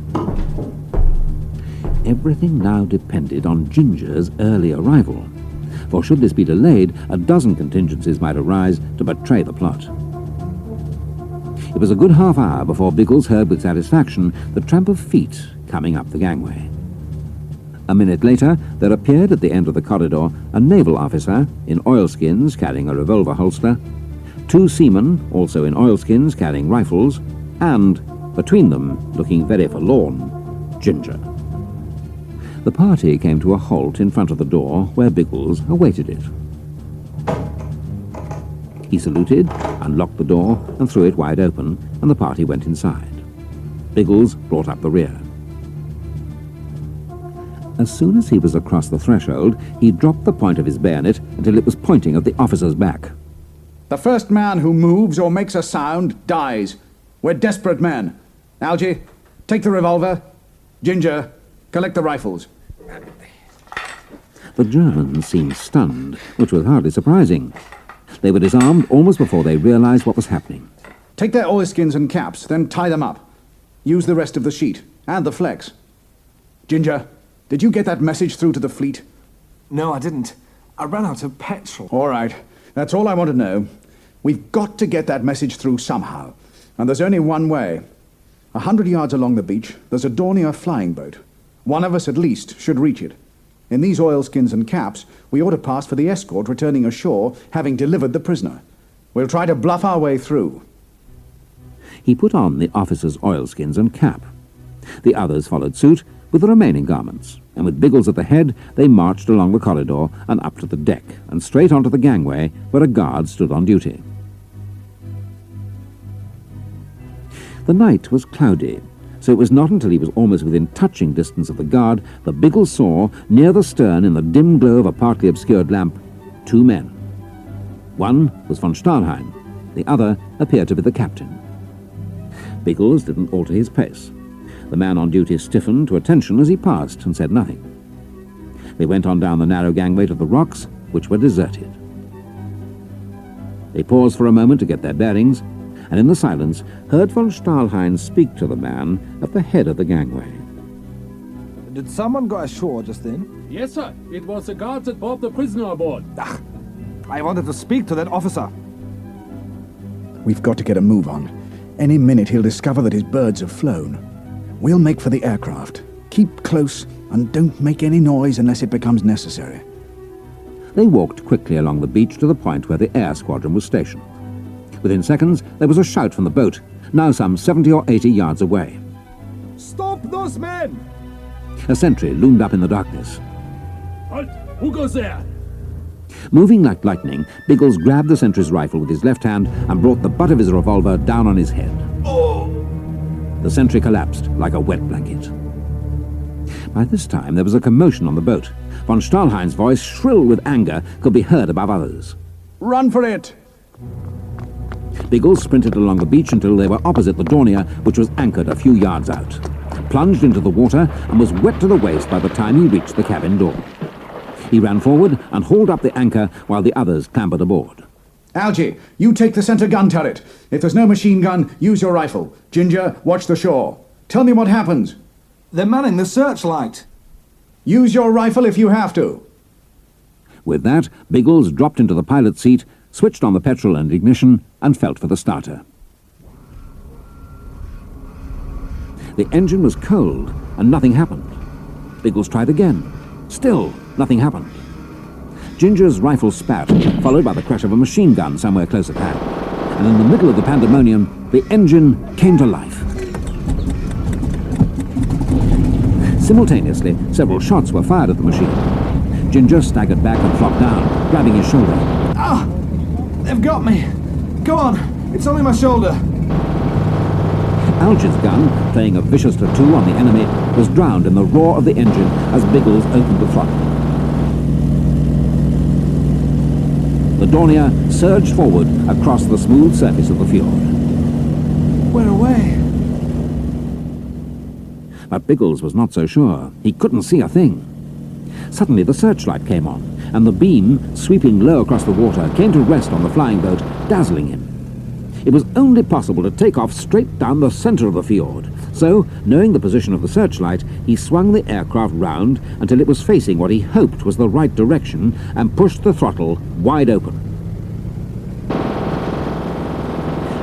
Everything now depended on Ginger's early arrival, for should this be delayed, a dozen contingencies might arise to betray the plot. It was a good half hour before Biggles heard with satisfaction the tramp of feet coming up the gangway. A minute later, there appeared at the end of the corridor a naval officer in oilskins carrying a revolver holster, two seamen, also in oilskins carrying rifles, and, between them, looking very forlorn, Ginger. The party came to a halt in front of the door where Biggles awaited it. He saluted, unlocked the door, and threw it wide open, and the party went inside. Biggles brought up the rear. As soon as he was across the threshold, he dropped the point of his bayonet until it was pointing at the officer's back. The first man who moves or makes a sound dies. We're desperate men. Algy, take the revolver. Ginger, collect the rifles. The Germans seemed stunned, which was hardly surprising. They were disarmed almost before they realized what was happening. Take their oilskins and caps, then tie them up. Use the rest of the sheet, and the flex. Ginger, did you get that message through to the fleet? No, I didn't. I ran out of petrol. All right. That's all I want to know. We've got to get that message through somehow. And there's only one way. 100 yards along the beach, there's a Dornier flying boat. One of us at least should reach it. In these oilskins and caps, we ought to pass for the escort returning ashore, having delivered the prisoner. We'll try to bluff our way through. He put on the officer's oilskins and cap. The others followed suit with the remaining garments, and with Biggles at the head, they marched along the corridor and up to the deck, and straight onto the gangway where a guard stood on duty. The night was cloudy, so it was not until he was almost within touching distance of the guard that Biggles saw, near the stern in the dim glow of a partly obscured lamp, two men. One was von Stahlheim, the other appeared to be the captain. Biggles didn't alter his pace. The man on duty stiffened to attention as he passed and said nothing. They went on down the narrow gangway to the rocks, which were deserted. They paused for a moment to get their bearings, and in the silence heard von Stahlheim speak to the man at the head of the gangway. Did someone go ashore just then? Yes, sir. It was the guards that brought the prisoner aboard. I wanted to speak to that officer. We've got to get a move on. Any minute he'll discover that his birds have flown. We'll make for the aircraft. Keep close and don't make any noise unless it becomes necessary. They walked quickly along the beach to the point where the air squadron was stationed. Within seconds, there was a shout from the boat, now some 70 or 80 yards away. Stop those men! A sentry loomed up in the darkness. Halt! Who goes there? Moving like lightning, Biggles grabbed the sentry's rifle with his left hand and brought the butt of his revolver down on his head. The sentry collapsed like a wet blanket. By this time, there was a commotion on the boat. Von Stahlheim's voice, shrill with anger, could be heard above others. Run for it! Biggles sprinted along the beach until they were opposite the Dornier, which was anchored a few yards out, plunged into the water, and was wet to the waist by the time he reached the cabin door. He ran forward and hauled up the anchor while the others clambered aboard. Algy, you take the center gun turret. If there's no machine gun, use your rifle. Ginger, watch the shore. Tell me what happens. They're manning the searchlight. Use your rifle if you have to. With that, Biggles dropped into the pilot's seat, switched on the petrol and ignition, and felt for the starter. The engine was cold, and nothing happened. Biggles tried again. Still, nothing happened. Ginger's rifle spat, followed by the crash of a machine gun somewhere close at hand. And in the middle of the pandemonium, the engine came to life. Simultaneously, several shots were fired at the machine. Ginger staggered back and flopped down, grabbing his shoulder. They've got me. Go on. It's only my shoulder. Algy's gun, playing a vicious tattoo on the enemy, was drowned in the roar of the engine as Biggles opened the throttle. The Dornier surged forward across the smooth surface of the fjord. We're away. But Biggles was not so sure. He couldn't see a thing. Suddenly the searchlight came on, and the beam, sweeping low across the water, came to rest on the flying boat, dazzling him. It was only possible to take off straight down the center of the fjord. So, knowing the position of the searchlight, he swung the aircraft round until it was facing what he hoped was the right direction and pushed the throttle wide open.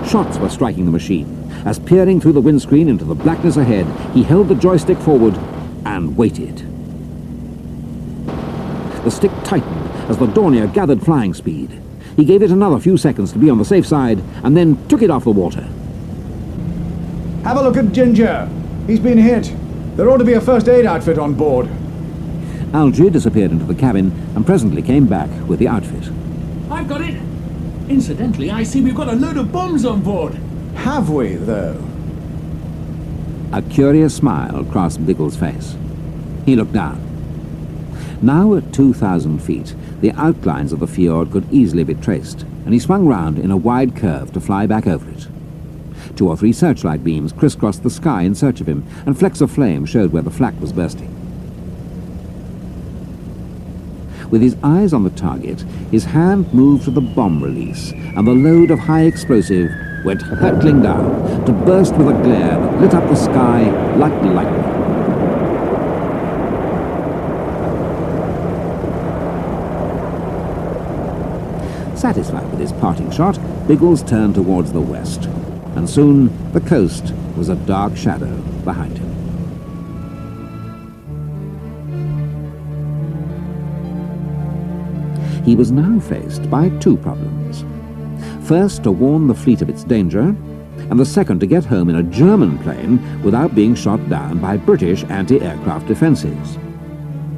Shots were striking the machine, as peering through the windscreen into the blackness ahead, he held the joystick forward and waited. The stick tightened as the Dornier gathered flying speed. He gave it another few seconds to be on the safe side, and then took it off the water. Have a look at Ginger. He's been hit. There ought to be a first aid outfit on board. Algy disappeared into the cabin and presently came back with the outfit. I've got it. Incidentally, I see we've got a load of bombs on board. Have we, though? A curious smile crossed Biggles' face. He looked down. Now at 2,000 feet, the outlines of the fjord could easily be traced, and he swung round in a wide curve to fly back over it. 2 or 3 searchlight beams crisscrossed the sky in search of him, and flecks of flame showed where the flak was bursting. With his eyes on the target, his hand moved to the bomb release, and the load of high explosive went hurtling down to burst with a glare that lit up the sky like lightning. Satisfied with his parting shot, Biggles turned towards the west, and soon the coast was a dark shadow behind him. He was now faced by 2 problems. First, to warn the fleet of its danger, and the second to get home in a German plane without being shot down by British anti-aircraft defences.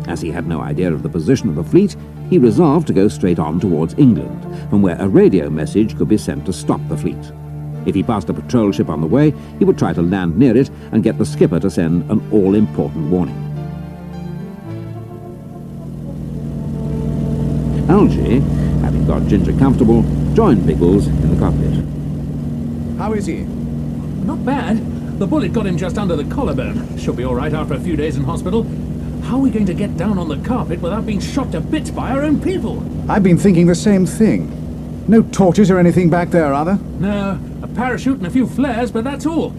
As he had no idea of the position of the fleet, he resolved to go straight on towards England, from where a radio message could be sent to stop the fleet. If he passed a patrol ship on the way, he would try to land near it and get the skipper to send an all-important warning. Algy, having got Ginger comfortable, joined Biggles in the cockpit. How is he? Not bad. The bullet got him just under the collarbone. Should be all right after a few days in hospital. How are we going to get down on the carpet without being shot to bits by our own people? I've been thinking the same thing. No torches or anything back there, are there? No, a parachute and a few flares, but that's all.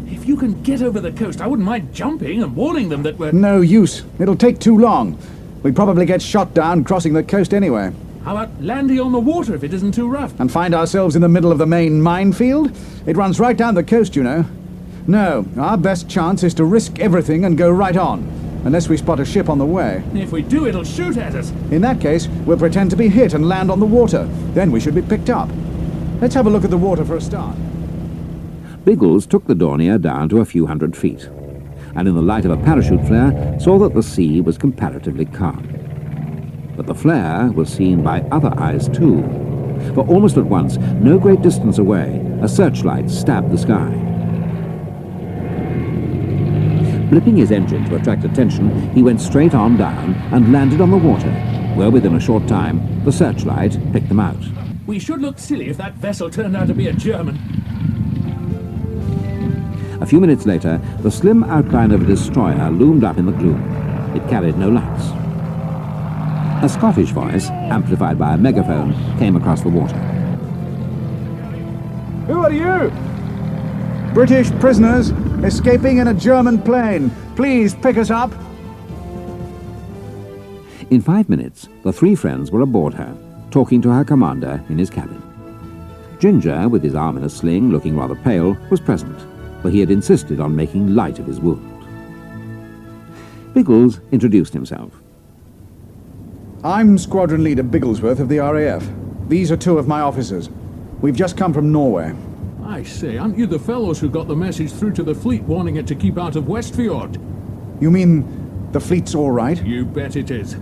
If you can get over the coast, I wouldn't mind jumping and warning them that we're... No use. It'll take too long. We'd probably get shot down crossing the coast anyway. How about landing on the water if it isn't too rough? And find ourselves in the middle of the main minefield? It runs right down the coast, you know. No, our best chance is to risk everything and go right on. Unless we spot a ship on the way. If we do, it'll shoot at us. In that case, we'll pretend to be hit and land on the water. Then we should be picked up. Let's have a look at the water for a start. Biggles took the Dornier down to a few hundred feet, and in the light of a parachute flare saw that the sea was comparatively calm. But the flare was seen by other eyes too, for almost at once, no great distance away, a searchlight stabbed the sky. Blipping his engine to attract attention, he went straight on down and landed on the water, where within a short time, the searchlight picked them out. We should look silly if that vessel turned out to be a German. A few minutes later, the slim outline of a destroyer loomed up in the gloom. It carried no lights. A Scottish voice, amplified by a megaphone, came across the water. Who are you? British prisoners escaping in a German plane. Please pick us up. In 5 minutes, the 3 friends were aboard her, talking to her commander in his cabin. Ginger, with his arm in a sling, looking rather pale, was present, for he had insisted on making light of his wound. Biggles introduced himself. I'm Squadron Leader Bigglesworth of the RAF. These are 2 of my officers. We've just come from Norway. I say, aren't you the fellows who got the message through to the fleet warning it to keep out of Westfjord? You mean the fleet's all right? You bet it is.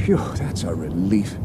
Phew, that's a relief.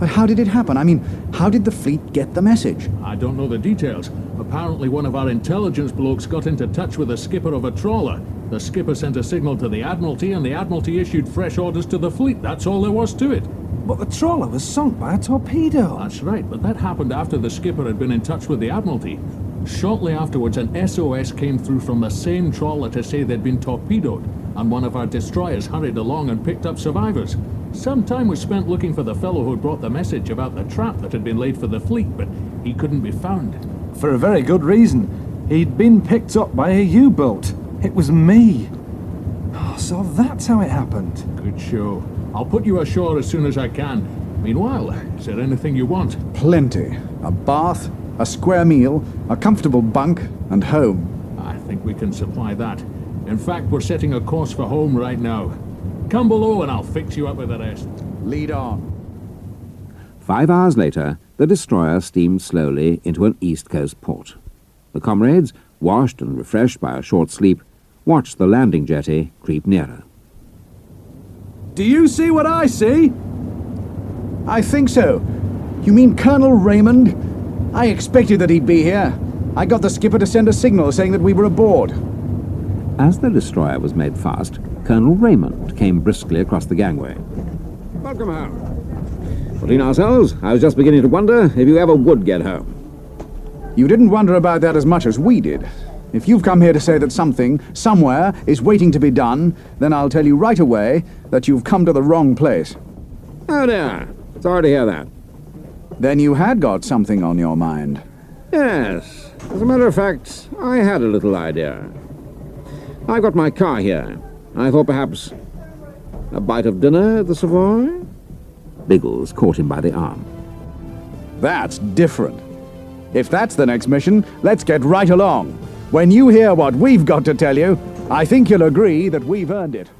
But how did it happen? I mean, how did the fleet get the message? I don't know the details. Apparently one of our intelligence blokes got into touch with the skipper of a trawler. The skipper sent a signal to the Admiralty, and the Admiralty issued fresh orders to the fleet. That's all there was to it. But the trawler was sunk by a torpedo. That's right, but that happened after the skipper had been in touch with the Admiralty. Shortly afterwards, an SOS came through from the same trawler to say they'd been torpedoed, and one of our destroyers hurried along and picked up survivors. Some time was spent looking for the fellow who brought the message about the trap that had been laid for the fleet, but he couldn't be found. For a very good reason. He'd been picked up by a U-boat. It was me. Oh, so that's how it happened. Good show. I'll put you ashore as soon as I can. Meanwhile, is there anything you want? Plenty. A bath, a square meal, a comfortable bunk, and home. I think we can supply that. In fact, we're setting a course for home right now. Come below and I'll fix you up with the rest. Lead on. 5 hours later, the destroyer steamed slowly into an East Coast port. The comrades, washed and refreshed by a short sleep, watched the landing jetty creep nearer. Do you see what I see? I think so. You mean Colonel Raymond? I expected that he'd be here. I got the skipper to send a signal saying that we were aboard. As the destroyer was made fast, Colonel Raymond came briskly across the gangway. Welcome home. Between ourselves, I was just beginning to wonder if you ever would get home. You didn't wonder about that as much as we did. If you've come here to say that something, somewhere, is waiting to be done, then I'll tell you right away that you've come to the wrong place. Oh dear, sorry to hear that. Then you had got something on your mind. Yes, as a matter of fact, I had a little idea. I've got my car here. I thought perhaps a bite of dinner at the Savoy? Biggles caught him by the arm. That's different. If that's the next mission, let's get right along. When you hear what we've got to tell you, I think you'll agree that we've earned it.